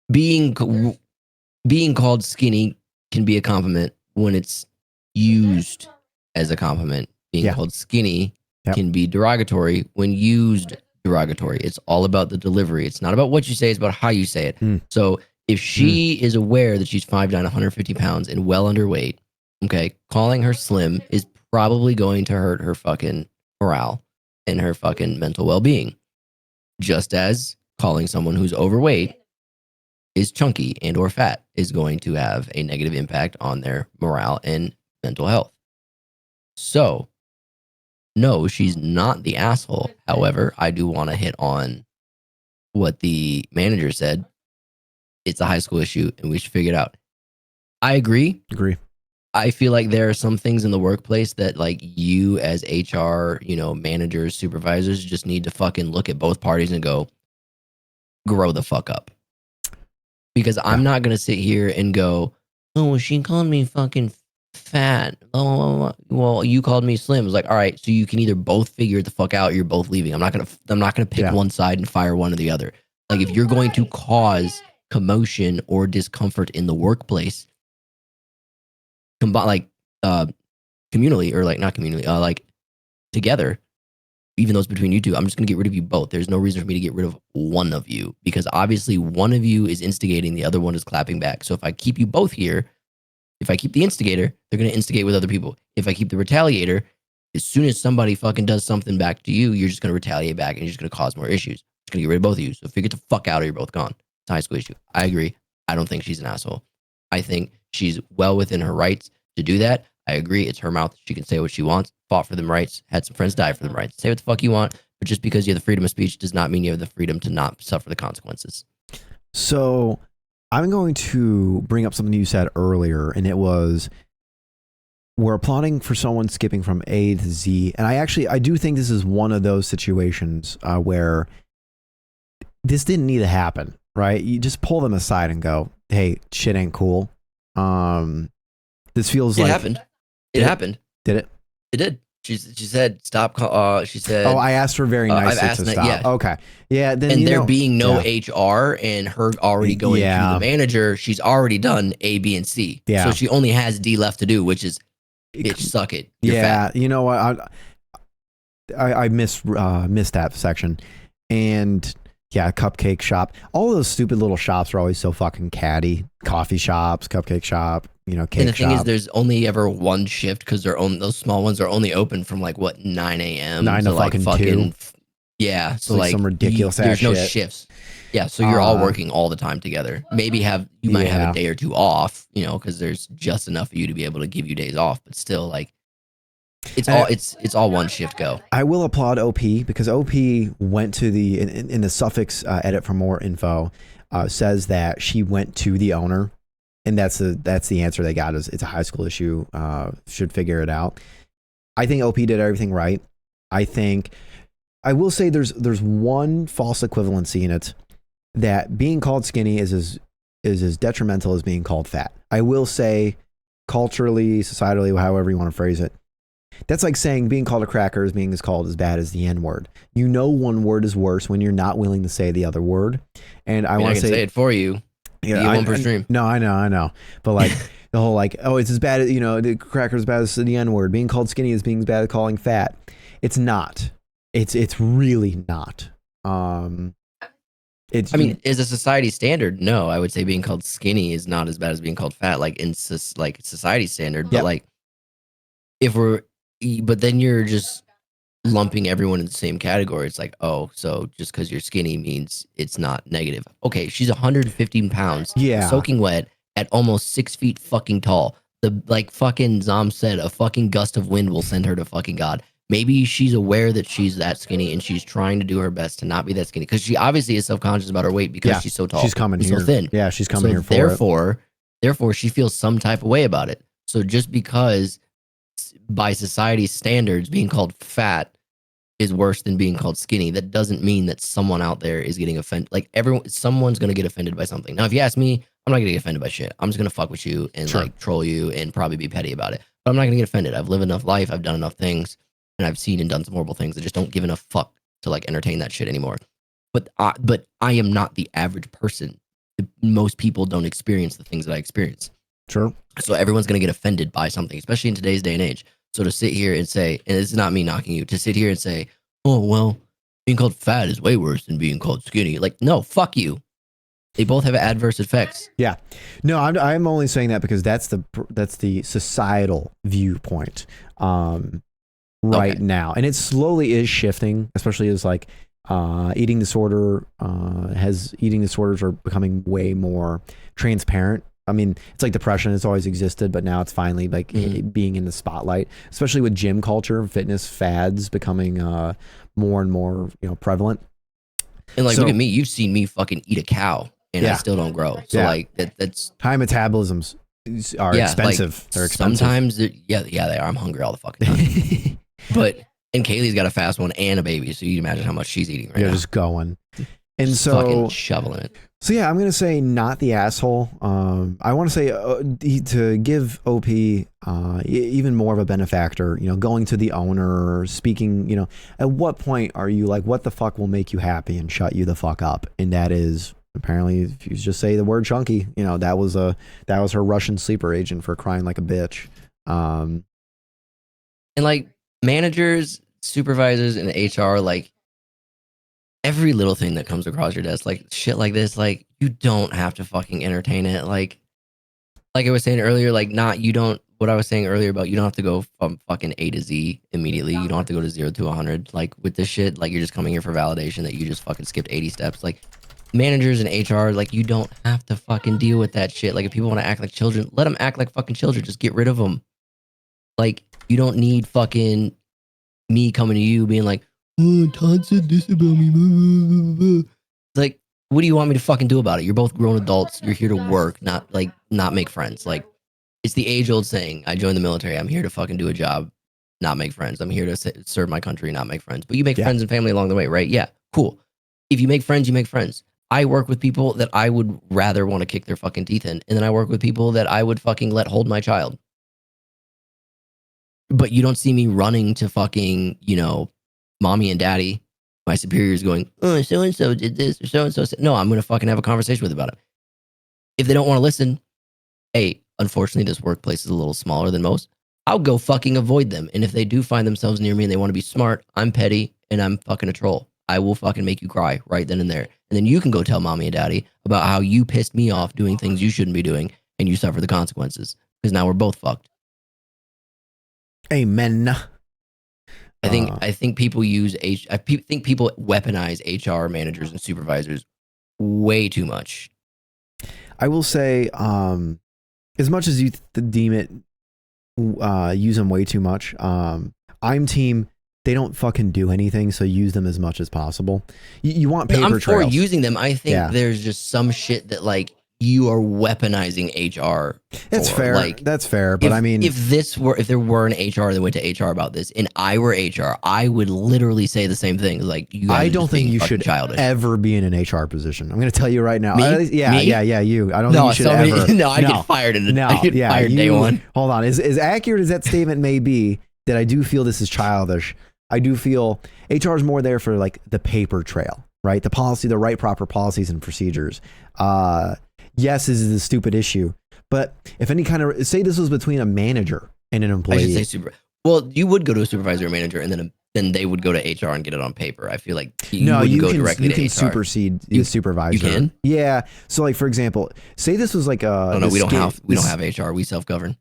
Being called skinny can be a compliment when it's used as a compliment. Being called skinny can be derogatory when used derogatory. It's all about the delivery. It's not about what you say, it's about how you say it. So if she is aware that she's 5'9", 150 pounds and well underweight, okay, calling her slim is probably going to hurt her fucking morale and her fucking mental well-being. Just as calling someone who's overweight is chunky and or fat is going to have a negative impact on their morale and mental health. So, no, she's not the asshole. However, I do want to hit on what the manager said. It's a high school issue and we should figure it out. I agree. I feel like there are some things in the workplace that like you as HR, managers, supervisors just need to fucking look at both parties and go, grow the fuck up. Because I'm not going to sit here and go, "Oh, she called me fucking fat. Oh, well, you called me slim." It's like, all right, so you can either both figure it the fuck out or you're both leaving. I'm not going to pick one side and fire one or the other. Like if you're going to cause commotion or discomfort in the workplace, communally or like not communally, like together, even though it's between you two, I'm just going to get rid of you both. There's no reason for me to get rid of one of you because obviously one of you is instigating, the other one is clapping back. So if I keep you both here, if I keep the instigator, they're going to instigate with other people. If I keep the retaliator, as soon as somebody fucking does something back to you, you're just going to retaliate back and you're just going to cause more issues. It's going to get rid of both of you. So figure the fuck out or you're both gone. It's a high school issue. I agree. I don't think she's an asshole. I think she's well within her rights to do that. I agree. It's her mouth. She can say what she wants. Fought for them rights. Had some friends die for them rights. Say what the fuck you want. But just because you have the freedom of speech does not mean you have the freedom to not suffer the consequences. So I'm going to bring up something you said earlier, and it was we're applauding for someone skipping from A to Z. And I do think this is one of those situations where this didn't need to happen, right? You just pull them aside and go, "Hey, shit ain't cool." This feels like... It happened. Did it? It did. She said, "Stop." She said, "Oh, I asked her very nicely I've asked to that, stop." yeah. Okay. Yeah. Then and there being no HR and her already going to the manager, she's already done A, B, and C. Yeah. So she only has D left to do, which is bitch, suck it. You're fat. You know what? I missed that section, and Yeah, cupcake shop. All those stupid little shops are always so fucking catty. Coffee shops, cupcake shop, you know, cake And the thing shop. is, there's only ever one shift because those small ones are only open from like what 9 a.m. 9 to like fucking 2. Yeah, so like like some ridiculous ass there's no shit. shifts. Yeah, so you're all working all the time together. Maybe you might have a day or two off, you know, because there's just enough of you to be able to give you days off. But still, like it's all one shift go. I will applaud OP because OP went to the in the suffix edit for more info says that she went to the owner, and that's the answer they got is it's a high school issue. Should figure it out. I think OP did everything right. I will say there's one false equivalency in it, that being called skinny is as detrimental as being called fat. I will say culturally, societally, however you want to phrase it, that's like saying being called a cracker is being called as bad as the N-word. You know, one word is worse when you're not willing to say the other word. And I want to say it for you. Yeah, one per stream. No, I know. But like the whole like, oh, it's as bad as, you know, the cracker is as bad as the N-word. Being called skinny is being as bad as calling fat. It's not. It's really not. I mean, as a society standard, no, I would say being called skinny is not as bad as being called fat, like in society standard. But like, but then you're just lumping everyone in the same category. It's like, oh, so just because you're skinny means it's not negative. Okay, she's 115 pounds, soaking wet, at almost 6 feet fucking tall. The like fucking Zom said, a fucking gust of wind will send her to fucking God. Maybe she's aware that she's that skinny and she's trying to do her best to not be that skinny because she obviously is self-conscious about her weight because she's so tall. She's coming here. So thin. Yeah, she's coming here for it. Therefore, she feels some type of way about it. So just because by society's standards being called fat is worse than being called skinny, that doesn't mean that someone out there is getting offended. Like someone's going to get offended by something. Now, if you ask me, I'm not going to get offended by shit. I'm just going to fuck with you and like troll you and probably be petty about it. But I'm not going to get offended. I've lived enough life. I've done enough things. And I've seen and done some horrible things. I just don't give enough fuck to like entertain that shit anymore. But I am not the average person. Most people don't experience the things that I experience. Sure. So everyone's going to get offended by something, especially in today's day and age. So to sit here and say, and it's not me knocking you, to sit here and say, oh, well, being called fat is way worse than being called skinny. Like, no, fuck you. They both have adverse effects. Yeah. No, I'm only saying that because that's the societal viewpoint. Right now, and it slowly is shifting, especially as like eating disorders are becoming way more transparent. I mean, it's like depression has always existed, but now it's finally like being in the spotlight, especially with gym culture, fitness fads becoming more and more, you know, prevalent. And like, look at me, you've seen me fucking eat a cow and I still don't grow. So like that's high metabolisms are expensive. Like, they're expensive. Sometimes they are. I'm hungry all the fucking time. And Kaylee's got a fast one and a baby, so you can imagine how much she's eating right now. You're just going. And just so fucking shoveling it. So yeah, I'm gonna say not the asshole. I want to say to give OP even more of a benefactor. You know, going to the owner, speaking. You know, at what point are you like, what the fuck will make you happy and shut you the fuck up? And that is apparently, if you just say the word chunky, you know, that was her Russian sleeper agent for crying like a bitch. And like managers, supervisors, and HR, like every little thing that comes across your desk, like shit like this, like you don't have to fucking entertain it. Like I was saying earlier, like what I was saying earlier about you don't have to go from fucking A to Z immediately. You don't have to go to 0 to 100. Like with this shit, like you're just coming here for validation that you just fucking skipped 80 steps. Like managers and HR, like you don't have to fucking deal with that shit. Like if people want to act like children, let them act like fucking children. Just get rid of them. Like you don't need fucking me coming to you being like, oh, Todd said this about me. Like, what do you want me to fucking do about it? You're both grown adults. You're here to work, not make friends. Like, it's the age-old saying, I joined the military. I'm here to fucking do a job, not make friends. I'm here to serve my country, not make friends. But you make friends and family along the way, right? Yeah, cool. If you make friends, you make friends. I work with people that I would rather want to kick their fucking teeth in. And then I work with people that I would fucking let hold my child. But you don't see me running to fucking, you know, mommy and daddy, my superiors going, oh, so-and-so did this or so-and-so said. No, I'm going to fucking have a conversation with them about it. If they don't want to listen, hey, unfortunately, this workplace is a little smaller than most. I'll go fucking avoid them. And if they do find themselves near me and they want to be smart, I'm petty and I'm fucking a troll. I will fucking make you cry right then and there. And then you can go tell mommy and daddy about how you pissed me off doing things you shouldn't be doing and you suffer the consequences. Because now we're both fucked. Amen. I think people think people weaponize HR managers and supervisors way too much. I will say, as much as you deem it, use them way too much. I'm team. They don't fucking do anything, so use them as much as possible. You want paper I'm trails. for using them. I think there's just some shit that like you are weaponizing HR. That's for. fair. Like, that's fair. But I mean, if there were an HR that went to HR about this, and I were HR, I would literally say the same thing. Like, you guys I don't think you should childish. ever be in an HR position. I'm going to tell you right now. Me? Yeah, you. I don't think you should ever. No, I get fired fired day one. Hold on. As accurate as that statement may be, that I do feel this is childish. I do feel HR is more there for like the paper trail, right? The policy, the right proper policies and procedures. Yes, this is a stupid issue, but if any kind of, say this was between a manager and an employee. I should say well, you would go to a supervisor or manager, and then they would go to HR and get it on paper. I feel like you wouldn't go directly to HR. Supersede the supervisor. You can? Yeah. So like, for example, say this was like a... No, we don't have HR. We self-govern.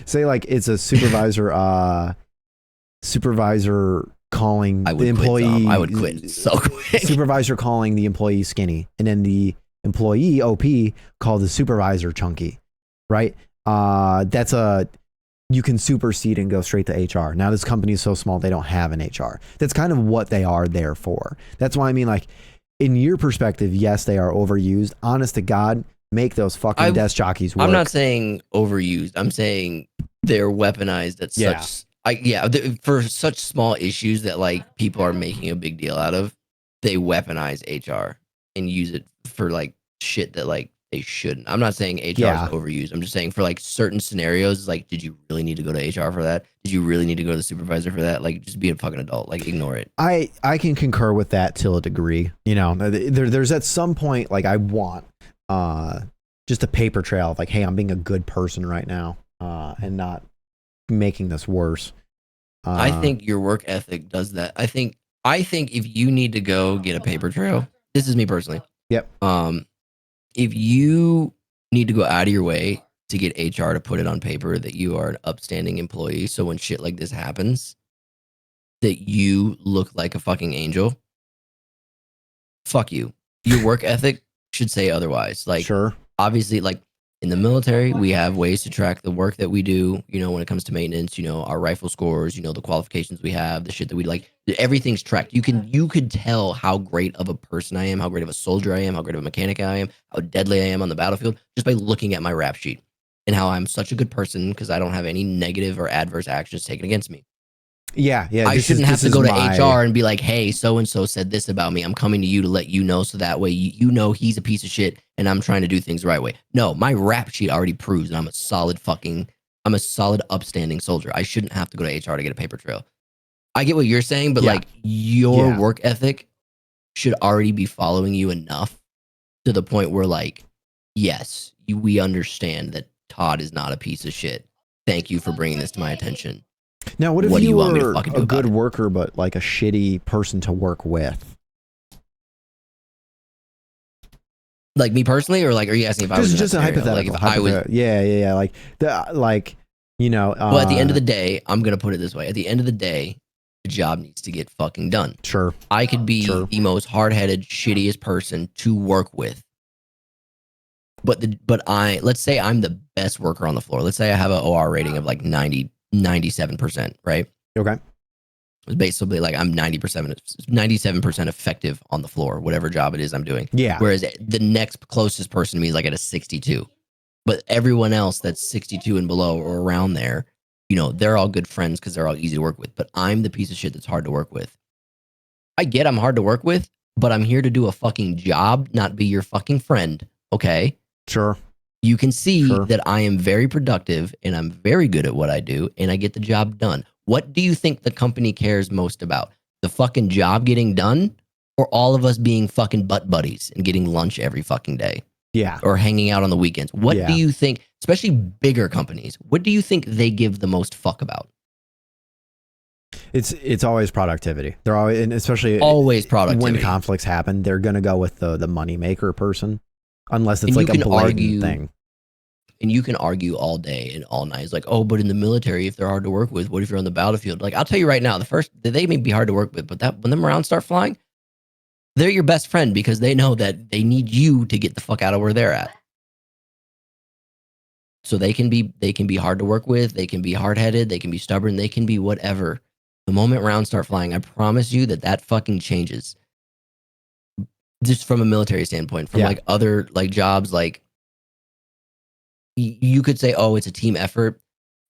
Say like it's a supervisor, calling the employee. I would quit so quick. Supervisor calling the employee skinny, and then the employee OP called the supervisor chunky, right? You can supersede and go straight to HR. Now this company is so small they don't have an HR. That's kind of what they are there for. That's why I mean, like, in your perspective, yes, they are overused. Honest to God, make those fucking desk jockeys work. I'm not saying overused. I'm saying they're weaponized at such for such small issues that like people are making a big deal out of. They weaponize HR and use it for like shit that like they shouldn't. I'm not saying HR is overused. I'm just saying for like certain scenarios, like, did you really need to go to HR for that? Did you really need to go to the supervisor for that? Like, just be a fucking adult. Like, ignore it. I can concur with that till a degree. You know, there's at some point like I want just a paper trail of like, hey, I'm being a good person right now, and not making this worse. I think your work ethic does that. I think if you need to go get a paper trail, this is me personally. Yep. If you need to go out of your way to get HR to put it on paper that you are an upstanding employee, so when shit like this happens, that you look like a fucking angel, fuck you. Your work ethic should say otherwise. Like, sure. Obviously, like in the military, we have ways to track the work that we do, you know, when it comes to maintenance, you know, our rifle scores, you know, the qualifications we have, the shit that we like, everything's tracked. You could tell how great of a person I am, how great of a soldier I am, how great of a mechanic I am, how deadly I am on the battlefield, just by looking at my rap sheet and how I'm such a good person because I don't have any negative or adverse actions taken against me. Yeah. I shouldn't have to go to HR and be like, hey, so-and-so said this about me. I'm coming to you to let you know so that way you know he's a piece of shit and I'm trying to do things the right way. No, my rap sheet already proves that I'm a solid upstanding soldier. I shouldn't have to go to HR to get a paper trail. I get what you're saying, but like your work ethic should already be following you enough to the point where like, yes, we understand that Todd is not a piece of shit. Thank you for bringing this to my attention. Now, what if you were a good worker, but like a shitty person to work with? Like me personally, or like, are you asking if I was just a hypothetical? Like if I was, like you know. Well, at the end of the day, I'm gonna put it this way: at the end of the day, the job needs to get fucking done. Sure. I could be the most hard-headed, shittiest person to work with, but let's say I'm the best worker on the floor. Let's say I have an OR rating of like 97%, right? Okay. It's basically like I'm 97% effective on the floor, whatever job it is I'm doing. Yeah. Whereas the next closest person to me is like at a 62. But everyone else that's 62 and below or around there, you know, they're all good friends because they're all easy to work with. But I'm the piece of shit that's hard to work with. I get I'm hard to work with, but I'm here to do a fucking job, not be your fucking friend. Okay? Sure. You can see that I am very productive and I'm very good at what I do and I get the job done. What do you think the company cares most about? The fucking job getting done or all of us being fucking butt buddies and getting lunch every fucking day? Yeah. Or hanging out on the weekends? What do you think, especially bigger companies, what do you think they give the most fuck about? It's always productivity. They're always, and especially Always productivity. when conflicts happen, they're gonna go with the money maker person, unless it's And like you a can blatant argue- thing. And you can argue all day and all night. It's like, oh, but in the military, if they're hard to work with, what if you're on the battlefield? Like, I'll tell you right now, they may be hard to work with, but that when them rounds start flying, they're your best friend because they know that they need you to get the fuck out of where they're at. So they can be hard to work with, they can be hard-headed, they can be stubborn, they can be whatever. The moment rounds start flying, I promise you that fucking changes. Just from a military standpoint, from like other like jobs, like you could say, oh, it's a team effort.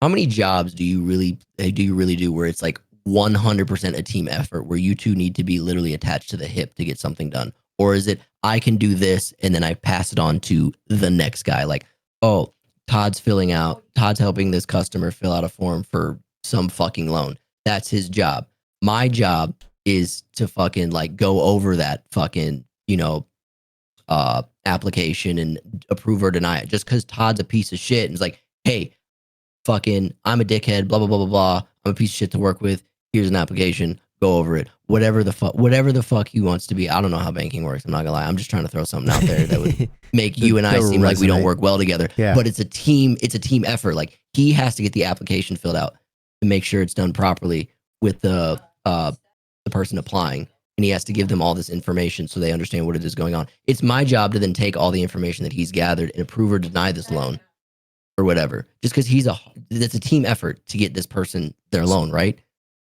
How many jobs do you really do where it's like 100% a team effort, where you two need to be literally attached to the hip to get something done? Or is it, I can do this and then I pass it on to the next guy? Like, oh, Todd's helping this customer fill out a form for some fucking loan. That's his job. My job is to fucking like go over that fucking, application and approve or deny it. Just because Todd's a piece of shit and it's like, hey, fucking, I'm a dickhead, blah, blah, blah, blah, blah. I'm a piece of shit to work with. Here's an application. Go over it. Whatever the fuck he wants to be. I don't know how banking works. I'm not gonna lie. I'm just trying to throw something out there that would make you and I seem like we don't work well together. Yeah. But it's a team effort. Like, he has to get the application filled out to make sure it's done properly with the person applying. And he has to give them all this information so they understand what it is going on. It's my job to then take all the information that he's gathered and approve or deny this loan or whatever. Just because it's a team effort to get this person their loan, right?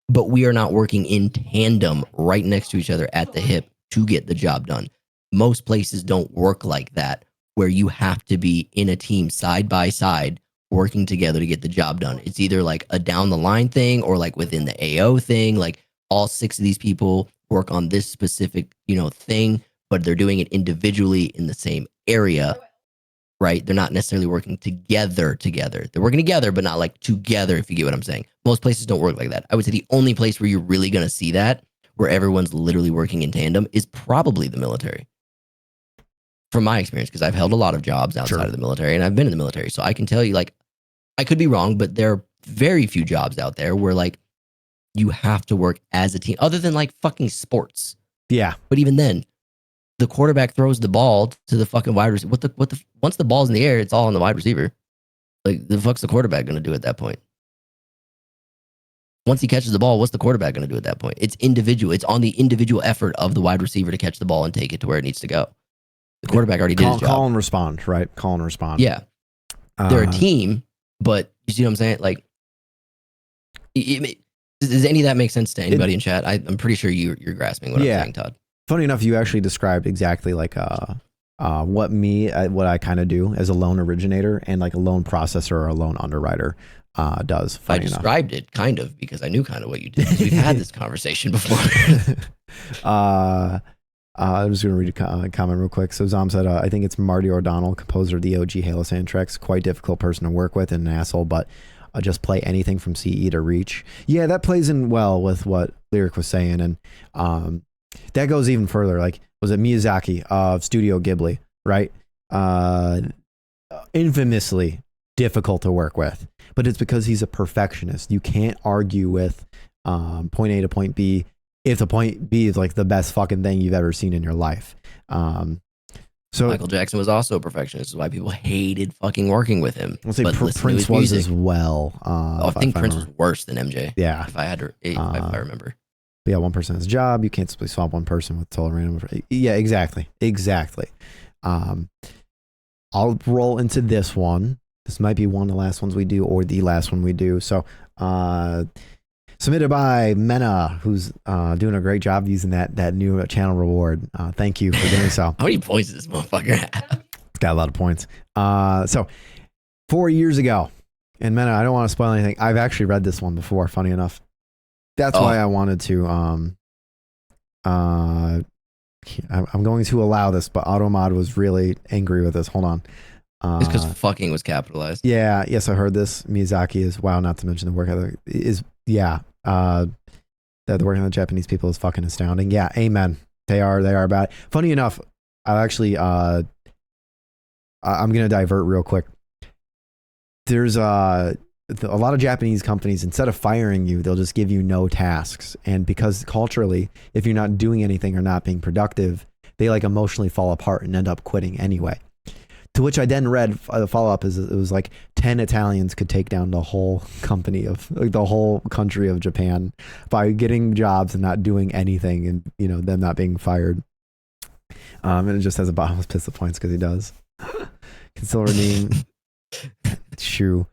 But we are not working in tandem right next to each other at the hip to get the job done. Most places don't work like that, where you have to be in a team side by side working together to get the job done. It's either like a down the line thing or like within the AO thing. Like, all 6 of these people work on this specific, thing, but they're doing it individually in the same area, right? They're not necessarily working together. They're working together, but not like together, if you get what I'm saying. Most places don't work like that. I would say the only place where you're really going to see that, where everyone's literally working in tandem, is probably the military. From my experience, because I've held a lot of jobs outside of the military and I've been in the military. So I can tell you, like, I could be wrong, but there are very few jobs out there where like you have to work as a team, other than like fucking sports. Yeah. But even then, the quarterback throws the ball to the fucking wide receiver. Once the ball's in the air, it's all on the wide receiver. Like, the fuck's the quarterback going to do at that point? Once he catches the ball, what's the quarterback going to do at that point? It's individual. It's on the individual effort of the wide receiver to catch the ball and take it to where it needs to go. The quarterback already did his job. Call and respond, right? Call and respond. Yeah. They're a team, but you see what I'm saying? Like, does any of that make sense to anybody in chat? I'm pretty sure you're grasping what I'm saying, Todd. Funny enough, you actually described exactly like what I kind of do as a loan originator and like a loan processor or a loan underwriter does. I described it kind of because I knew kind of what you did. We've had this conversation before. I'm just going to read a comment real quick. So Zom said, I think it's Marty O'Donnell, composer of the OG Halo soundtracks. Quite difficult person to work with and an asshole, but just play anything from CE to Reach. Yeah, that plays in well with what Lyric was saying. And that goes even further. Like, was it Miyazaki of Studio Ghibli, right? Infamously difficult to work with. But it's because he's a perfectionist. You can't argue with point A to point B if the point B is like the best fucking thing you've ever seen in your life. So Michael Jackson was also a perfectionist. This is why people hated fucking working with him. I'll say Prince was as well. I think Prince was worse than MJ. Yeah. If I remember. But yeah, one person has a job. You can't simply swap one person with total random. Yeah, exactly. I'll roll into this one. This might be one of the last ones we do or the last one we do. So submitted by Mena, who's doing a great job using that new channel reward. Thank you for doing so. How many points does this motherfucker have? It's got a lot of points. So 4 years ago, and Mena, I don't want to spoil anything. I've actually read this one before, funny enough. That's why I wanted to I'm going to allow this, but Automod was really angry with this. Hold on. It's because fucking was capitalized. Yeah, yes, I heard this. Miyazaki is, wow, not to mention the work ethic is, that the work of the Japanese people is fucking astounding. Yeah, amen. They are bad. Funny enough, I actually I'm gonna divert real quick. There's a lot of Japanese companies, instead of firing you, they'll just give you no tasks. And because culturally, if you're not doing anything or not being productive, they like emotionally fall apart and end up quitting anyway. To which I then read the follow-up is it was like 10 Italians could take down the whole company of like, the whole country of Japan by getting jobs and not doing anything, and you know, them not being fired. And it just has a bottomless pit of points because he does. Can still redeem. True.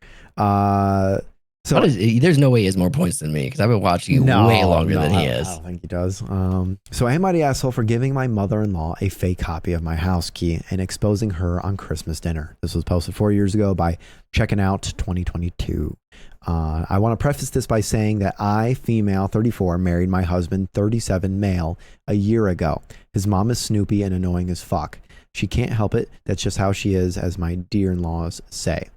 So there's no way he has more points than me because I've been watching way longer than he has. I don't think he does. So I am the asshole for giving my mother-in-law a fake copy of my house key and exposing her on Christmas dinner. This was posted 4 years ago by Checking Out 2022. I want to preface this by saying that I, female, 34, married my husband, 37, male, a year ago. His mom is snoopy and annoying as fuck. She can't help it. That's just how she is, as my dear-in-laws say.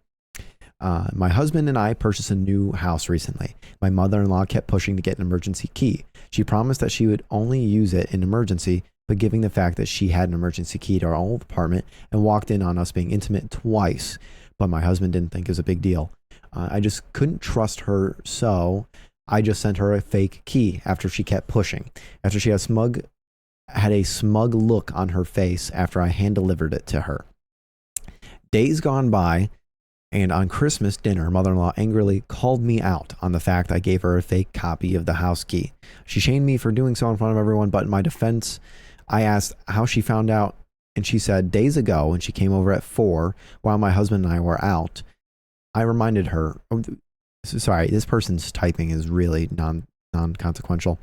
My husband and I purchased a new house recently. My mother-in-law kept pushing to get an emergency key. She promised that she would only use it in emergency, but given the fact that she had an emergency key to our old apartment and walked in on us being intimate twice, but my husband didn't think it was a big deal. I just couldn't trust her, so I just sent her a fake key after she kept pushing. After she had a smug look on her face after I hand-delivered it to her. Days gone by, and on Christmas dinner, mother-in-law angrily called me out on the fact I gave her a fake copy of the house key. She shamed me for doing so in front of everyone, but in my defense, I asked how she found out, and she said days ago when she came over at 4 while my husband and I were out, I reminded her, sorry, this person's typing is really non-consequential.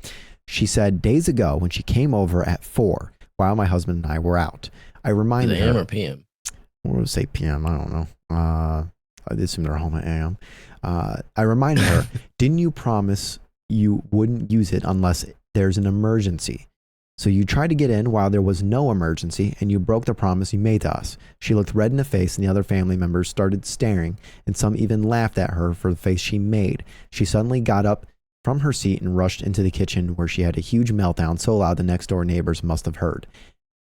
She said days ago when she came over at 4 while my husband and I were out, I reminded her. AM or PM? Or would say PM, I don't know. I assume they're home at AM. I reminded her, didn't you promise you wouldn't use it unless there's an emergency? So you tried to get in while there was no emergency, and you broke the promise you made to us. She looked red in the face, and the other family members started staring, and some even laughed at her for the face she made. She suddenly got up from her seat and rushed into the kitchen, where she had a huge meltdown so loud the next door neighbors must have heard.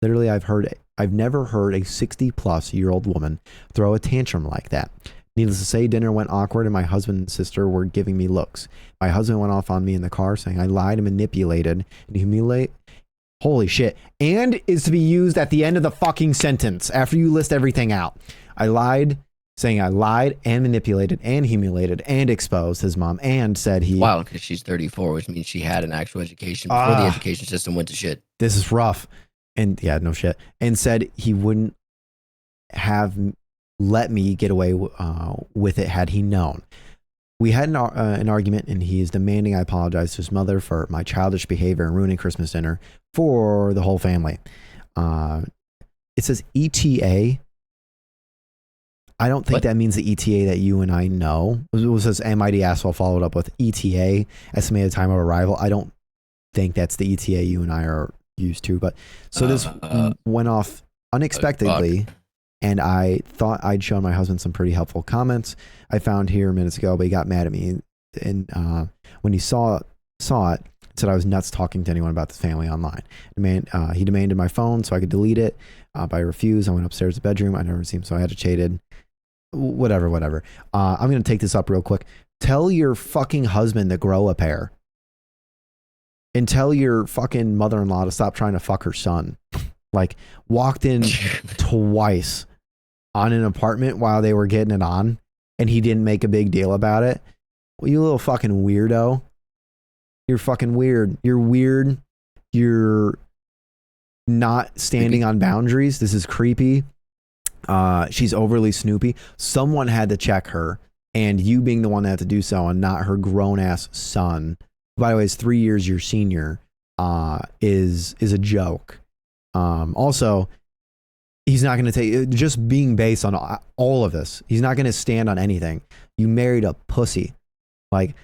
Literally, I've never heard a 60-plus-year-old woman throw a tantrum like that. Needless to say, dinner went awkward, and my husband and sister were giving me looks. My husband went off on me in the car, saying I lied and manipulated and humiliated. Holy shit. And is to be used at the end of the fucking sentence after you list everything out. I lied, saying I lied and manipulated and humiliated and exposed his mom and said he... Wow, because she's 34, which means she had an actual education before the education system went to shit. This is rough. And yeah, no shit. And said he wouldn't have let me get away with it had he known. We had an argument, and he is demanding I apologize to his mother for my childish behavior and ruining Christmas dinner for the whole family. It says ETA. I don't think that means the ETA that you and I know. It says MID asshole followed up with ETA, estimated time of arrival. I don't think that's the ETA you and I are used to. But so this went off unexpectedly. And I thought I'd shown my husband some pretty helpful comments I found here minutes ago, but he got mad at me. And when he saw it, said I was nuts talking to anyone about this family online. He demanded my phone so I could delete it. But I refused. I went upstairs to the bedroom. I never seemed so agitated. Whatever. I'm going to take this up real quick. Tell your fucking husband to grow a pair. And tell your fucking mother-in-law to stop trying to fuck her son. Like, walked in twice on an apartment while they were getting it on, and he didn't make a big deal about it. Well, you little fucking weirdo. You're fucking weird. You're weird. You're not standing on boundaries. This is creepy. She's overly snoopy. Someone had to check her, and you being the one that had to do so, and not her grown-ass son, who, by the way, is 3 years your senior, is a joke. Also, he's not going to take, just being based on all of this, he's not going to stand on anything. You married a pussy. Like,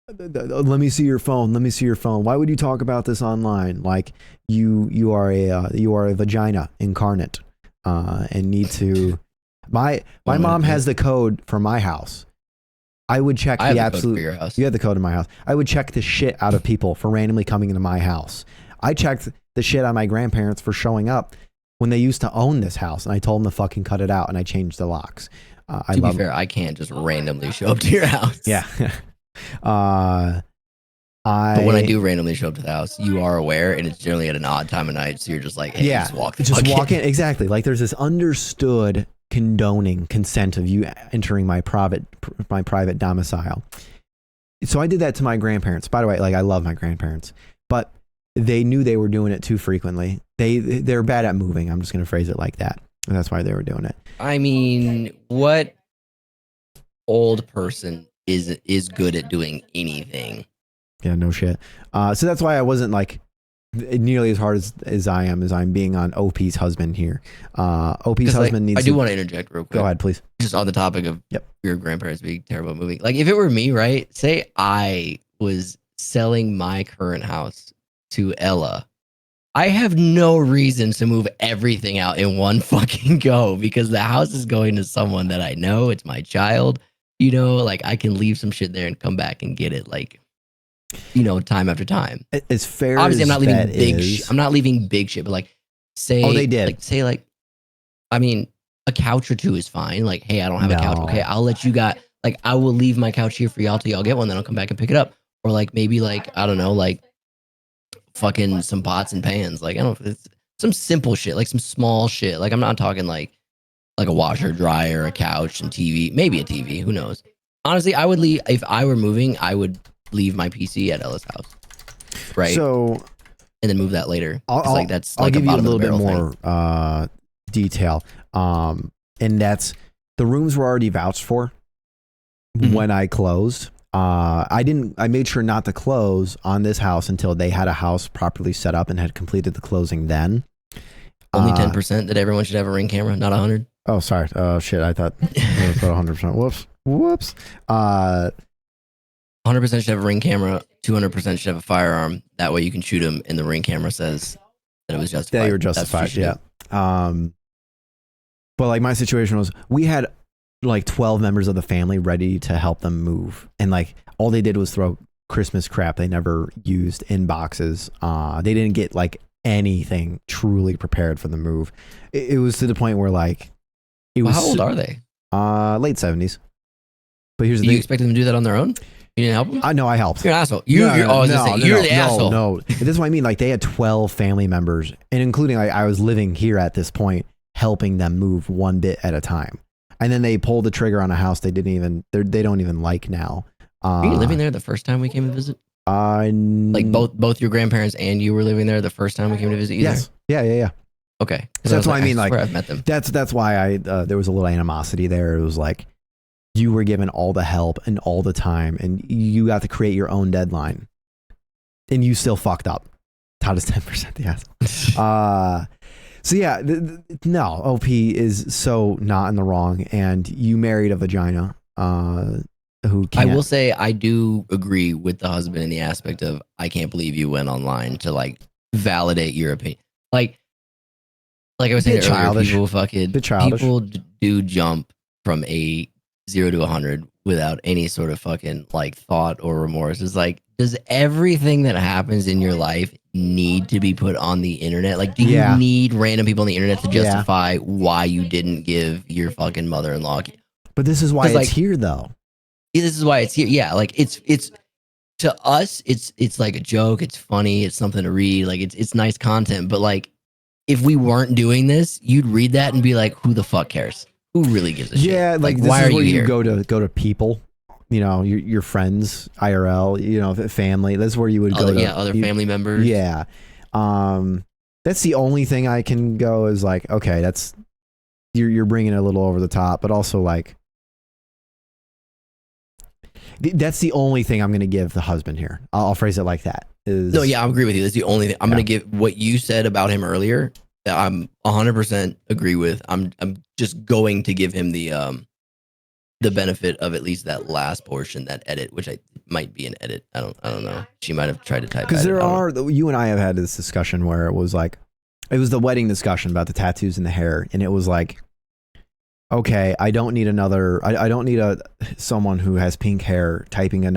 let me see your phone. Let me see your phone. Why would you talk about this online? Like, you are a vagina incarnate, and need to. My mom has the code for my house. I would check the absolute. You have the code in my house. I would check the shit out of people for randomly coming into my house. I checked the shit out of my grandparents for showing up when they used to own this house, and I told them to fucking cut it out, and I changed the locks. I To love be fair, I can't just randomly show up to your house. Yeah. But when I do randomly show up to the house, you are aware, and it's generally at an odd time of night. So you're just like, hey, yeah, just walk the fuck walk in. Exactly. Like there's this understood condoning consent of you entering my private domicile. So I did that to my grandparents. By the way, like I love my grandparents, but they knew they were doing it too frequently. They're bad at moving. I'm just going to phrase it like that. And that's why they were doing it. I mean, what old person is good at doing anything? Yeah, no shit. So that's why I wasn't like nearly as hard as I'm being on OP's husband here. OP's husband needs. I do want to interject real quick. Go ahead, please. Just on the topic of your grandparents being terrible at moving. Like if it were me, right? Say I was selling my current house to Ella. I have no reason to move everything out in one fucking go because the house is going to someone that I know. It's my child. You know, like I can leave some shit there and come back and get it. Like, you know, time after time. As fair obviously, as I'm not leaving that big. is, I'm not leaving big shit, but like, say, they did. Like, say, like, I mean, a couch or two is fine. Like, hey, I don't have a couch. Okay, I'll let you got. Like, I will leave my couch here for y'all till y'all get one. Then I'll come back and pick it up. Or like maybe like I don't know, like fucking some pots and pans. Like I don't know, it's some simple shit, like some small shit. Like I'm not talking like a washer, dryer, a couch, and TV. Maybe a TV. Who knows? Honestly, I would leave if I were moving. I would leave my PC at Ella's house, right? So, and then move that later. I'll give you a little bit more detail. And that's the rooms were already vouched for when I closed. I made sure not to close on this house until they had a house properly set up and had completed the closing then. Only 10% that everyone should have a Ring camera, not 100. Oh, sorry. Shit. I thought I put 100%. Whoops. 100% should have a Ring camera. 200% should have a firearm. That way you can shoot them, and the Ring camera says that it was justified. That you were justified. Yeah. But like my situation was, we had like 12 members of the family ready to help them move, and like all they did was throw Christmas crap they never used in boxes. They didn't get like anything truly prepared for the move. It was to the point where like it was. How old are they? Late 70s. But here's the thing. You expected them to do that on their own? You didn't help them? I know I helped. You're an asshole. You're the asshole. No, this is what I mean. Like they had 12 family members, and including like I was living here at this point, helping them move one bit at a time. And then they pulled the trigger on a house they don't even like now. Were you living there the first time we came to visit? Like both your grandparents and you were living there the first time we came to visit you? Yes. There? Yeah. Okay. So that's what I mean. Like I've met them. That's why there was a little animosity there. It was like you were given all the help and all the time, and you got to create your own deadline, and you still fucked up. Todd is 10% the asshole. So yeah, no, OP is so not in the wrong, and you married a vagina who can't. I will say I do agree with the husband in the aspect of I can't believe you went online to like validate your opinion. Like I was saying earlier, people do jump from a 0 to 100 without any sort of fucking like thought or remorse. It's like, does everything that happens in your life need to be put on the internet? Like, do you need random people on the internet to justify why you didn't give your fucking mother-in-law? But this is why it's here, though. This is why it's here. Yeah, like it's to us, it's like a joke. It's funny. It's something to read. Like it's nice content. But like, if we weren't doing this, you'd read that and be like, who the fuck cares? Who really gives a shit? Yeah, like this why is are where you you here? go to people, you know, your friends, IRL, you know, family. That's where you would go to. Yeah, other family members. Yeah. That's the only thing I can go is like, okay, that's you're bringing it a little over the top, but also like that's the only thing I'm going to give the husband here. I'll phrase it like that. No, yeah, I agree with you. That's the only thing I'm going to give. What you said about him earlier, that I'm 100% agree with. I'm just going to give him the benefit of at least that last portion, that edit, which might be an edit. I don't know. She might have tried to type. Because you and I have had this discussion where it was the wedding discussion about the tattoos and the hair, and it was like, okay, I don't need I don't need someone who has pink hair typing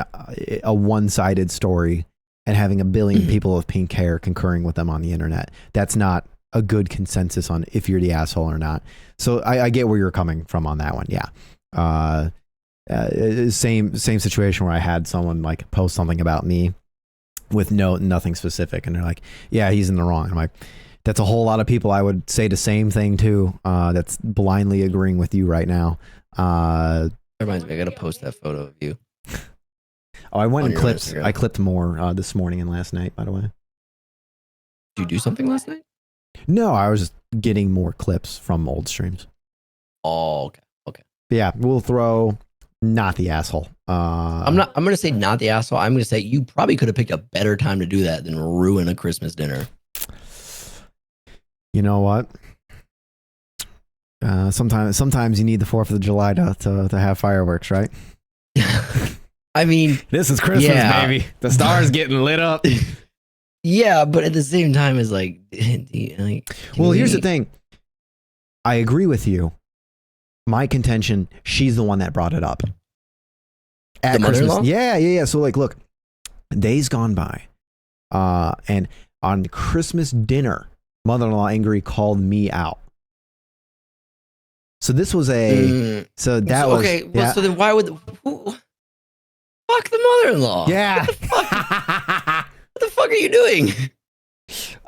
a one-sided story and having a billion people with pink hair concurring with them on the internet. That's not a good consensus on if you're the asshole or not. So I get where you're coming from on that one. Yeah. Same situation where I had someone like post something about me with nothing specific, and they're like, yeah, he's in the wrong. I'm like, that's a whole lot of people I would say the same thing to, that's blindly agreeing with you right now. That reminds me, I gotta post that photo of you. Oh, I went On and your clipped. Instagram. I clipped more this morning and last night, by the way. Did you do something last night? No, I was getting more clips from old streams. Oh, okay. Yeah, we'll throw not the asshole. I'm gonna say not the asshole. I'm gonna say you probably could have picked a better time to do that than ruin a Christmas dinner. You know what? Sometimes you need the 4th of July to have fireworks, right? I mean, This is Christmas, Yeah. baby. The stars getting lit up. yeah, but at the same time, it's like, Well, here's the thing. I agree with you. My contention, she's the one that brought it up. At The mother-in-law? Christmas. Yeah. So like, look, days gone by, and on Christmas dinner, mother-in-law angry called me out. So this was so that was okay. Well, yeah. so then why would fuck the mother-in-law? Yeah. What the fuck are you doing?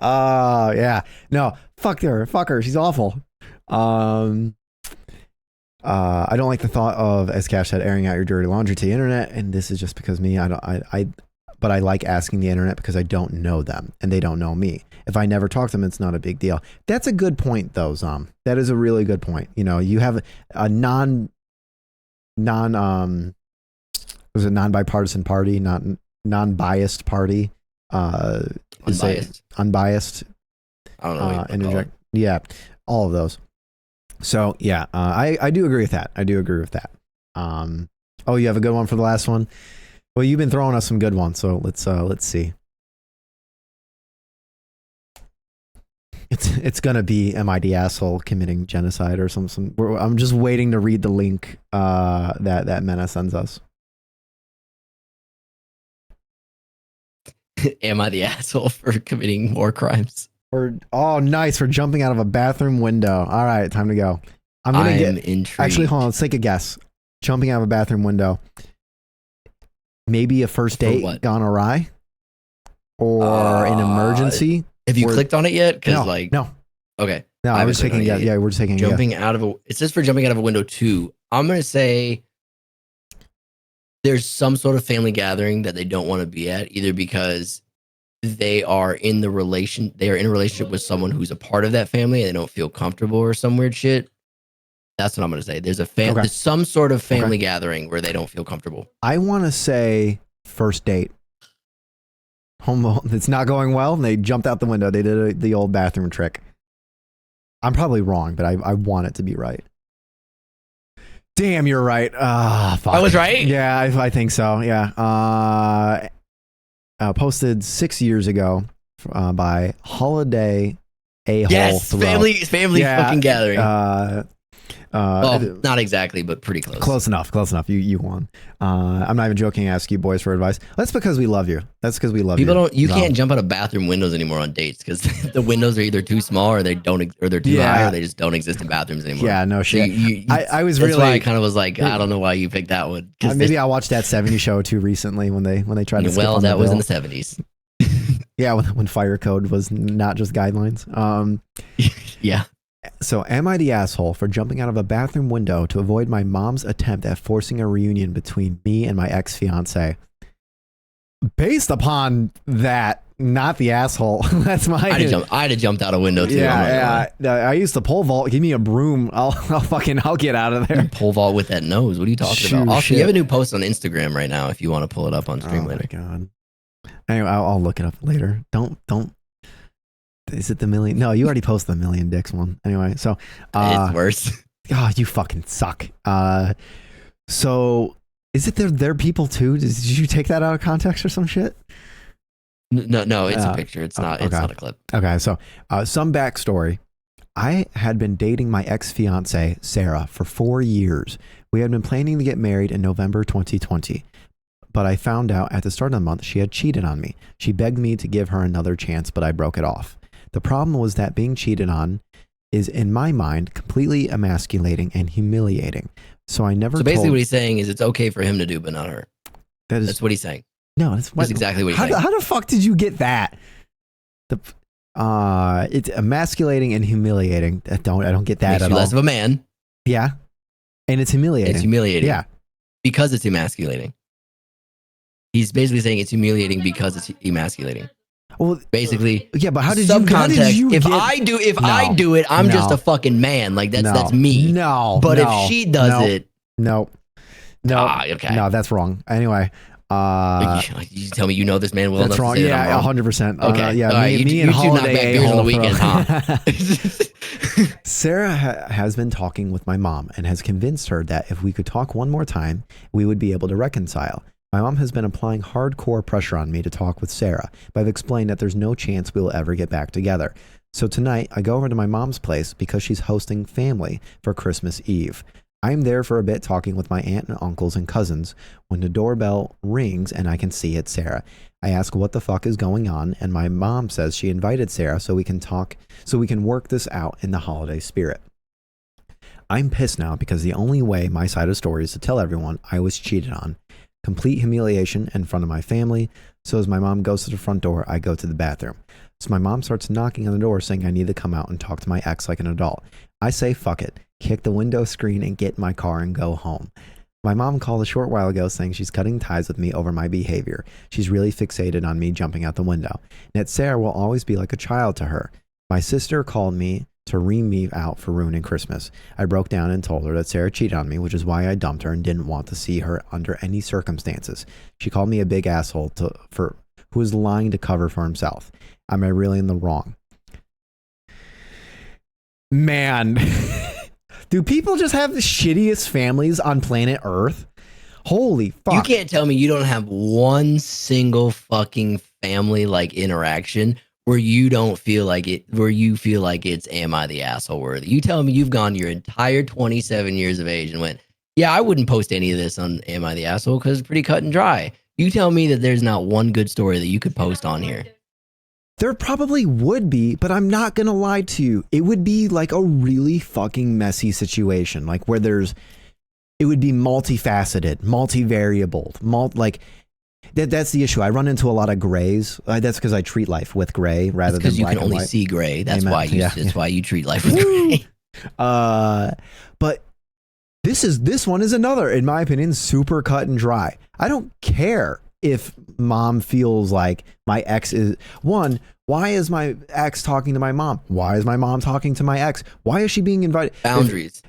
Yeah. No, fuck her. She's awful. I don't like the thought of, as Cash said, airing out your dirty laundry to the internet. And this is just because me, but I like asking the internet because I don't know them and they don't know me. If I never talk to them, it's not a big deal. That's a good point though, Zom. That is a really good point. You know, you have a non-bipartisan party, not non-biased party. Unbiased. Unbiased. I don't know. What you call Interject. Yeah, all of those. So yeah, I do agree with that. Oh, you have a good one for the last one? Well, you've been throwing us some good ones, so let's see. It's gonna be am I the asshole committing genocide or some. I'm just waiting to read the link that Mena sends us. it. Am I the asshole for committing war crimes? Oh, nice, for jumping out of a bathroom window. All right, time to go. I'm gonna I'm get. intrigued. Actually, hold on. Let's take a guess. Jumping out of a bathroom window. Maybe a first For date what? gone awry, or an emergency. Have you or- clicked on it yet? Because No, like, no. okay, I haven't was clicked taking on a it guess. yet. Yeah, we're just taking a guess. Jumping out of a. It says for jumping out of a window too. I'm gonna say there's some sort of family gathering that they don't want to be at, either because they are in a relationship with someone who's a part of that family and they don't feel comfortable or some weird shit. That's what I'm gonna say. There's Okay. there's some sort of family gathering where they don't feel comfortable. I want to say first date. It's not going well, and they jumped out the window. They did the old bathroom trick. I'm probably wrong, but I want it to be right. Damn, you're right. Fuck. I was right? Yeah, I think so. Yeah. Posted 6 years ago by Holiday A-hole. Yes, Throw. family Yeah, fucking gathering. Well, Not exactly, but pretty close. Close enough. You won. I'm not even joking. I ask you boys for advice. That's because we love you. People you. can't jump out of bathroom windows anymore on dates because the windows are either too small or they're too high or they just don't exist in bathrooms anymore. Yeah, no So shit. I was that's really. why I kind of was like, I don't know why you picked that one. Maybe I watched that 70 show too recently when they tried to. Skip well, on that the was in bill. the 70s. Yeah, when fire code was not just guidelines. Yeah. So, am I the asshole for jumping out of a bathroom window to avoid my mom's attempt at forcing a reunion between me and my ex-fiance? Based upon that, not the asshole. That's my. I'd have jumped out a window too. I'm not gonna Yeah. I used to pole vault. Give me a broom. I'll get out of lie. there. Pole vault with that nose. What are you talking Shoot, about? Also, shit. you have a new post on Instagram right now if you want to pull it up on stream Oh later. my god. Anyway, I'll look it up later. Don't. Is it the million? No, you already posted the million dicks one. Anyway, so It's worse. oh, you fucking suck. So is it their people too? Did you take that out of context or some shit? No, it's a picture. It's not. It's okay. not a clip. Okay, so some backstory. I had been dating my ex-fiance, Sarah, for 4 years. We had been planning to get married in November 2020. But I found out at the start of the month she had cheated on me. She begged me to give her another chance, but I broke it off. The problem was that being cheated on is, in my mind, completely emasculating and humiliating. So I never. So basically, told, what he's saying is it's okay for him to do, but not her. That's what he's saying. No, that's exactly what he's saying. How the fuck did you get that? It's emasculating and humiliating. I don't get that Makes at you all. less of a man. Yeah, and it's humiliating. It's humiliating. Yeah, because it's emasculating. He's basically saying it's humiliating because it's emasculating. Well, basically, yeah, but how did subcontext, you? If I do it, I'm just a fucking man. Like that's me. No, but if she does it, no, okay, no, that's wrong. Anyway. You tell me you know this man well enough. That's wrong. Yeah, 100%. Okay. Yeah, right. me and Holiday beers on the weekend, huh? Sarah has been talking with my mom and has convinced her that if we could talk one more time, we would be able to reconcile. My mom has been applying hardcore pressure on me to talk with Sarah, but I've explained that there's no chance we'll ever get back together. So tonight, I go over to my mom's place because she's hosting family for Christmas Eve. I'm there for a bit talking with my aunt and uncles and cousins when the doorbell rings and I can see it's Sarah. I ask what the fuck is going on, and my mom says she invited Sarah so we can work this out in the holiday spirit. I'm pissed now because the only way my side of the story is to tell everyone I was cheated on. Complete humiliation in front of my family. So as my mom goes to the front door, I go to the bathroom. So my mom starts knocking on the door saying I need to come out and talk to my ex like an adult. I say fuck it, kick the window screen and get in my car and go home. My mom called a short while ago saying she's cutting ties with me over my behavior. She's really fixated on me jumping out the window. And that Sarah will always be like a child to her. My sister called me to ream me out for ruining Christmas. I broke down and told her that Sarah cheated on me, which is why I dumped her and didn't want to see her under any circumstances. She called me a big asshole who was lying to cover for himself. Am I really in the wrong? Man, do people just have the shittiest families on planet Earth? Holy fuck. You can't tell me you don't have one single fucking family like interaction where you don't feel like it, where you feel like it's, am I the asshole worthy? You tell me you've gone your entire 27 years of age and went, yeah, I wouldn't post any of this on Am I the Asshole because it's pretty cut and dry. You tell me that there's not one good story that you could post on here. There probably would be, but I'm not going to lie to you. It would be like a really fucking messy situation, like where it would be multifaceted, multivariable, that's the issue. I run into a lot of grays. That's because I treat life with gray rather than black and white. Because you can only see gray. That's why why you treat life with gray. But this one is another, in my opinion, super cut and dry. I don't care if mom feels like my ex is one. Why is my ex talking to my mom? Why is my mom talking to my ex? Why is she being invited? Boundaries.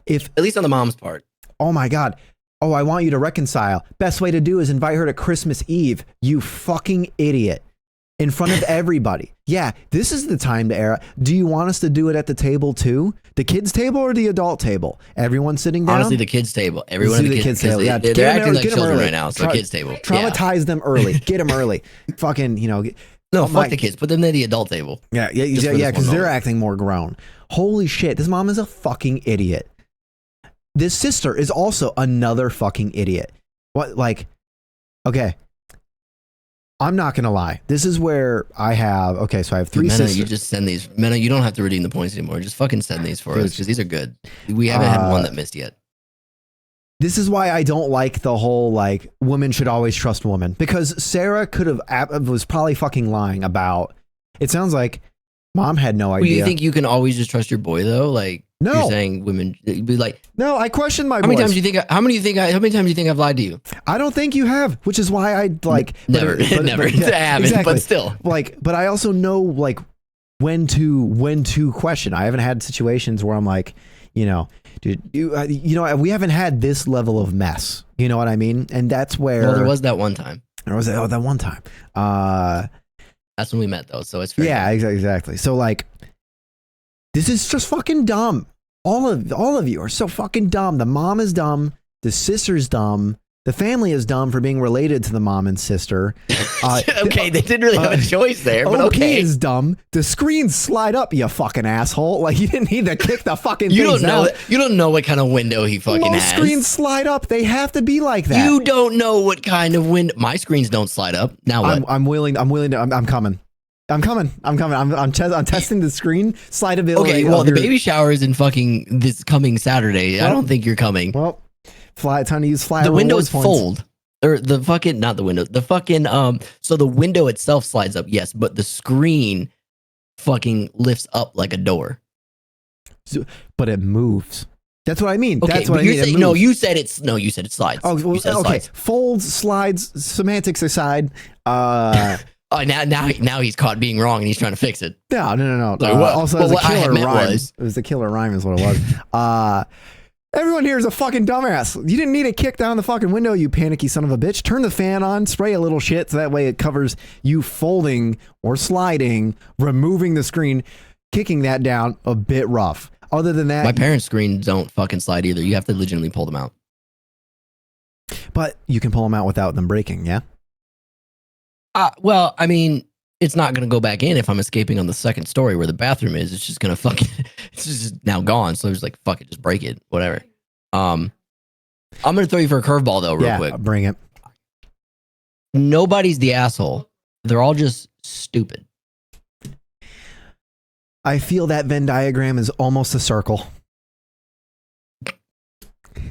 If at least on the mom's part. Oh my God. Oh, I want you to reconcile. Best way to do is invite her to Christmas Eve. You fucking idiot. In front of everybody. Yeah, this is the time to era. Do you want us to do it at the table too? The kids table or the adult table? Everyone sitting down? Honestly, the kids table. Everyone at the kids table. Yeah, they're acting like children right now, so kids table. Traumatize them early. Get them early. Fucking, no, fuck the kids. Put them at the adult table. Yeah, because they're acting more grown. Holy shit, this mom is a fucking idiot. This sister is also another fucking idiot. Okay. I'm not going to lie. This is where I have three sisters. You just send these. Mena, you don't have to redeem the points anymore. Just fucking send these for us because these are good. We haven't had one that missed yet. This is why I don't like the whole women should always trust women, because Sarah was probably fucking lying about. It sounds like mom had no idea. Well, you think you can always just trust your boy though? No. You're saying women be like. No, I question my. How many times do you think? How many times do you think I've lied to you? I don't think you have, which is why I never. Never. I haven't, exactly. But still. But I also know when to question. I haven't had situations where I'm dude, we haven't had this level of mess. You know what I mean? And that's where. Well, there was that one time. That one time. That's when we met though, so it's fair. Yeah, exactly. So this is just fucking dumb. All of you are so fucking dumb. The mom is dumb. The sister's dumb. The family is dumb for being related to the mom and sister. Okay, they didn't really have a choice there, but OP okay. is dumb. The screens slide up, you fucking asshole. You didn't need to kick the fucking you things don't know out. You don't know what kind of window he fucking Most has. screens slide up. They have to be like that. You don't know what kind of window. My screens don't slide up. Now what? I'm coming. I'm coming. I'm testing the screen slidability. Okay, well, the baby shower is in fucking this coming Saturday. I don't think you're coming. Well, time to use fly. The window is fold. Or the fucking, not the window, the fucking, so the window itself slides up, yes, but the screen fucking lifts up like a door. But it moves. That's what I mean. Okay, That's what I mean. you said it slides. Oh, well, you said it okay. slides. Folds, slides, semantics aside. Oh, now he's caught being wrong and he's trying to fix it. No. Like, what? Also, Well, as a what I killer meant rhyme. was- It was a killer rhyme, is what it was. Everyone here is a fucking dumbass. You didn't need to kick down the fucking window, you panicky son of a bitch. Turn the fan on, spray a little shit, so that way it covers you folding or sliding, removing the screen, kicking that down a bit rough. Other than that, My parents' screens don't fucking slide either. You have to legitimately pull them out. but you can pull them out without them breaking, yeah? Well, I mean, it's not going to go back in if I'm escaping on the second story where the bathroom is. It's just going to fucking, it's just now gone. So it's like, fuck it, just break it, whatever. I'm going to throw you for a curveball though, real quick. Bring it. Nobody's the asshole. They're all just stupid. I feel that Venn diagram is almost a circle.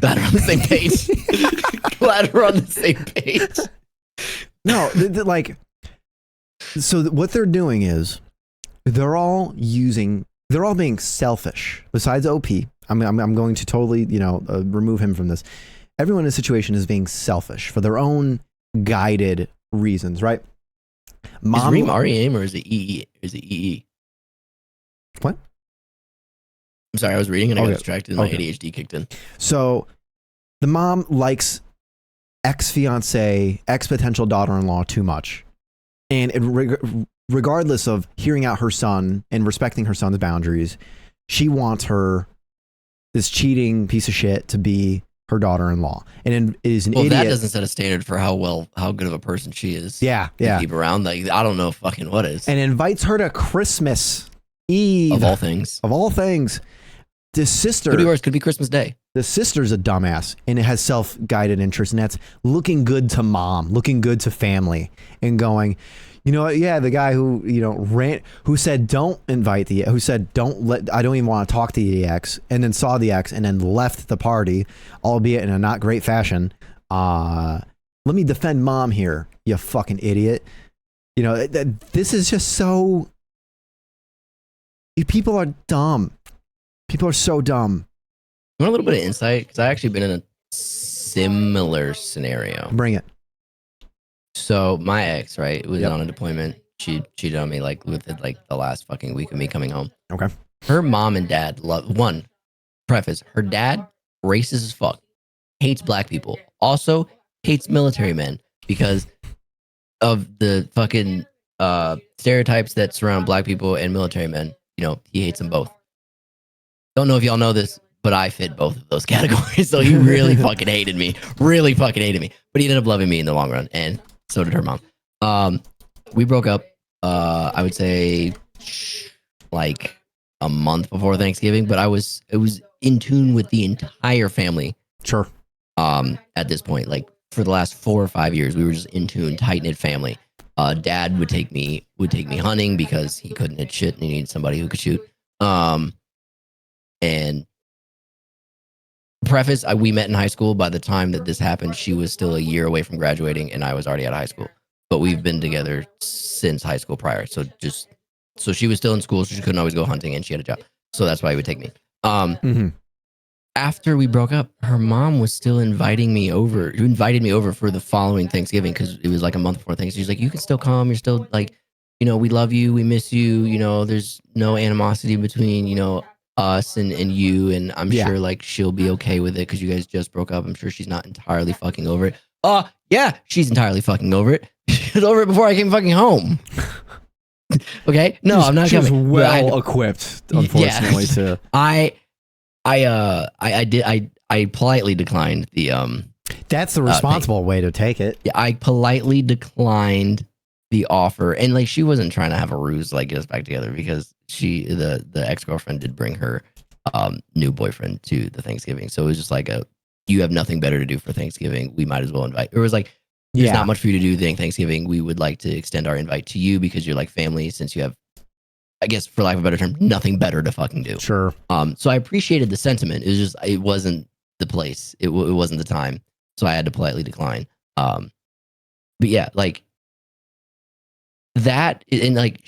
Glad we're on the same page. Glad we're on the same page. No, so what they're doing is they're all being selfish. Besides OP, I'm going to totally, remove him from this. Everyone in this situation is being selfish for their own guided reasons, right? Is Reem REM or is it EE? Is it EE? What? I'm sorry, I was reading and I got Okay. distracted and my Okay. ADHD kicked in. So the mom likes ex-fiance, ex-potential daughter-in-law too much. And regardless of hearing out her son and respecting her son's boundaries, she wants this cheating piece of shit, to be her daughter-in-law. And it is an Well, idiot. that doesn't set a standard for how good of a person she is. Yeah, to yeah. keep around. Like, I don't know fucking what is. And invites her to Christmas Eve. Of all things. Of all things. The sister. Could be worse. Could be Christmas Day. The sister's a dumbass, and it has self-guided interest, and that's looking good to mom, looking good to family, and going, the guy who, who said don't invite who said I don't even want to talk to the ex, and then saw the ex, and then left the party, albeit in a not great fashion. Let me defend mom here, you fucking idiot. This is just so. People are dumb. People are so dumb. You want a little bit of insight? Because I actually been in a similar scenario. Bring it. So my ex, right, was Yep. on a deployment. She cheated on me within the last fucking week of me coming home. Okay. Her mom and dad preface, her dad, racist as fuck, hates black people. Also hates military men because of the fucking stereotypes that surround black people and military men. He hates them both. Don't know if y'all know this, but I fit both of those categories. So he really fucking hated me. Really fucking hated me. But he ended up loving me in the long run. And so did her mom. We broke up, I would say like a month before Thanksgiving, but it was in tune with the entire family. Sure. At this point, like for the last 4 or 5 years, we were just in tune, tight knit family. Dad would take me hunting because he couldn't hit shit and he needed somebody who could shoot. And preface, we met in high school. By the time that this happened, she was still a year away from graduating and I was already out of high school. But we've been together since high school prior. So she was still in school, so she couldn't always go hunting and she had a job. So that's why he would take me. After we broke up, her mom was still invited me over for the following Thanksgiving because it was like a month before Thanksgiving. She's like, you can still come. You're still like, we love you. We miss you. There's no animosity between, us and you. And I'm sure like she'll be okay with it because you guys just broke up. I'm sure she's not entirely fucking over it. Yeah, she's entirely fucking over it. She was over it before I came fucking home. Okay? No, I'm not She's coming. well equipped, unfortunately, to. I politely declined the That's the responsible way to take it. yeah, I politely declined the offer, and like she wasn't trying to have a ruse like get us back together because the ex-girlfriend did bring her new boyfriend to the Thanksgiving, so it was just like you have nothing better to do for Thanksgiving, we might as well invite. It was like there's not much for you to do during Thanksgiving. We would like to extend our invite to you because you're like family, since you have, I guess, for lack of a better term, nothing better to fucking do. Sure. So I appreciated the sentiment. It was just, it wasn't the place. It wasn't the time. So I had to politely decline. But yeah, like that, and like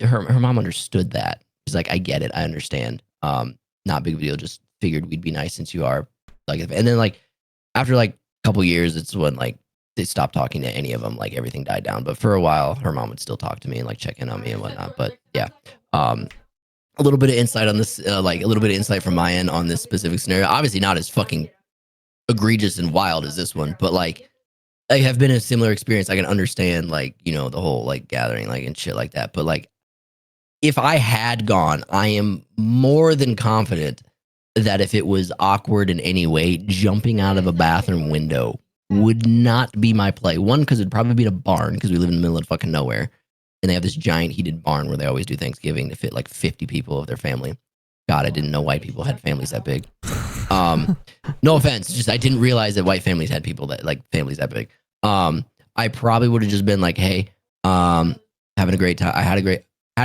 her mom understood that. She's like, I get it. I understand. Not big of a deal. Just figured we'd be nice since you are like, and then like after like a couple years, it's when like they stopped talking to any of them. Like everything died down. But for a while, her mom would still talk to me and like check in on me and whatnot. But yeah, a little bit of insight on this, like a little bit of insight from my end on this specific scenario. Obviously, not as fucking egregious and wild as this one, but like I have been a similar experience. I can understand like, you know, the whole like gathering like and shit like that. But like, if I had gone, I am more than confident that if it was awkward in any way, jumping out of a bathroom window would not be my play. One, because it'd probably be a barn because we live in the middle of fucking nowhere. And they have this giant heated barn where they always do Thanksgiving to fit like 50 people of their family. God, I didn't know white people had families that big. No offense, just I didn't realize that white families had people that like families that big. I probably would have just been like, hey, having a great time. I had a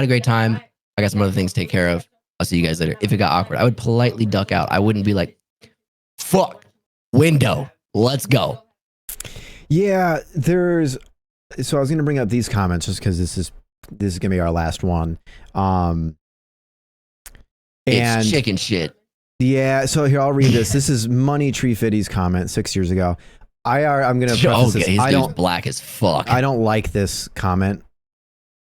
great time. I got some other things to take care of. I'll see you guys later. If it got awkward, I would politely duck out. I wouldn't be like, fuck, window, let's go. Yeah, so I was going to bring up these comments just because this is going to be our last one. It's chicken shit. Yeah, so here, I'll read this. This is Money Tree Fitty's comment 6 years ago. I'm going to preface this. His dude's black as fuck. I don't like this comment,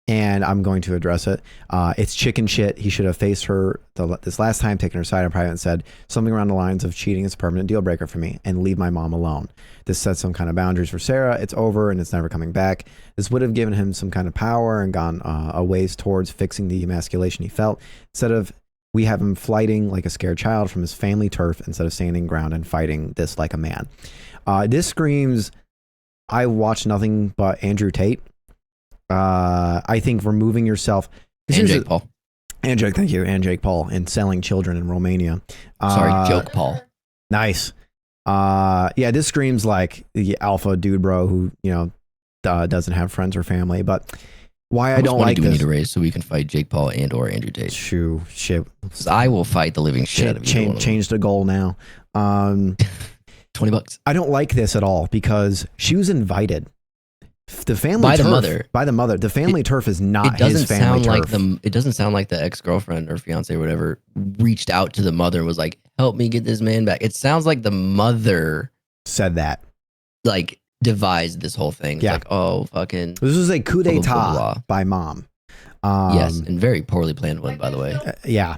and I'm going to address it. It's chicken shit. He should have faced her this last time, taken her side in private and said something around the lines of cheating is a permanent deal breaker for me and leave my mom alone. This sets some kind of boundaries for Sarah. It's over and it's never coming back. This would have given him some kind of power and gone a ways towards fixing the emasculation he felt. Instead of we have him flighting like a scared child from his family turf instead of standing ground and fighting this like a man. This screams, I watch nothing but Andrew Tate. I think removing yourself. And Jake Paul. And Jake, thank you. And Jake Paul and selling children in Romania. Sorry, Joke Paul. Nice. Yeah, this screams like the alpha dude bro who, you know, doesn't have friends or family. But why I don't like this. Do we need to raise so we can fight Jake Paul and or Andrew Tate? Shit. I will fight the living shit out of you. Change the goal now. $20. I don't like this at all because she was invited. The family by turf, the mother. By the mother. The family turf is not his family turf. It doesn't sound like the ex-girlfriend or fiance or whatever reached out to the mother and was like, help me get this man back. It sounds like the mother said that. Like devised this whole thing. Yeah. Like, oh, fucking. This was a coup d'etat by mom. Yes, and very poorly planned one, by the way. Yeah.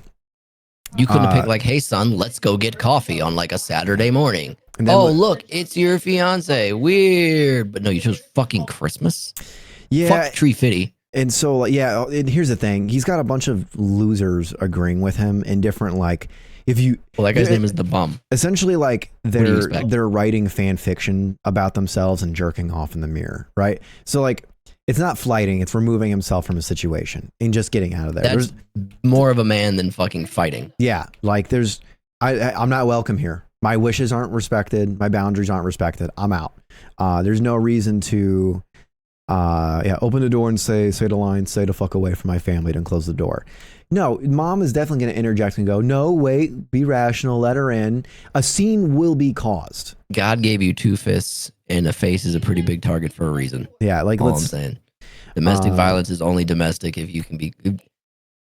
You couldn't have picked like, hey, son, let's go get coffee on like a Saturday morning. Oh, look, it's your fiance. Weird. But no, you chose fucking Christmas. Yeah. Fuck Tree Fitty. And so, yeah, and here's the thing. He's got a bunch of losers agreeing with him in different, like, if you... Well, that guy's name is The Bum. Essentially, like, they're writing fan fiction about themselves and jerking off in the mirror, right? So, like, it's not flighting. It's removing himself from a situation and just getting out of there. That's more of a man than fucking fighting. Yeah, like, I'm not welcome here. My wishes aren't respected. My boundaries aren't respected. I'm out. There's no reason to, open the door and say the line, stay the fuck away from my family, then close the door. No, mom is definitely going to interject and go, no, wait, be rational, let her in. A scene will be caused. God gave you 2 fists, and a face is a pretty big target for a reason. Yeah, like all I'm saying. Domestic violence is only domestic if you can be.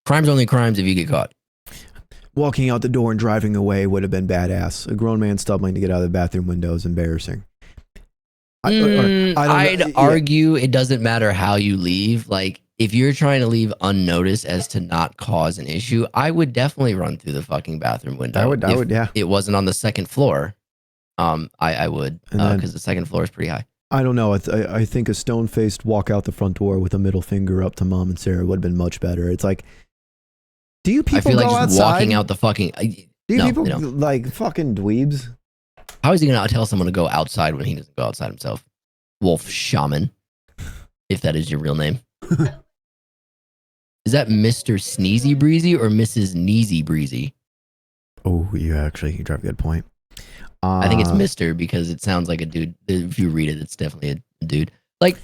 Crime's only crimes if you get caught. Walking out the door and driving away would have been badass. A grown man stumbling to get out of the bathroom window is embarrassing. I'd argue it doesn't matter how you leave. Like, if you're trying to leave unnoticed as to not cause an issue, I would definitely run through the fucking bathroom window. I would, yeah. It wasn't on the second floor. I would, because the second floor is pretty high. I don't know. I think a stone-faced walk out the front door with a middle finger up to mom and Sarah would have been much better. It's like, do you people I feel like go just outside? Walking out the fucking... Do you people like fucking dweebs? How is he going to tell someone to go outside when he doesn't go outside himself? Wolf Shaman, if that is your real name. Is that Mr. Sneezy Breezy or Mrs. Neezy Breezy? Oh, you drive a good point. I think it's Mr. because it sounds like a dude. If you read it, it's definitely a dude. Like,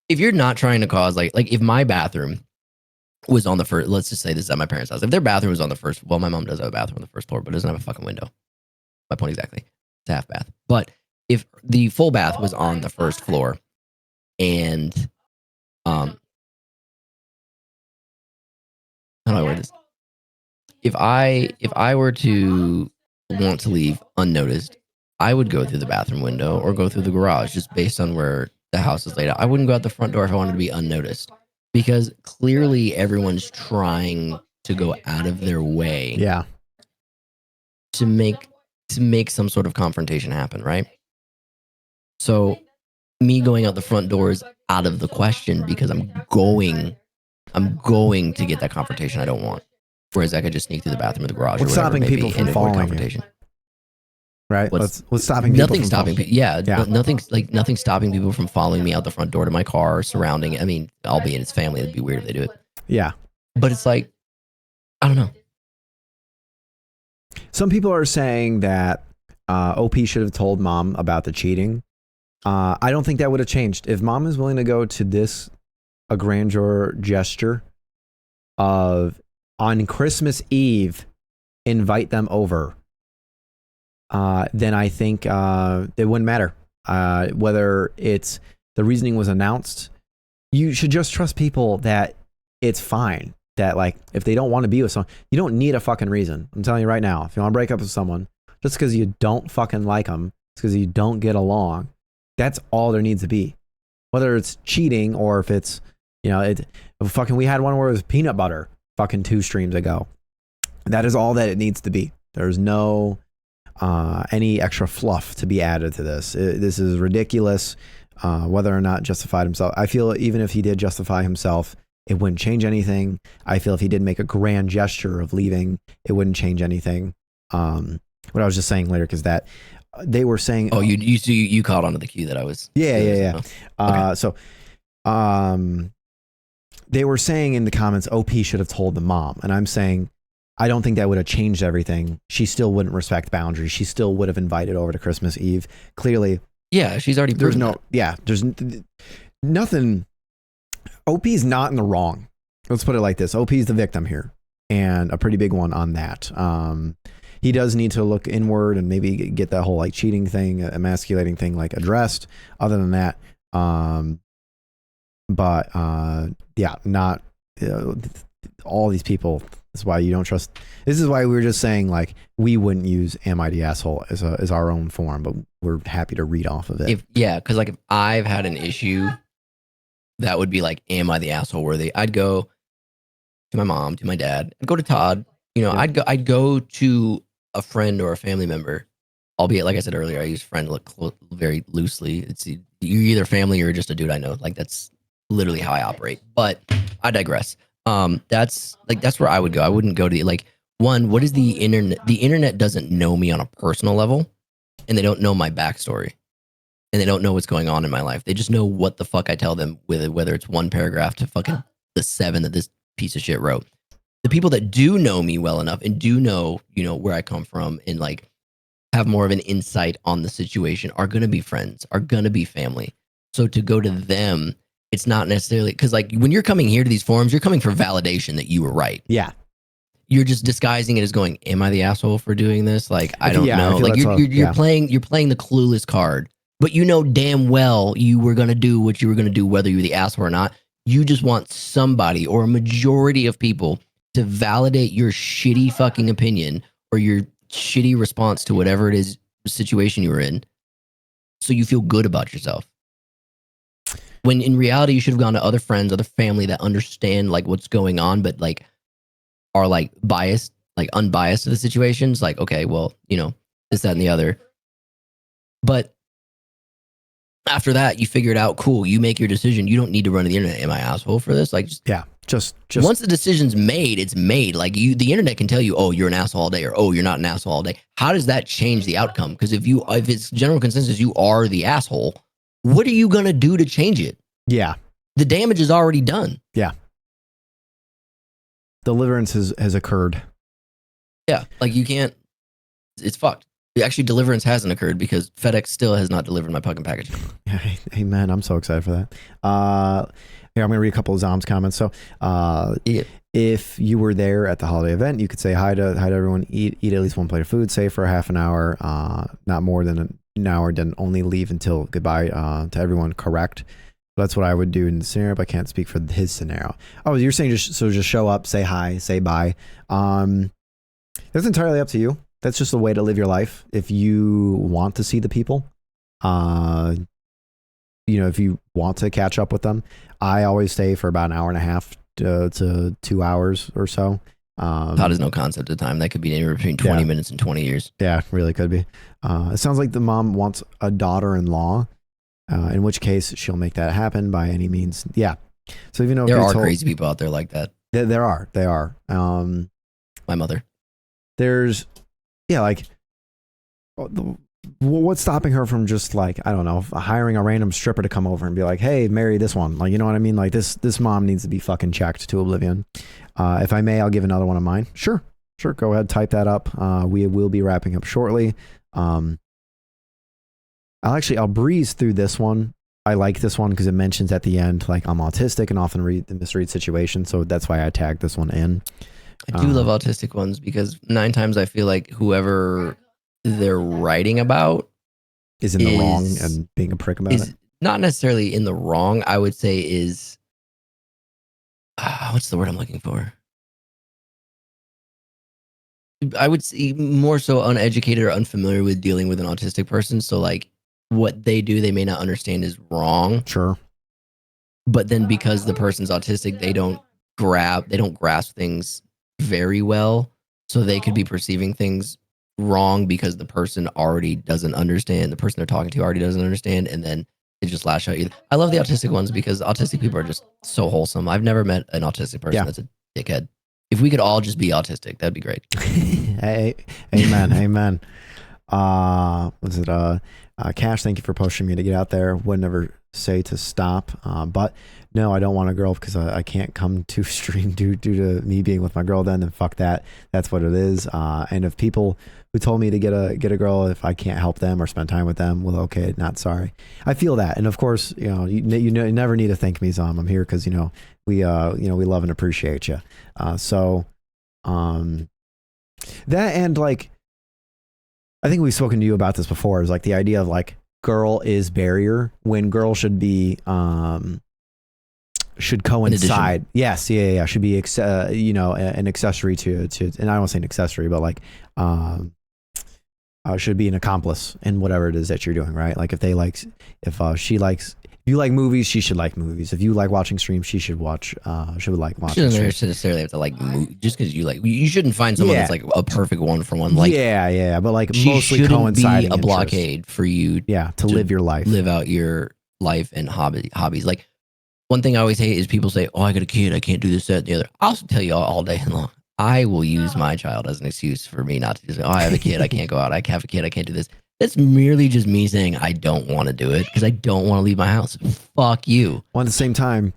if you're not trying to cause, like if my bathroom was on the first, let's just say this is at my parents' house. If their bathroom was on the first, well, my mom does have a bathroom on the first floor, but it doesn't have a fucking window. My point exactly. It's a half bath. But if the full bath was on the first floor and, how do I word this? If I were to want to leave unnoticed, I would go through the bathroom window or go through the garage just based on where the house is laid out. I wouldn't go out the front door if I wanted to be unnoticed because clearly everyone's trying to go out of their way Yeah. to make some sort of confrontation happen, right? So me going out the front door is out of the question because I'm going to get that confrontation I don't want. Whereas I could just sneak through the bathroom or the garage What's or whatever stopping it may people be from and avoid following you? confrontation. Right. What's- What's stopping people? Nothing's from stopping following- people. Yeah, Yeah. nothing's stopping people from following me out the front door to my car or surrounding it. I mean, albeit it's family, it'd be weird if they do it. Yeah. But it's like, I don't know. Some people are saying that OP should have told mom about the cheating. I don't think that would have changed. If mom is willing to go to this a grandeur gesture of on Christmas Eve, invite them over, then I think it wouldn't matter whether it's the reasoning was announced. You should just trust people that it's fine. That like if they don't want to be with someone, you don't need a fucking reason. I'm telling you right now, if you want to break up with someone, just because you don't fucking like them, it's because you don't get along. That's all there needs to be. Whether it's cheating or if it's, you know, we had one where it was peanut butter fucking 2 streams ago. That is all that it needs to be. There's no any extra fluff to be added to this. This is ridiculous. Whether or not justified himself, I feel even if he did justify himself, it wouldn't change anything. I feel if he did make a grand gesture of leaving, it wouldn't change anything. What I was just saying later, because that they were saying, Oh, you caught onto the cue that I was. yeah. Okay. So, they were saying in the comments, OP should have told the mom, and I'm saying, I don't think that would have changed everything. She still wouldn't respect boundaries. She still would have invited over to Christmas Eve. Clearly, Yeah, she's already there's proven that. there's nothing. OP's not in the wrong. Let's put it like this. OP's the victim here, and a pretty big one on that. He does need to look inward and maybe get that whole like cheating thing, emasculating thing like addressed. Other than that, yeah, not all these people. That's why you don't trust. This is why we were just saying like we wouldn't use "Am I the asshole" as our own form, but we're happy to read off of it. Because like if I've had an issue, that would be like, am I the asshole worthy? I'd go to my mom, to my dad, I'd go to Todd. You know, Yeah. I'd go to a friend or a family member. Albeit, like I said earlier, I use friend very loosely. You're either family or just a dude I know. Like that's literally how I operate. But I digress. That's where I would go. I wouldn't go to what is the internet? The internet doesn't know me on a personal level, and they don't know my backstory, and they don't know what's going on in my life. They just know what the fuck I tell them, whether it's one paragraph to fucking the 7 that this piece of shit wrote. The people that do know me well enough and do know, where I come from and like have more of an insight on the situation are going to be friends, are going to be family. So to go to them, it's not necessarily because like when you're coming here to these forums, you're coming for validation that you were right. Yeah. You're just disguising it as going, am I the asshole for doing this? Like, I don't Yeah, I know. feel Like you're playing the clueless card, but you know damn well you were going to do what you were going to do, whether you're the asshole or not. You just want somebody or a majority of people to validate your shitty fucking opinion or your shitty response to whatever it is situation you were in. So you feel good about yourself. When in reality, you should have gone to other friends, other family that understand like what's going on, but like are like biased, like unbiased to the situations. Like, okay, well, this, that, and the other. But after that, you figure it out. Cool. You make your decision. You don't need to run to the internet. Am I asshole for this? Like, just once the decision's made, it's made. Like the internet can tell you, oh, you're an asshole all day, or oh, you're not an asshole all day. How does that change the outcome? Because if it's general consensus, you are the asshole. What are you gonna do to change it? Yeah. The damage is already done. Yeah. Deliverance has occurred. Yeah, like you can't. It's fucked. Actually, deliverance hasn't occurred because FedEx still has not delivered my fucking package. Amen. I'm so excited for that. Here, I'm going to read a couple of Zom's comments. So, Yeah. if you were there at the holiday event, you could say hi to everyone, eat at least one plate of food, say for a half an hour, not more than an hour, then only leave until goodbye to everyone, correct? That's what I would do in the scenario, but I can't speak for his scenario. Oh, you're saying just show up, say hi, say bye. That's entirely up to you. That's just a way to live your life. If you want to see the people, if you want to catch up with them, I always stay for about an hour and a half to 2 hours or so. Todd has no concept of time. That could be anywhere between 20 minutes and 20 years. Yeah, really could be. It sounds like the mom wants a daughter-in-law, in which case she'll make that happen by any means. Yeah. So even though there are crazy people out there like that. There are. My mother. There's, like, what's stopping her from just like, I don't know, hiring a random stripper to come over and be like, hey, marry this one. Like, you know what I mean? Like this mom needs to be fucking checked to oblivion. If I may, I'll give another one of mine. Sure. Go ahead. Type that up. We will be wrapping up shortly. I'll breeze through this one. I like this one because it mentions at the end, like, I'm autistic and often read the misread situation. So that's why I tagged this one in. I do love autistic ones because 9 times I feel like whoever they're writing about is in the wrong and being a prick about it. Not necessarily in the wrong. I would say is, what's the word I'm looking for? I would say more so uneducated or unfamiliar with dealing with an autistic person. So like what they do, they may not understand is wrong. Sure. But then because the person's autistic, they don't grasp things very well. So they could be perceiving things wrong because the person already doesn't understand. The person they're talking to already doesn't understand. And then they just lash out. I love the autistic ones because autistic people are just so wholesome. I've never met an autistic person that's a dickhead. If we could all just be autistic, that'd be great. Hey, amen, amen. Was it Cash? Thank you for pushing me to get out there. Would never say to stop, but no, I don't want a girl because I can't come to stream due to me being with my girl. Then fuck that. That's what it is. And if people who told me to get a girl, if I can't help them or spend time with them, well, okay, not sorry. I feel that, and of course, you never need to thank me, Zom. I'm here because we love and appreciate you. That and like, I think we've spoken to you about this before. Is like the idea of like girl is barrier when girl should be should coincide. Yes, yeah, should be an accessory to, and I don't say an accessory, but like should be an accomplice in whatever it is that you're doing, right? Like if you like movies, she should like movies. If you like watching streams, she should watch. She would like watching. She doesn't necessarily have to like just because you like. You shouldn't find someone that's like a perfect one for one. Like but like she mostly coinciding. Be a blockade for you. To live your life, live out your life and hobbies. Like one thing I always hate is people say, "Oh, I got a kid, I can't do this, that, and the other." I'll tell you all day long. I will use my child as an excuse for me not to say, "Oh, I have a kid, I can't go out. I have a kid, I can't do this." That's merely just me saying I don't want to do it because I don't want to leave my house. Fuck you. Well, at the same time,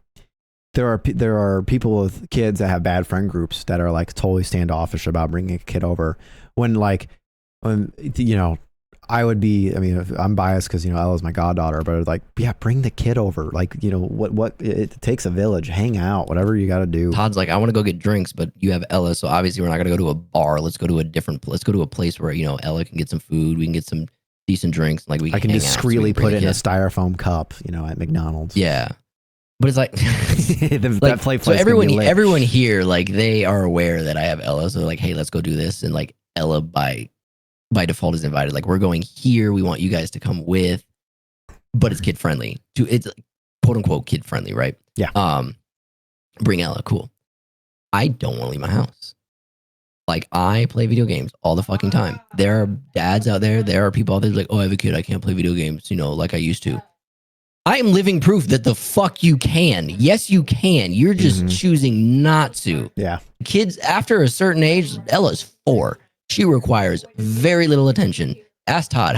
there are people with kids that have bad friend groups that are like totally standoffish about bringing a kid over. When I would be. I mean, I'm biased because Ella's my goddaughter, but like, yeah, bring the kid over. Like, what it takes a village. Hang out, whatever you got to do. Todd's like, I want to go get drinks, but you have Ella, so obviously we're not gonna go to a bar. Let's go to a place where Ella can get some food. We can get some decent drinks. Like I can discreetly put it in a styrofoam cup, at McDonald's. Yeah, but it's like, so everyone here, like they are aware that I have Ella, so like, hey, let's go do this, and like Ella by default is invited. Like we're going here. We want you guys to come with, but it's kid friendly. It's quote unquote kid friendly, right? Yeah. Bring Ella. Cool. I don't want to leave my house. Like I play video games all the fucking time. There are dads out there. There are people out there like, oh, I have a kid. I can't play video games, like I used to. I am living proof that the fuck you can. Yes, you can. You're just choosing not to. Yeah. Kids after a certain age, Ella's 4. She requires very little attention. Ask Todd.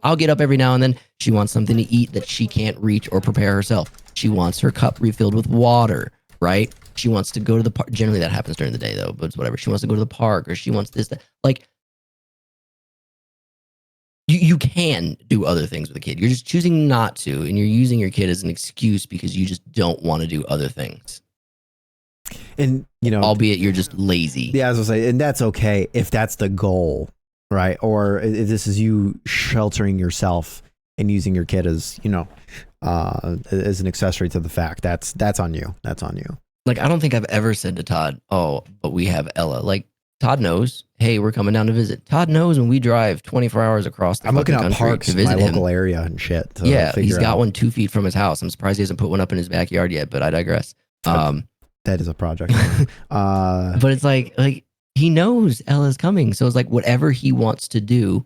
I'll get up every now and then. She wants something to eat that she can't reach or prepare herself. She wants her cup refilled with water, right? She wants to go to the park. Generally, that happens during the day, though, but it's whatever. She wants to go to the park or she wants this, that. Like, can do other things with a kid. You're just choosing not to, and you're using your kid as an excuse because you just don't want to do other things. And, you know, albeit you're just lazy. Yeah, as I say, and that's okay if that's the goal, right? Or if this is you sheltering yourself and using your kid as, you know, as an accessory to the fact. That's on you. That's on you. Like, I don't think I've ever said to Todd, "Oh, but we have Ella." Like, Todd knows, hey, we're coming down to visit. Todd knows when we drive 24 hours across the I'm looking at country parks to in my visit local him. area and shit. Yeah, he's got out. one 2 feet from his house. I'm surprised he hasn't put one up in his backyard yet, but I digress. That is a project. But it's like he knows Ella's coming. So it's like whatever he wants to do,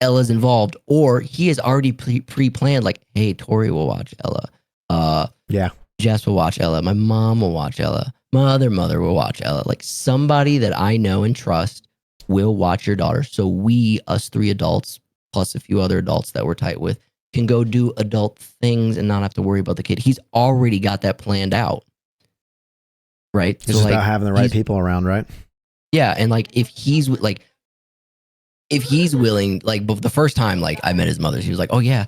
Ella's involved, or he has already pre-planned, like, hey, Tori will watch Ella. Yeah. Jess will watch Ella. My mom will watch Ella. My other mother will watch Ella. Like, somebody that I know and trust will watch your daughter. So we, us 3 adults, plus a few other adults that we're tight with, can go do adult things and not have to worry about the kid. He's already got that planned out. Right? It's just about having the right people around, right? Yeah. And like, if he's willing, like, the first time, like, I met his mother, she was like, oh yeah,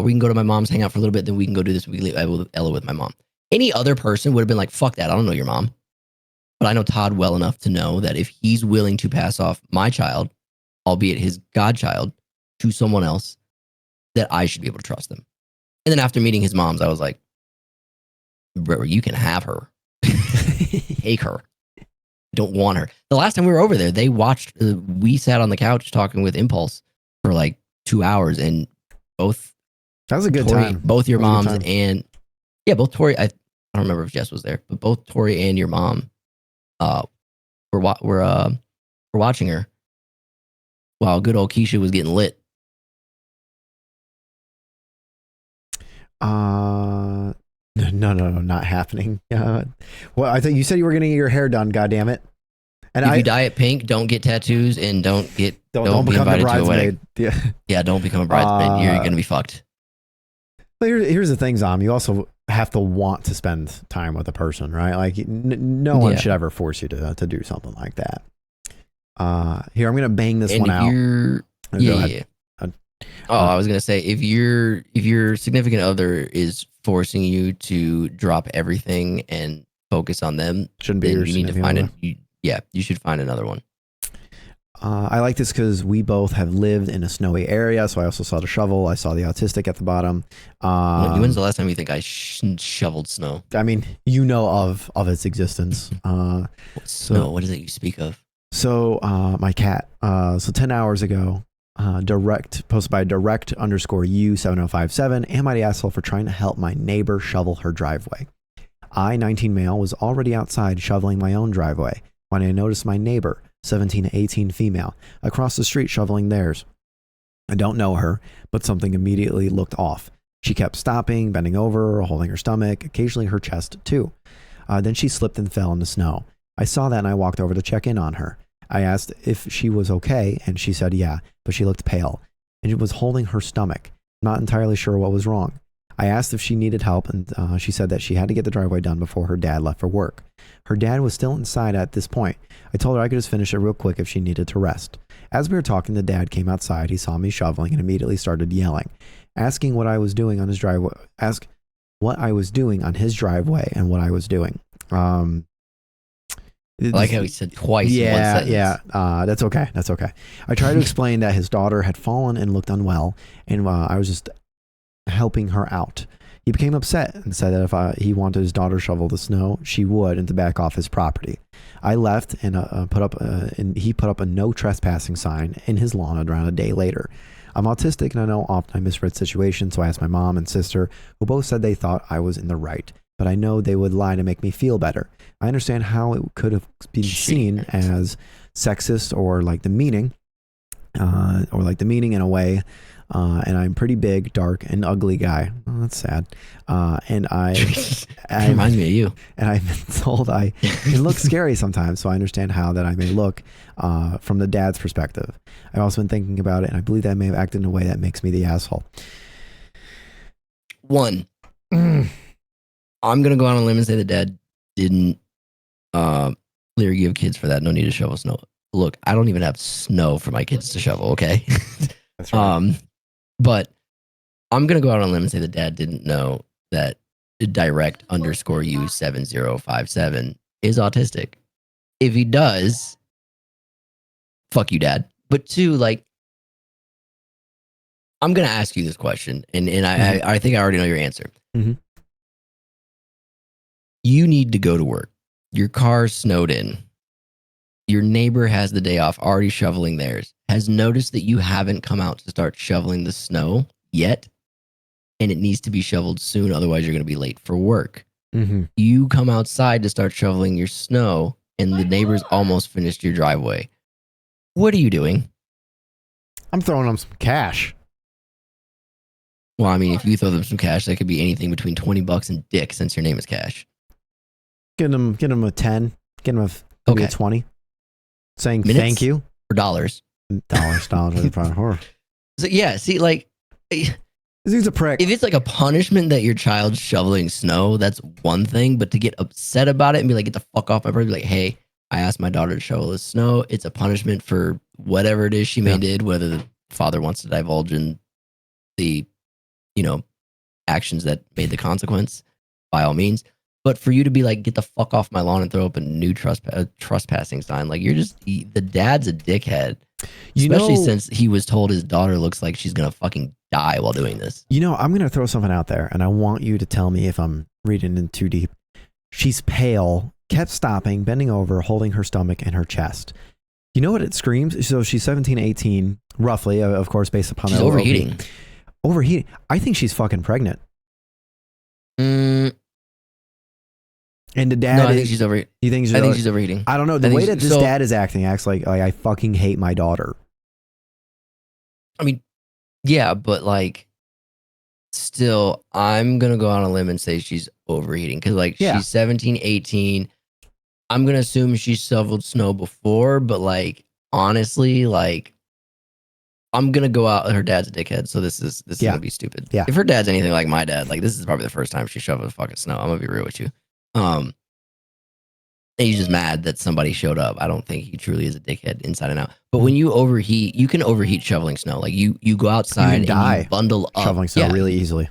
we can go to my mom's, hang out for a little bit, then we can go do this. We can leave Ella with my mom. Any other person would have been like, fuck that, I don't know your mom. But I know Todd well enough to know that if he's willing to pass off my child, albeit his godchild, to someone else, that I should be able to trust them. And then after meeting his moms, I was like, bro, you can have her. Take her. Don't want her. The last time we were over there, they watched, we sat on the couch talking with Impulse for like 2 hours, and both that was a good time. Both your moms and both Tori. I don't remember if Jess was there, but both Tori and your mom, were watching her while good old Keisha was getting lit. No, not happening. Well, I thought you said you were going to get your hair done. God damn it! And if you dye it pink, don't get tattoos, and don't be become invited the to a wedding. Yeah, don't become a bridesmaid. You're going to be fucked. Well, here's the thing, Zom. You also have to want to spend time with a person, right? Like, no one should ever force you to do something like that. Here, I'm going to bang this one out. I was going to say, if your significant other is forcing you to drop everything and focus on them, shouldn't be your you need to find you should find another one. I like this because we both have lived in a snowy area, so I also saw the shovel. I saw the autistic at the bottom. When's the last time you think I shoveled snow? I mean, you know of its existence. Snow, what is it you speak of? So my cat, 10 hours ago, posted by direct_u7057, am I the asshole for trying to help my neighbor shovel her driveway? I, 19 male, was already outside shoveling my own driveway when I noticed my neighbor, 17 to 18 female, across the street shoveling theirs. I don't know her, but something immediately looked off. She kept stopping, bending over, holding her stomach, occasionally her chest too. Then she slipped and fell in the snow. I saw that and I walked over to check in on her. I asked if she was okay, and she said yeah, but she looked pale, and she was holding her stomach. Not entirely sure what was wrong. I asked if she needed help, and she said that she had to get the driveway done before her dad left for work. Her dad was still inside at this point. I told her I could just finish it real quick if she needed to rest. As we were talking, the dad came outside. He saw me shoveling and immediately started yelling, asking what I was doing on his driveway. Ask what I was doing on his driveway and what I was doing. I like how he said twice. Yeah, in one sentence. that's okay. That's okay. I tried to explain that his daughter had fallen and looked unwell, and I was just helping her out. He became upset and said that if he wanted his daughter shovel the snow, she would, and to back off his property. I left and he put up a no trespassing sign in his lawn around a day later. I'm autistic, and I know often I misread situations, so I asked my mom and sister, who both said they thought I was in the right, but I know they would lie to make me feel better. I understand how it could have been seen as sexist or like the meaning in a way. And I'm pretty big, dark, and ugly guy. Oh, that's sad. And It reminds me of you. And I've been told I can look scary sometimes, so I understand how that I may look from the dad's perspective. I've also been thinking about it, and I believe that I may have acted in a way that makes me the asshole. One, I'm gonna go out on a limb and say the dad didn't clear give kids for that. No need to shovel snow. look, I don't even have snow for my kids to shovel. Okay. That's right. But I'm gonna go out on a limb and say the dad didn't know that direct_u7057 is autistic. If he does, fuck you, dad. But two, like, I'm gonna ask you this question, and I think I already know your answer. Mhm. You need to go to work. Your car's snowed in. Your neighbor has the day off, already shoveling theirs. Has noticed that you haven't come out to start shoveling the snow yet, and it needs to be shoveled soon. Otherwise, you're gonna be late for work. Mhm. You come outside to start shoveling your snow, and the neighbor's almost finished your driveway. What are you doing? I'm throwing them some cash. Well, I mean, if you throw them some cash, that could be anything between $20 and dick, since your name is Cash. Get them a 10. Get them maybe a 20. Saying Minutes? thank you. Or dollars. Dollars. So, yeah, see, like, if He's a prick. it's like a punishment that your child's shoveling snow, that's one thing. But to get upset about it and be like, get the fuck off my birthday, be like, hey, I asked my daughter to shovel the snow. It's a punishment for whatever it is she may did, whether the father wants to divulge in the, actions that made the consequence, by all means. But for you to be like, get the fuck off my lawn and throw up a new trespassing sign, like, you're just, the dad's a dickhead. Especially since he was told his daughter looks like she's going to fucking die while doing this. I'm going to throw something out there, and I want you to tell me if I'm reading in too deep. She's pale, kept stopping, bending over, holding her stomach and her chest. You know what it screams? So she's 17, 18, roughly, of course, based upon She's overheating. Overheating. I think she's fucking pregnant. And the dad. No, I think she's overheating. You think I think she's overheating. I don't know. The way that this dad is acting acts like I fucking hate my daughter. I mean, yeah, but like, still, I'm going to go on a limb and say she's overheating. Because, like, she's 17, 18. I'm going to assume she shoveled snow before. But, like, honestly, like, I'm going to go out. Her dad's a dickhead. So this is going to be stupid. Yeah. If her dad's anything like my dad, like, this is probably the first time she shoveled fucking snow. I'm going to be real with you. And he's just mad that somebody showed up. I don't think he truly is a dickhead inside and out. But when you overheat, you can overheat shoveling snow. Like, you go outside and you bundle up. Shoveling snow really easily.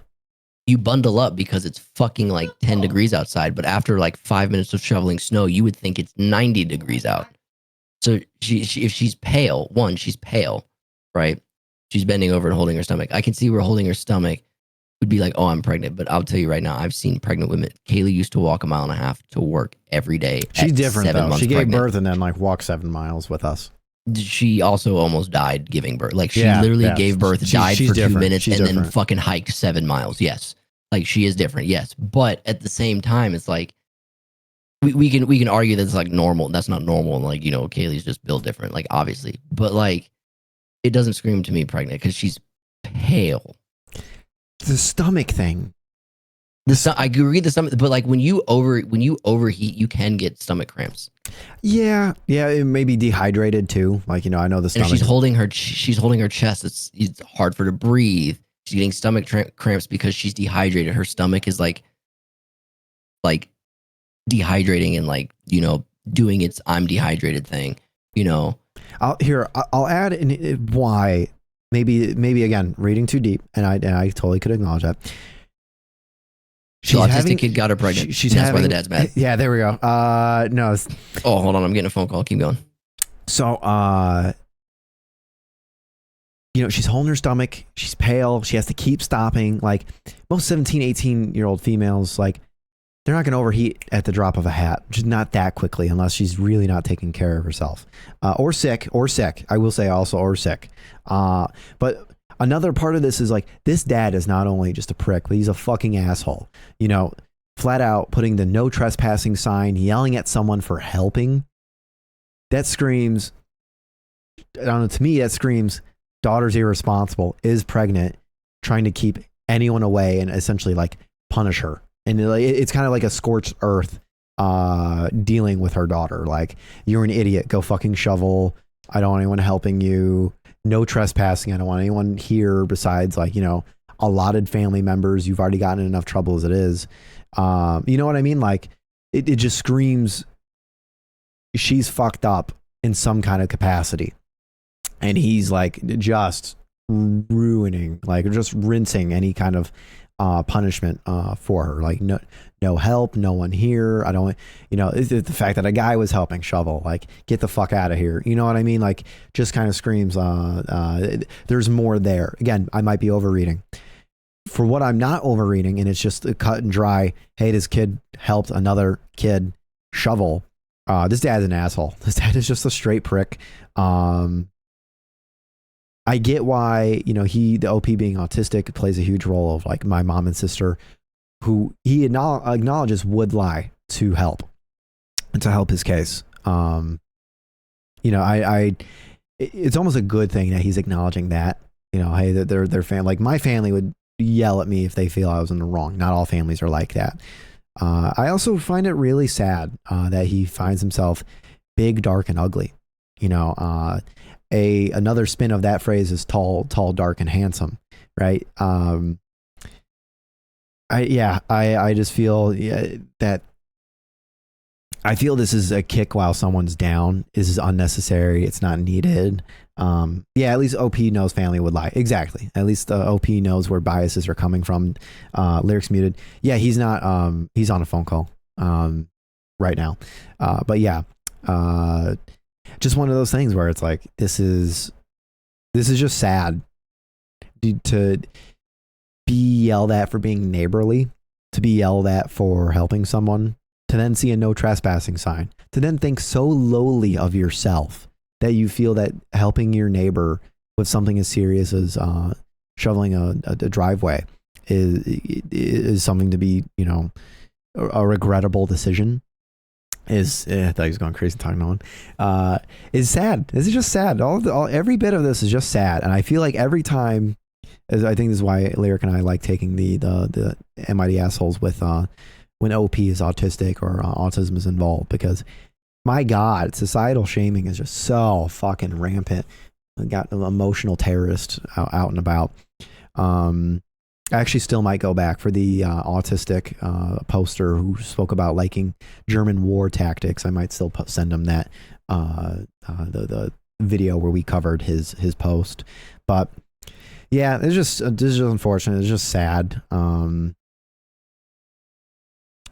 You bundle up because it's fucking like 10 degrees outside. But after like 5 minutes of shoveling snow, you would think it's 90 degrees out. So if she's pale, she's pale, right? She's bending over and holding her stomach. I can see where holding her stomach would be like, oh, I'm pregnant. But I'll tell you right now, I've seen pregnant women. Kaylee used to walk 1.5 miles to work every day. She's different though. She gave birth and then like walked 7 miles with us. She also almost died giving birth. Like, she literally gave birth, died for 2 minutes, and then fucking hiked 7 miles. Yes. Like, she is different. Yes. But at the same time, it's like, we can argue that it's like normal. That's not normal. Like, Kaylee's just built different, like, obviously. But like, it doesn't scream to me pregnant because she's pale. The stomach thing. I agree the stomach, but like when you overheat, you can get stomach cramps. Yeah, it may be dehydrated too. Like, I know the stomach. And she's holding her chest. It's hard for her to breathe. She's getting stomach cramps because she's dehydrated. Her stomach is like dehydrating and like, doing its I'm dehydrated thing. I'll add in why. Maybe again, reading too deep, and I totally could acknowledge that. The autistic kid got her pregnant. That's why the dad's mad. Yeah, there we go. No. Oh, hold on. I'm getting a phone call. Keep going. So, she's holding her stomach. She's pale. She has to keep stopping. Like, most 17, 18-year-old females, like, they're not going to overheat at the drop of a hat. Just not that quickly unless she's really not taking care of herself. Or sick. I will say also, or sick. But another part of this is like, this dad is not only just a prick, but he's a fucking asshole. Flat out putting the no trespassing sign, yelling at someone for helping. That screams, I don't know, to me that screams, daughter's irresponsible, is pregnant, trying to keep anyone away and essentially like punish her. And it's kind of like a scorched earth dealing with her daughter. Like, you're an idiot. Go fucking shovel. I don't want anyone helping you. No trespassing. I don't want anyone here besides like, allotted family members. You've already gotten in enough trouble as it is. You know what I mean? Like, it just screams she's fucked up in some kind of capacity. And he's like just ruining, like just rinsing any kind of punishment for her. Like no help, no one here. I don't, the fact that a guy was helping shovel, like get the fuck out of here. You know what I mean? Like just kind of screams, there's more there. Again, I might be overreading. For what I'm not overreading, and it's just a cut and dry, hey, this kid helped another kid shovel. This dad's an asshole. This dad is just a straight prick. I get why, the OP being autistic plays a huge role of like my mom and sister, who he acknowledges would lie to help his case. It's almost a good thing that he's acknowledging that, hey, that their family, like my family would yell at me if they feel I was in the wrong. Not all families are like that. I also find it really sad that he finds himself big, dark, and ugly. Another spin of that phrase is tall, dark, and handsome, right? I just feel that I feel this is a kick while someone's down. This is unnecessary. It's not needed. At least OP knows family would lie. Exactly. At least OP knows where biases are coming from. Lyrics muted. Yeah, he's not. He's on a phone call right now. Just one of those things where it's like this is just sad to be yelled at for being neighborly, to be yelled at for helping someone, to then see a no trespassing sign, to then think so lowly of yourself that you feel that helping your neighbor with something as serious as shoveling a driveway is something to be, a regrettable decision. I thought he was going crazy talking to one. Is sad. This is just sad. Every bit of this is just sad, and I feel like every time, as I think this is why Lyric and I like taking the MIT assholes with when OP is autistic or autism is involved, because my God, societal shaming is just so fucking rampant. We got emotional terrorists out and about. I actually still might go back for the autistic poster who spoke about liking German war tactics. I might still send him that the video where we covered his post. But yeah, this is just unfortunate. It's just sad.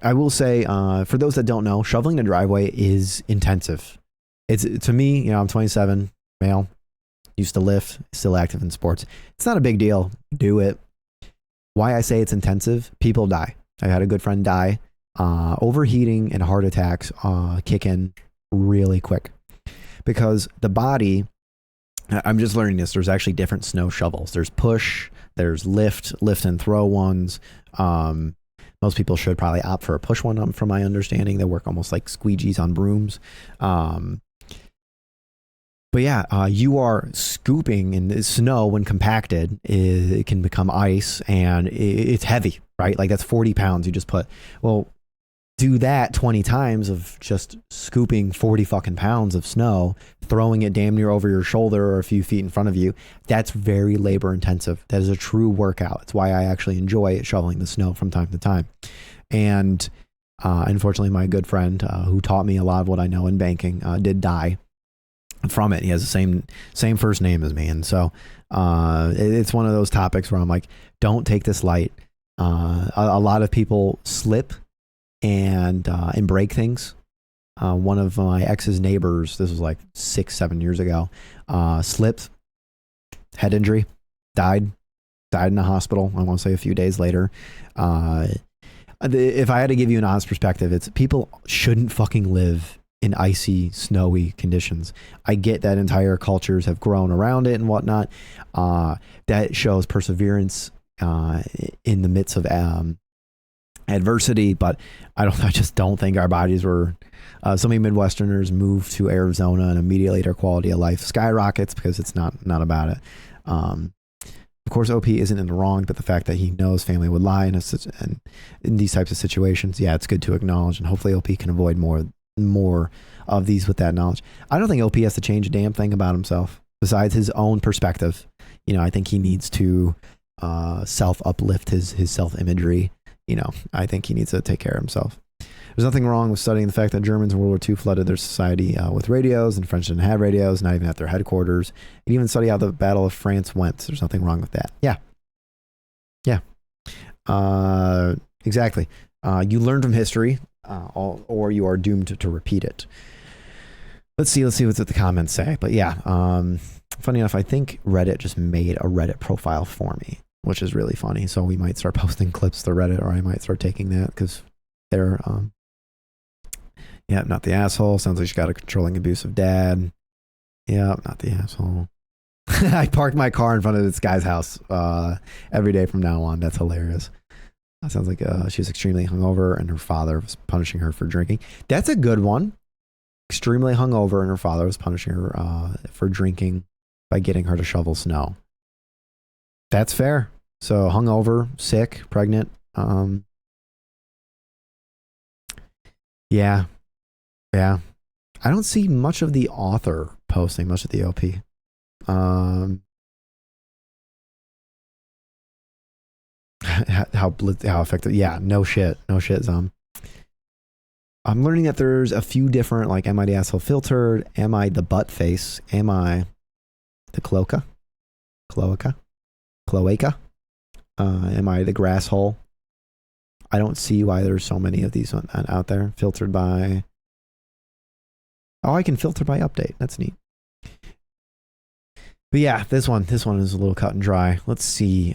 I will say, for those that don't know, shoveling the driveway is intensive. It's, to me, I'm 27, male, used to lift, still active in sports. It's not a big deal. Do it. Why I say it's intensive, people die. I had a good friend die. Overheating and heart attacks kick in really quick because the body, I'm just learning this, there's actually different snow shovels. There's push, there's lift and throw ones. Most people should probably opt for a push one, from my understanding. They work almost like squeegees on brooms. But yeah, you are scooping in the snow when compacted. It can become ice and it's heavy, right? Like that's 40 pounds you just put. Well, do that 20 times of just scooping 40 fucking pounds of snow, throwing it damn near over your shoulder or a few feet in front of you. That's very labor intensive. That is a true workout. It's why I actually enjoy shoveling the snow from time to time. And unfortunately, my good friend who taught me a lot of what I know in banking did die from it. He has the same first name as me, and so it's one of those topics where I'm like, don't take this light. A lot of people slip and break things. One of my ex's neighbors, this was like 6-7 years ago, slipped, head injury, died in the hospital. I want to say a few days later. If I had to give you an honest perspective, it's people shouldn't fucking live in icy, snowy conditions. I get that entire cultures have grown around it and whatnot. That shows perseverance in the midst of adversity, but I just don't think our bodies were. So many Midwesterners move to Arizona and immediately their quality of life skyrockets because it's not about it. Of course, OP isn't in the wrong, but the fact that he knows family would lie and in these types of situations, yeah, it's good to acknowledge, and hopefully OP can avoid more of these with that knowledge. I don't think OP has to change a damn thing about himself besides his own perspective. I think he needs to self uplift his self imagery. I think he needs to take care of himself. There's nothing wrong with studying the fact that Germans in World War II flooded their society with radios, and French didn't have radios, not even at their headquarters. You can even study how the Battle of France went. There's nothing wrong with that. Yeah. Exactly. You learn from history, or you are doomed to repeat it. Let's see what the comments say. But yeah, funny enough, I think Reddit just made a Reddit profile for me, which is really funny. So we might start posting clips to Reddit, or I might start taking that because they're, yeah, not the asshole. Sounds like she's got a controlling, abusive dad. Yeah, not the asshole. I parked my car in front of this guy's house every day from now on. That's hilarious. That sounds like she was extremely hungover and her father was punishing her for drinking. That's a good one. Extremely hungover and her father was punishing her for drinking by getting her to shovel snow. That's fair. So hungover, sick, pregnant. Yeah. I don't see much of the author posting much of the OP. How effective? Yeah, no shit, Zom. I'm learning that there's a few different, like, am I the asshole filtered? Am I the butt face? Am I the cloaca? Am I the grass hole? I don't see why there's so many of these out there. Filtered by... Oh, I can filter by update. That's neat. But yeah, this one is a little cut and dry. Let's see.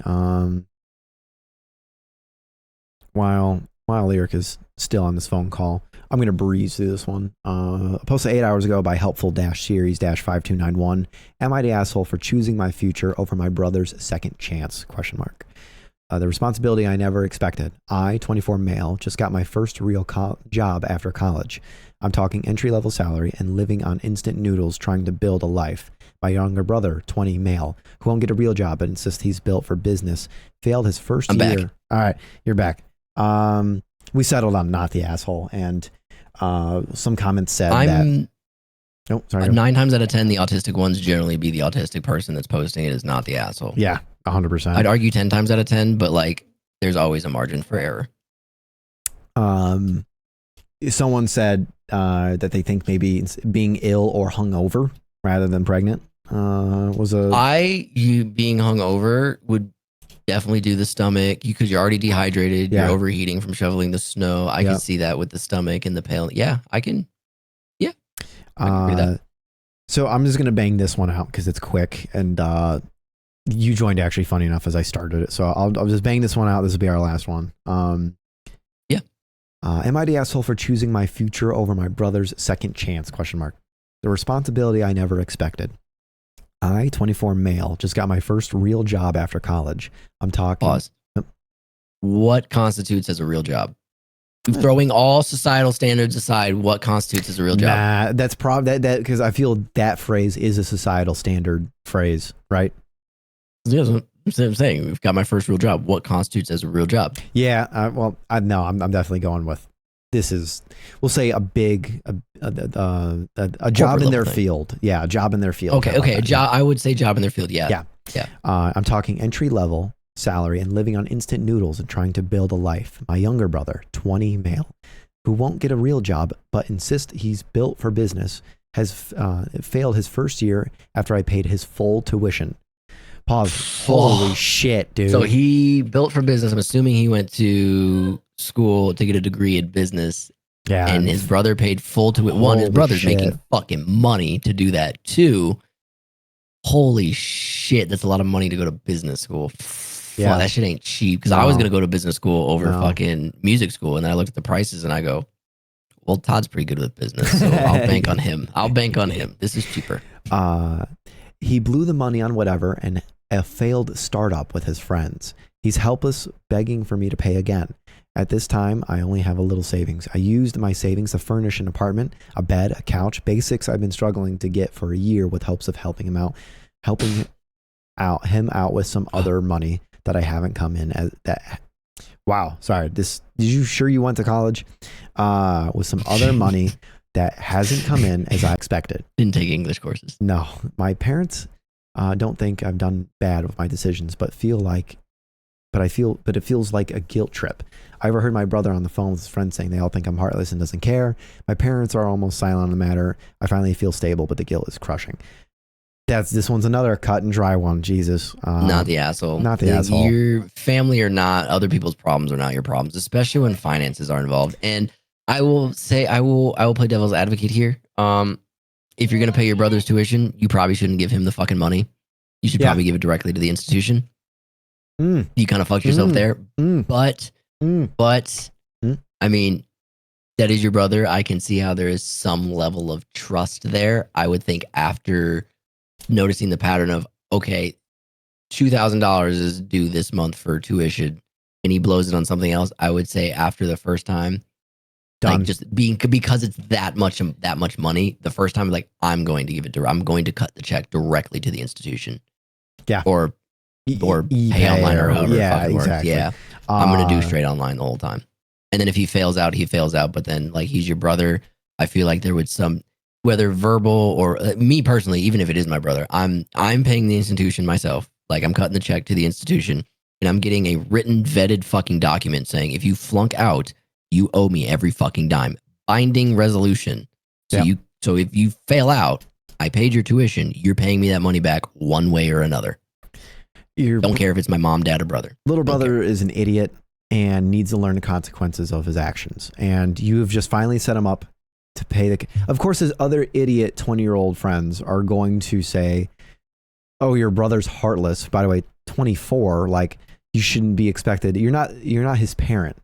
While Lyric is still on this phone call, I'm going to breeze through this one. Posted 8 hours ago by helpful-series-5291. Am I the asshole for choosing my future over my brother's second chance? ? The responsibility I never expected. I, 24 male, just got my first real job after college. I'm talking entry-level salary and living on instant noodles trying to build a life. My younger brother, 20 male, who won't get a real job but insists he's built for business, failed his first year. Back. All right, you're back. We settled on not the asshole, and some comments said that... Oh, sorry. 9 times out of 10, the autistic ones generally be the autistic person that's posting it is not the asshole. Yeah, 100%. I'd argue 10 times out of 10, but like there's always a margin for error. Someone said that they think maybe being ill or hungover rather than pregnant was a... You being hungover would definitely do the stomach because you're already dehydrated. Yeah. You're overheating from shoveling the snow. I can see that with the stomach and the pale. Yeah, I can. Yeah. I can agree with that. So I'm just going to bang this one out because it's quick. And you joined actually funny enough as I started it. So I'll just bang this one out. This will be our last one. Yeah. Am I the asshole for choosing my future over my brother's second chance? ? The responsibility I never expected. I, 24 male, just got my first real job after college. I'm talking... Pause. What constitutes as a real job? Throwing all societal standards aside, what constitutes as a real job? Nah, that's probably that because I feel that phrase is a societal standard phrase, right? Yeah, that's what I'm saying. We've got my first real job. What constitutes as a real job? Yeah, I'm definitely going with this is, we'll say a big a job in their field. Yeah, a job in their field. Okay, a job. I would say job in their field. Yeah. I'm talking entry level salary and living on instant noodles and trying to build a life. My younger brother, 20 male, who won't get a real job but insists he's built for business, has failed his first year after I paid his full tuition. Pause. Holy shit, dude. So he built for business. I'm assuming he went to school to get a degree in business. Yeah. And his brother paid full tuition. One, his brother's making fucking money to do that. Two, holy shit, that's a lot of money to go to business school. Yeah, that shit ain't cheap. Because I was gonna go to business school over fucking music school, and then I looked at the prices and I go, well, Todd's pretty good with business, so I'll bank on him. This is cheaper. He blew the money on whatever and a failed startup with his friends. He's helpless, begging for me to pay again. At this time, I only have a little savings. I used my savings to furnish an apartment, a bed, a couch, basics I've been struggling to get for a year with hopes of helping him out with some other money that I haven't come in as that. Wow. Sorry. Did you sure you went to college? With some other money that hasn't come in as I expected. Didn't take English courses. No, my parents don't think I've done bad with my decisions, but feel like but it feels like a guilt trip. I overheard my brother on the phone with his friend saying they all think I'm heartless and doesn't care. My parents are almost silent on the matter. I finally feel stable, but the guilt is crushing. This one's another cut and dry one. Jesus. Not the asshole. Not the asshole. Your family or not, other people's problems are not your problems, especially when finances are involved. And I will say, I will play devil's advocate here. If you're going to pay your brother's tuition, you probably shouldn't give him the fucking money. You should probably give it directly to the institution. You kind of fucked yourself there. But, I mean, that is your brother. I can see how there is some level of trust there. I would think after noticing the pattern of, okay, $2,000 is due this month for tuition, and he blows it on something else, I would say after the first time, done. Like just because it's that much money, the first time, like, I'm going to cut the check directly to the institution. Yeah. Or pay online or however it fucking works. Exactly. Yeah. I'm going to do straight online the whole time. And then if he fails out, he fails out. But then, like, he's your brother. I feel like there would whether verbal or me personally, even if it is my brother, I'm paying the institution myself. Like, I'm cutting the check to the institution, and I'm getting a written, vetted fucking document saying, if you flunk out, you owe me every fucking dime. Binding resolution. So if you fail out, I paid your tuition. You're paying me that money back one way or another. Don't care if it's my mom, dad, or brother. Little brother is an idiot and needs to learn the consequences of his actions. And you have just finally set him up to pay of course, his other idiot 20-year-old friends are going to say, oh, your brother's heartless. By the way, 24, like, you shouldn't be expected. You're not his parent,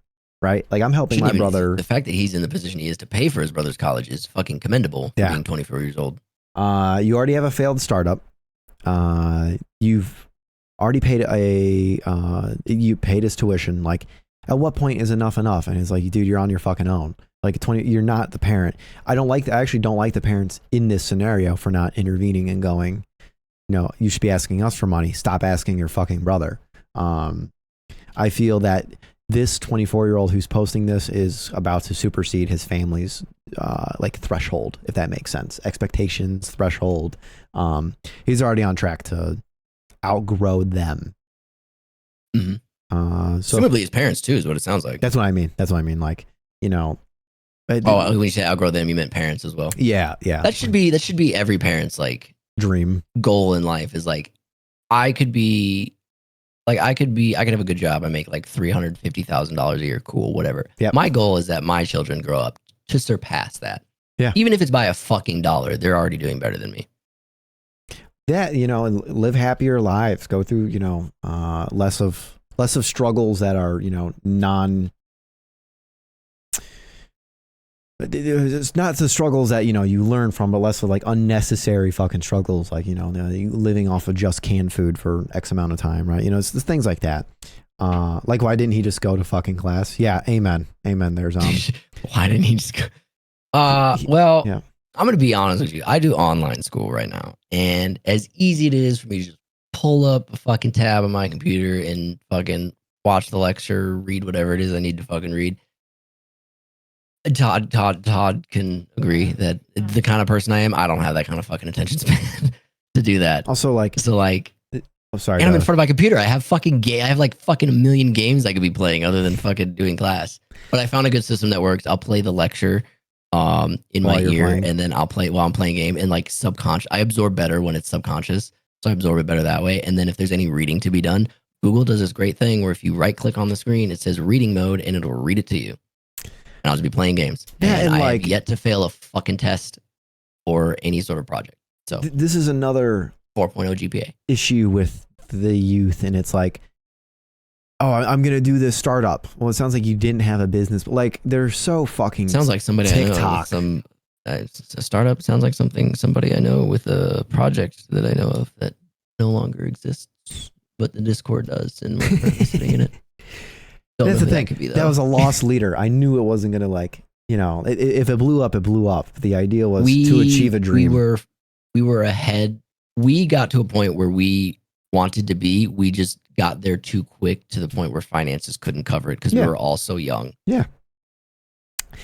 right? Like, I'm helping my brother. The fact that he's in the position he is to pay for his brother's college is fucking commendable for being 24 years old. You already have a failed startup. You've already paid you paid his tuition. Like, at what point is enough? And it's like, dude, you're on your fucking own. Like, you're not the parent. I actually don't like the parents in this scenario for not intervening and going, no, you should be asking us for money. Stop asking your fucking brother. I feel that this 24-year-old who's posting this is about to supersede his family's like threshold, if that makes sense. Expectations, threshold. He's already on track to outgrow them. Presumably his parents too, is what it sounds like. That's what I mean. Like, you know. When you say outgrow them, you meant parents as well. Yeah. That should be every parent's like dream goal in life is like, I could have a good job. I make like $350,000 a year. Cool, whatever. Yep. My goal is that my children grow up to surpass that. Yeah. Even if it's by a fucking dollar, they're already doing better than me. That, you know, and live happier lives. Go through, you know, less of struggles that are, you know, it's not the struggles that, you know, you learn from, but less of like unnecessary fucking struggles, like, you know, living off of just canned food for X amount of time, right? You know, it's things like that. Like, why didn't he just go to fucking class? Yeah, amen. There's Why didn't he just go? Well, yeah. I'm gonna be honest with you. I do online school right now, and as easy it is for me to just pull up a fucking tab on my computer and fucking watch the lecture, read whatever it is I need to fucking read. Todd can agree that the kind of person I am, I don't have that kind of fucking attention span to do that. Also, like, I'm sorry. And I'm in front of my computer. I have like fucking a million games I could be playing other than fucking doing class. But I found a good system that works. I'll play the lecture in my ear, and then I'll play while I'm playing game, and like subconscious. I absorb better when it's subconscious, so I absorb it better that way. And then if there's any reading to be done, Google does this great thing where if you right click on the screen, it says reading mode, and it'll read it to you. And I'll just be playing games. Yeah, and I like, have yet to fail a fucking test or any sort of project. So this is another 4.0 GPA issue with the youth, and it's like, oh, I'm gonna do this startup. Well, it sounds like you didn't have a business, but like, they're so fucking. Sounds like somebody TikTok. I know. A startup sounds like somebody I know with a project that I know of that no longer exists, but the Discord does, and we're currently sitting in it. That's the thing. That was a lost leader. I knew it wasn't gonna, like, you know, if it blew up, it blew up. The idea was to achieve a dream. We were ahead. We got to a point where we wanted to be. We just got there too quick to the point where finances couldn't cover it because we were all so young. Yeah.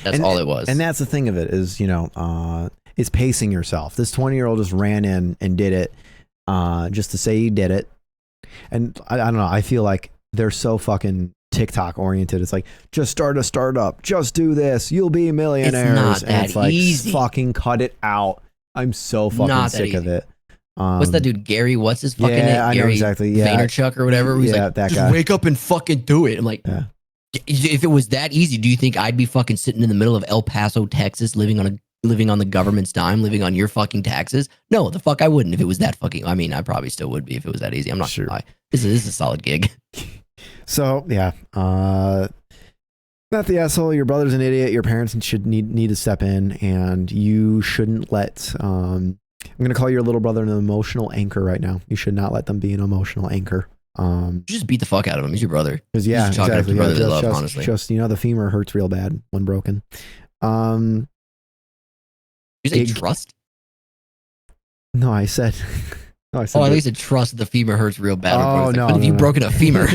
That's all it was. And that's the thing of it is, you know, it's pacing yourself. This 20-year-old just ran in and did it just to say he did it. And I don't know. I feel like they're so fucking TikTok oriented. It's like, just start a startup, just do this, you'll be millionaires. not and that it's like, easy. fucking cut it out. I'm so fucking Not that sick of easy. it. What's that dude? Gary? What's his fucking name? Yeah, I know Gary exactly. Yeah, Vaynerchuk or whatever. He's Yeah, like, that just guy. wake up and fucking do it. I'm like, Yeah. if it was that easy, do you think I'd be fucking sitting in the middle of El Paso, Texas, living on the government's dime, living on your fucking taxes? No, the fuck I wouldn't. If it was that fucking, I mean, I probably still would be if it was that easy. I'm not Sure. sure. This is a solid gig. So yeah, not the asshole. Your brother's an idiot. Your parents should need to step in, and you shouldn't let. I'm gonna call your little brother an emotional anchor right now. You should not let them be an emotional anchor. You just beat the fuck out of him. He's your brother. Because yeah, He's chalking up exactly. to brotherly love, just, honestly. just the femur hurts real bad when broken. You say Gig- trust? No, I said. No, I said. Oh, at that- least it trust the femur hurts real bad. Oh, It's like, no, what if no, you no. broken a femur?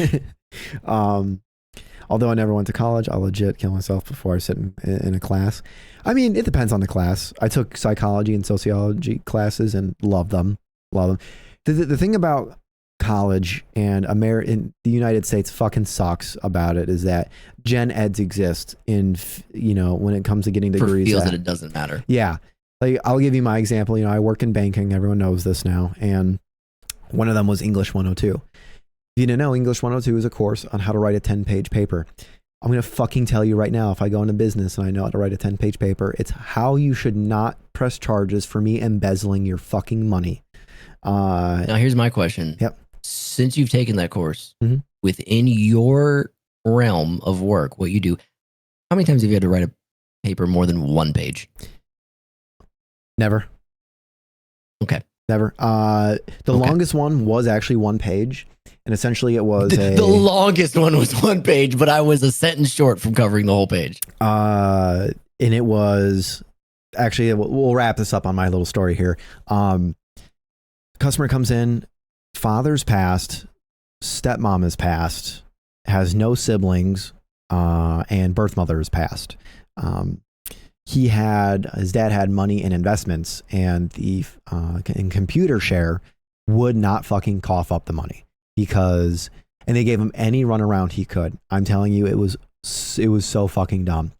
Although I never went to college, I'll legit kill myself before I sit in a class. I mean, it depends on the class. I took psychology and sociology classes and loved them. Love them. The thing about college and in the United States fucking sucks about it is that gen eds exist in, when it comes to getting For degrees. feels that it doesn't matter. Yeah. Like, I'll give you my example. I work in banking. Everyone knows this now. And one of them was English 102. If you didn't know, English 102 is a course on how to write a 10-page paper. I'm going to fucking tell you right now, if I go into business and I know how to write a 10-page paper, it's how you should not press charges for me embezzling your fucking money. Now, here's my question. Yep. Since you've taken that course, Mhm. within your realm of work, what you do, how many times have you had to write a paper more than one page? Never. Okay. Never. The Okay. longest one was actually one page. And essentially it was The longest one was one page, but I was a sentence short from covering the whole page. and it was actually, we'll wrap this up on my little story here. Customer comes in, father's passed, stepmom is passed, has no siblings, and birth mother is passed. His dad had money in investments, and the in computer share would not fucking cough up the money and they gave him any runaround he could. I'm telling you, it was so fucking dumb.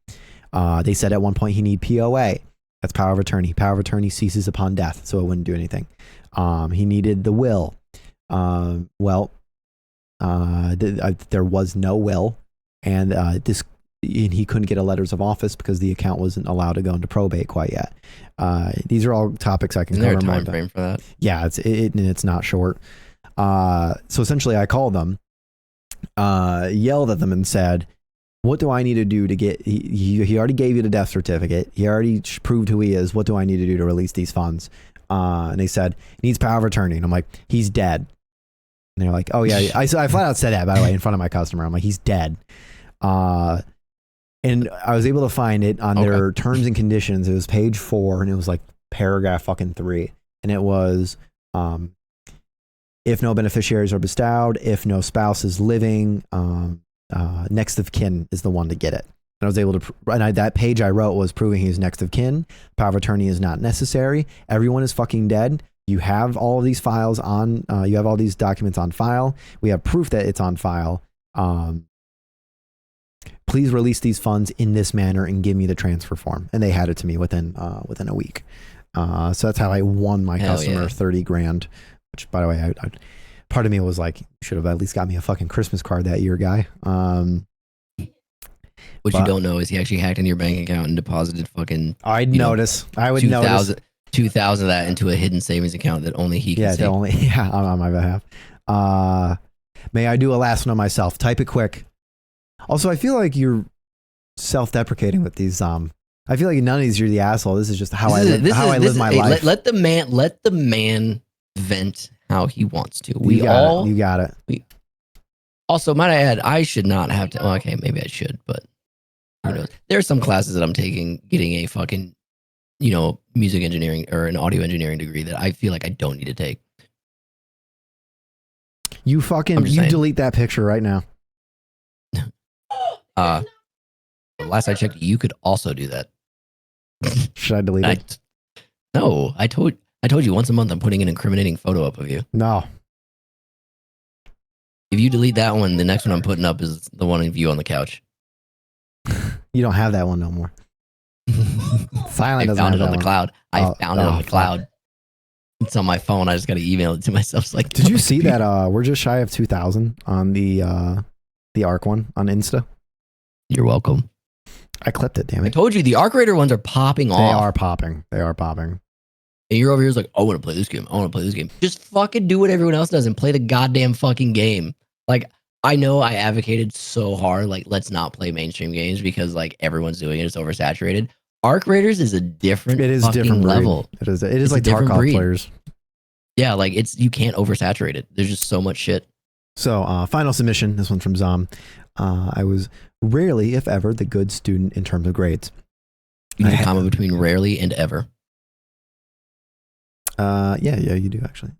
They said at one point he need POA. That's power of attorney. Power of attorney ceases upon death, so it wouldn't do anything. He needed the will. There was no will, and he couldn't get a letters of office because the account wasn't allowed to go into probate quite yet. These are all topics I can Isn't there cover a more. time frame for that? Yeah, it's not short. So essentially, I called them, yelled at them, and said, "What do I need to do to get? He already gave you the death certificate. He already proved who he is. What do I need to do to release these funds?" And they said, "He needs power of attorney." And I'm like, "He's dead." And they're like, "Oh yeah." I flat out said that, by the way, in front of my customer. I'm like, "He's dead." And I was able to find it on their terms and conditions. It was page 4, and it was like paragraph fucking 3, and it was, if no beneficiaries are bestowed, if no spouse is living, next of kin is the one to get it. And I was able to, that page I wrote was proving he's next of kin. Power of attorney is not necessary. Everyone is fucking dead. You have all of these files on, you have all these documents on file. We have proof that it's on file. Please release these funds in this manner and give me the transfer form. And they had it to me within a week. So that's how I won my customer $30,000. Which, by the way, I part of me was like, you should have at least got me a fucking Christmas card that year, guy. What you don't know is he actually hacked into your bank account and deposited fucking I'd notice. I would notice. 2,000 of that into a hidden savings account that only he can see. On my behalf. May I do a last one on myself? Type it quick. Also, I feel like you're self-deprecating with these. I feel like none of these you're the asshole. This is just how I live my life. Let the man vent how he wants to. You got it. Also, might I add, I should not have to. Well, okay, maybe I should, but who knows? There are some classes that I'm taking, getting a fucking, music engineering or an audio engineering degree that I feel like I don't need to take. You delete that picture right now. Last I checked, you could also do that. Should I delete it? No, I told you once a month I'm putting an incriminating photo up of you. No. If you delete that one, the next one I'm putting up is the one of you on the couch. You don't have that one no more. Silent I doesn't found have it on that the one. cloud. I found it on the fuck. cloud. It's on my phone. I just got to email it to myself. It's like, Did you see that? We're just shy of 2,000 on the ARC one on Insta. You're welcome. I clipped it. Damn I it. told you the Arc Raider ones are popping They off. are popping. They are popping. And you're over here like, I want to play this game. I want to play this game. Just fucking do what everyone else does and play the goddamn fucking game. Like, I know I advocated so hard, like, let's not play mainstream games because like everyone's doing it. It's oversaturated. Arc Raiders is a different It is fucking different breed. level. It is It's a like different Tarkov breed. players. Yeah, like you can't oversaturate it. There's just so much shit. So final submission. This one's from Zom. I was rarely, if ever, the good student in terms of grades. You need I a comma between rarely and ever. Yeah, you do actually.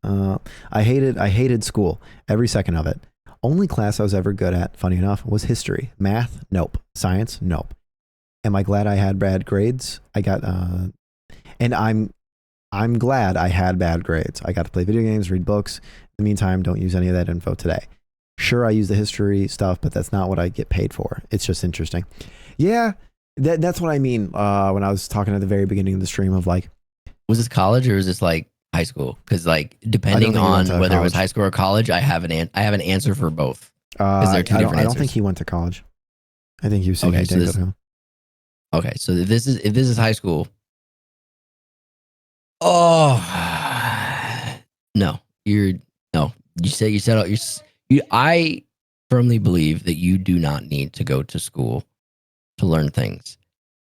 I hated school, every second of it. Only class I was ever good at, funny enough, was history. Math, nope. Science, nope. Am I glad I had bad grades? I got, and I'm glad I had bad grades. I got to play video games, read books. In the meantime, don't use any of that info today. Sure, I use the history stuff, but that's not what I get paid for. It's just interesting. Yeah, that's what I mean when I was talking at the very beginning of the stream of like, Was this college or was this like high school? Because like depending think he on went to whether it was college. high school or college, I have an answer for both. Is there two different I don't think answers? he went to college. I think he was saying Okay, he so did this- go to. Okay, so if this is high school, oh no, you I firmly believe that you do not need to go to school to learn things.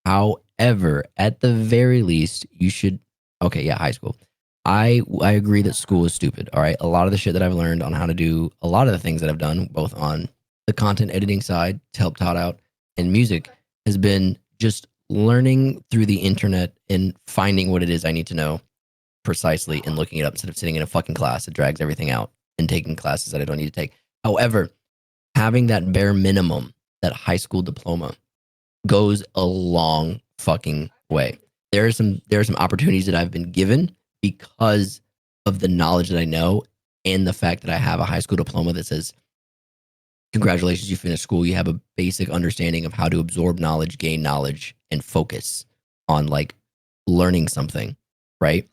However, at the very least, you should. Okay, yeah, high school. I agree that school is stupid. All right, a lot of the shit that I've learned on how to do a lot of the things that I've done, both on the content editing side to help Todd out and music, has been just learning through the internet and finding what it is I need to know precisely and looking it up instead of sitting in a fucking class that drags everything out and taking classes that I don't need to take. However, having that bare minimum, that high school diploma, goes a long fucking way. There are some opportunities that I've been given because of the knowledge that I know and the fact that I have a high school diploma that says, congratulations, you finished school. You have a basic understanding of how to absorb knowledge, gain knowledge, and focus on like learning something, right?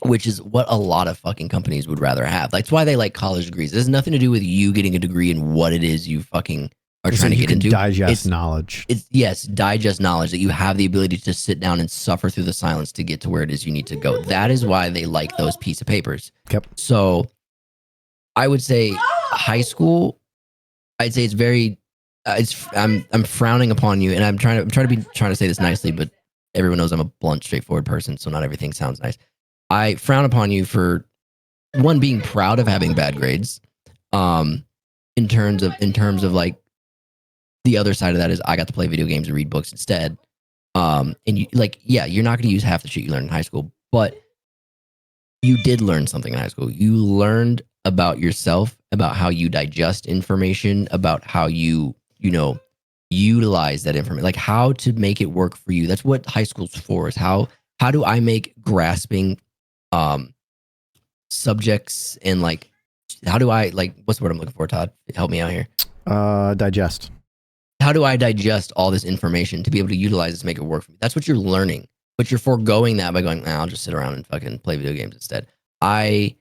Which is what a lot of fucking companies would rather have. That's why they like college degrees. It has nothing to do with you getting a degree in what it is you fucking are So trying to you get can into. digest knowledge. It's yes, digest knowledge, that you have the ability to sit down and suffer through the silence to get to where it is you need to go. That is why they like those piece of papers. Yep. So I would say high school, I'd say it's very I'm frowning upon you, and I'm trying to say this nicely, but everyone knows I'm a blunt, straightforward person, so not everything sounds nice. I frown upon you for one, being proud of having bad grades. In terms of like the other side of that is I got to play video games and read books instead. And you like, yeah, you're not going to use half the shit you learned in high school, but you did learn something in high school. You learned about yourself, about how you digest information, about how you utilize that information, like how to make it work for you. That's what high school's for, is how do I make grasping subjects and like, how do I, like, what's the word I'm looking for, Todd? Help me out here. Digest. How do I digest all this information to be able to utilize it to make it work for me? That's what you're learning, but you're foregoing that by going, nah, I'll just sit around and fucking play video games instead. I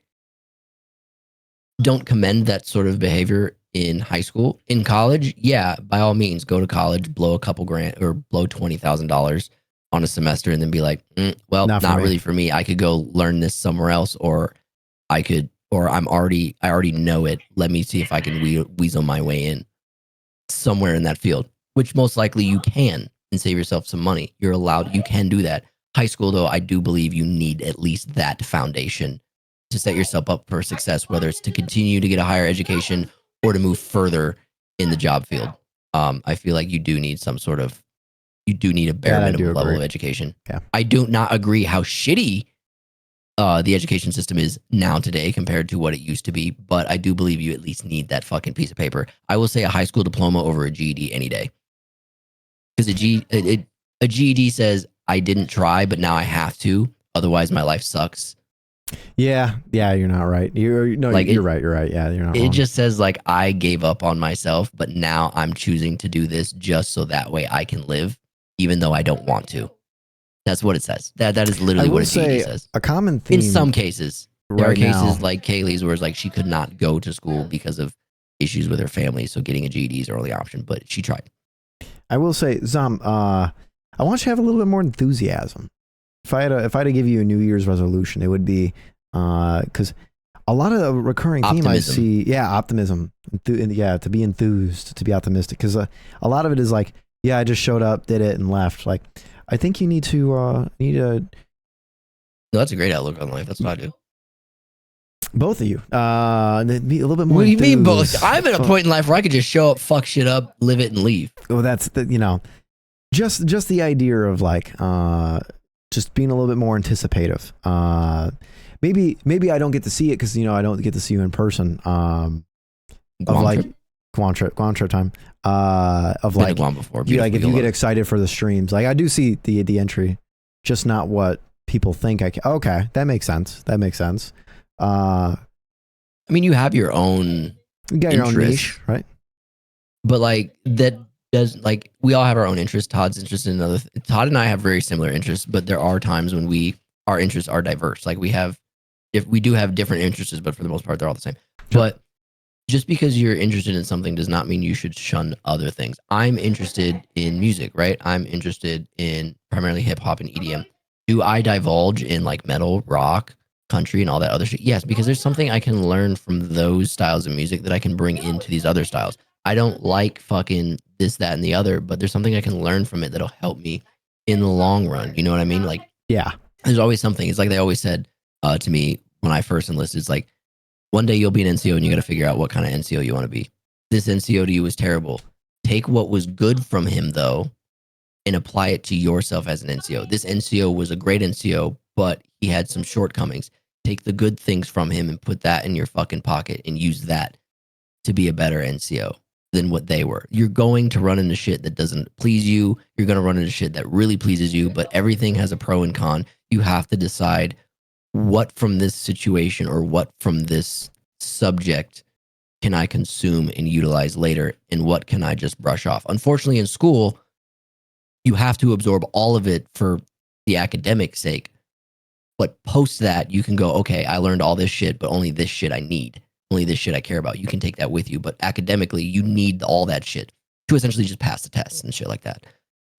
don't commend that sort of behavior in high school. In college, yeah, by all means, go to college, blow a couple grand or blow $20,000 on a semester, and then be like, well, Not not for me. really for me. I could go learn this somewhere else, or I already know it. Let me see if I can weasel my way in somewhere in that field, which most likely you can, and save yourself some money. You're allowed, you can do that. High school, though, I do believe you need at least that foundation to set yourself up for success, whether it's to continue to get a higher education or to move further in the job field. I feel like you do need a bare That I do minimum level agree. of education. Yeah. I do not agree how shitty the education system is now today compared to what it used to be, but I do believe you at least need that fucking piece of paper. I will say a high school diploma over a GED any day. Because a GED says, I didn't try, but now I have to. Otherwise, my life sucks. Yeah, you're not right. You're no, Like you're right. You're right. Yeah, you're not it wrong. just says like I gave up on myself, but now I'm choosing to do this just so that way I can live, even though I don't want to. That's what it says. That is I literally will what a GED say says. a common theme In some cases, there are right now. cases like Kaylee's where it's like she could not go to school because of issues with her family, so getting a GED is her only option. But she tried. I will say, Zom, I want you to have a little bit more enthusiasm. If I had to give you a New Year's resolution, it would be because a lot of the recurring theme I Optimism. see, optimism, to be enthused, to be optimistic, because a lot of it is like, I just showed up, did it, and left. Like, I think you need to No, that's a great outlook on life. That's what I do. both of you be a little bit more. What do you mean enthused. both? I'm at a point in life where I could just show up, fuck shit up, live it, and leave. Well, that's the just the idea of like just being a little bit more anticipative. Maybe I don't get to see it because I don't get to see you in person. Of Guam like trip? Guam trip time. Of Been to like Guam before. you like if Beautiful, you get yellow. excited for the streams, like I do see the entry, just not what people think I can. Okay, that makes sense. I mean, you have your own, You got your own interest. niche, right? but like that does like we all have our own interests. Todd's interested in another. Todd and I have very similar interests, but there are times when our interests are diverse. Like if we do have different interests, but for the most part, they're all the same. Sure. But just because you're interested in something does not mean you should shun other things. I'm interested in music, right? I'm interested in primarily hip hop and EDM. Do I divulge in like metal, rock, country, and all that other shit? Yes, because there's something I can learn from those styles of music that I can bring into these other styles. I don't like fucking this, that, and the other, but there's something I can learn from it that'll help me in the long run. You know what I mean? Like, Yeah. there's always something. It's like they always said to me when I first enlisted, it's like, one day you'll be an NCO and you got to figure out what kind of NCO you want to be. This NCO to you was terrible. Take what was good from him, though, and apply it to yourself as an NCO. This NCO was a great NCO, but he had some shortcomings. Take the good things from him and put that in your fucking pocket and use that to be a better NCO than what they were. You're going to run into shit that doesn't please you. You're going to run into shit that really pleases you, but everything has a pro and con. You have to decide what from this situation or what from this subject can I consume and utilize later, and what can I just brush off. Unfortunately, in school, you have to absorb all of it for the academic sake. But post that, you can go, okay, I learned all this shit, but only this shit I need. Only this shit I care about. You can take that with you. But academically, you need all that shit to essentially just pass the tests and shit like that.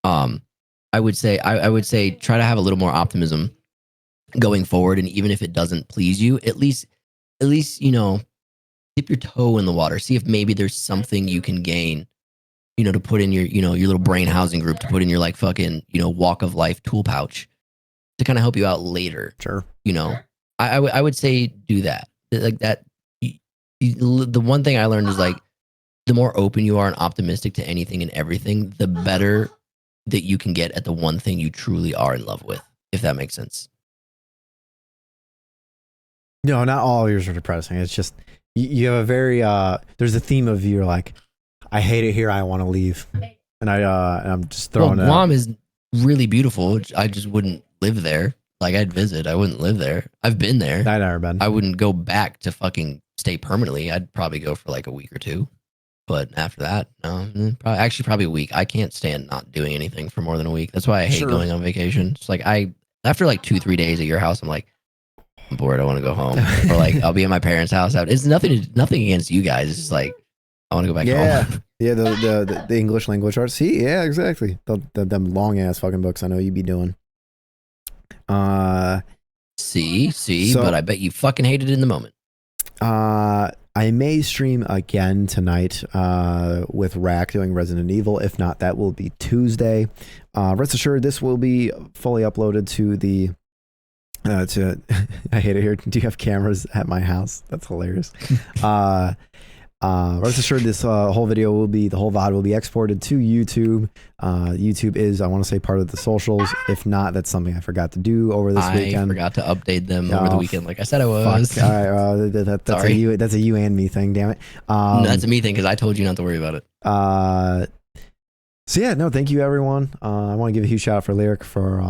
I would say try to have a little more optimism going forward, and even if it doesn't please you, at least dip your toe in the water, see if maybe there's something you can gain, to put in your your little brain housing group, to put in your like fucking walk of life tool pouch to kind of help you out later. Sure. I would say do that. Like that. The one thing I learned is like the more open you are and optimistic to anything and everything, the better that you can get at the one thing you truly are in love with, if that makes sense. No, not all yours are depressing. It's just you have a very there's a theme of you're like, I hate it here, I want to leave. And I'm just throwing it out. Guam is really beautiful. I just wouldn't live there. Like I'd visit, I wouldn't live there. I've been there. I've never been. I wouldn't go back to fucking stay permanently. I'd probably go for like a week or two. But after that, no, probably a week. I can't stand not doing anything for more than a week. That's why I hate Sure. going on vacation. It's like after like 2-3 days at your house, I'm like, I'm bored. I want to go home. Or like I'll be at my parents' house. It's nothing against you guys. It's just like I want to go back home. Yeah, the English language arts. See, yeah, exactly. Them long ass fucking books. I know you'd be doing. See, So- but I bet you fucking hate it in the moment. I may stream again tonight with Rack doing Resident Evil. If not, that will be Tuesday. Rest assured, this will be fully uploaded to the. I hate it here. Do you have cameras at my house? That's hilarious. Rest assured, this whole video the whole VOD will be exported to YouTube. YouTube is, I want to say, part of the socials. If not, that's something I forgot to do over this weekend. I forgot to update them over the Oh, weekend, like I said I was. Fuck. All right, Sorry. that's a you and me thing. Damn it. No, that's a me thing because I told you not to worry about it. So yeah, no, thank you everyone. I want to give a huge shout out for Lyric for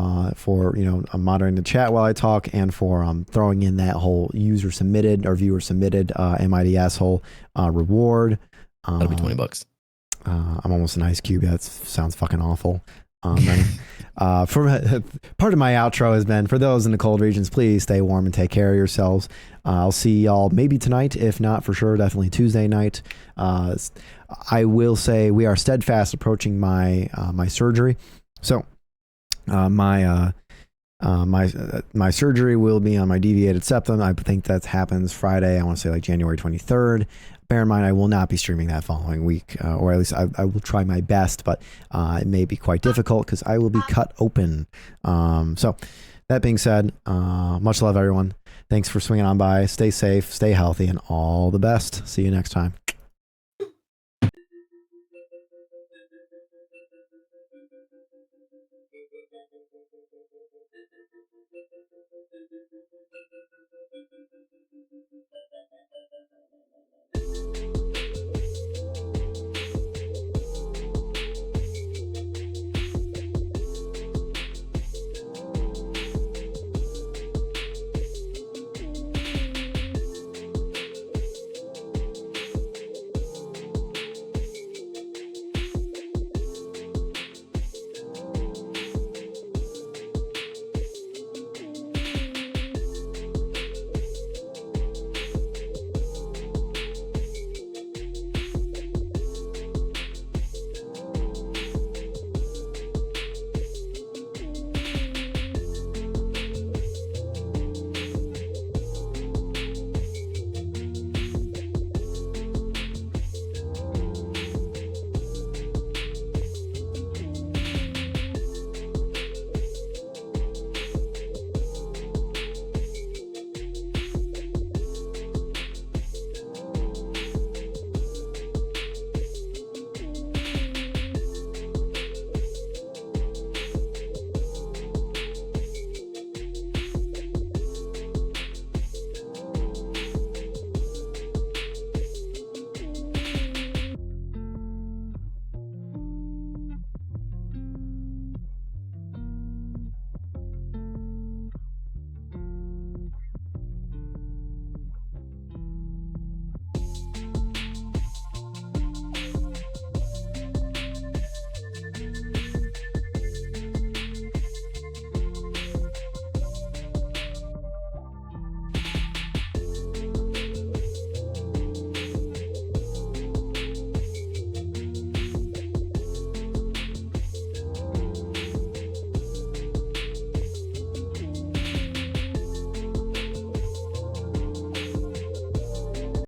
moderating the chat while I talk, and for throwing in that whole user submitted or viewer submitted MID asshole reward. That'll be $20. I'm almost an Ice Cube. That sounds fucking awful. And, part of my outro has been, for those in the cold regions, please stay warm and take care of yourselves. I'll see y'all maybe tonight, if not for sure, definitely Tuesday night. I will say we are steadfast approaching my surgery. So my surgery will be on my deviated septum. I think that happens Friday. I want to say like January 23rd. Bear in mind, I will not be streaming that following week, or at least I will try my best, but it may be quite difficult because I will be cut open. So that being said, much love, everyone. Thanks for swinging on by. Stay safe, stay healthy, and all the best. See you next time.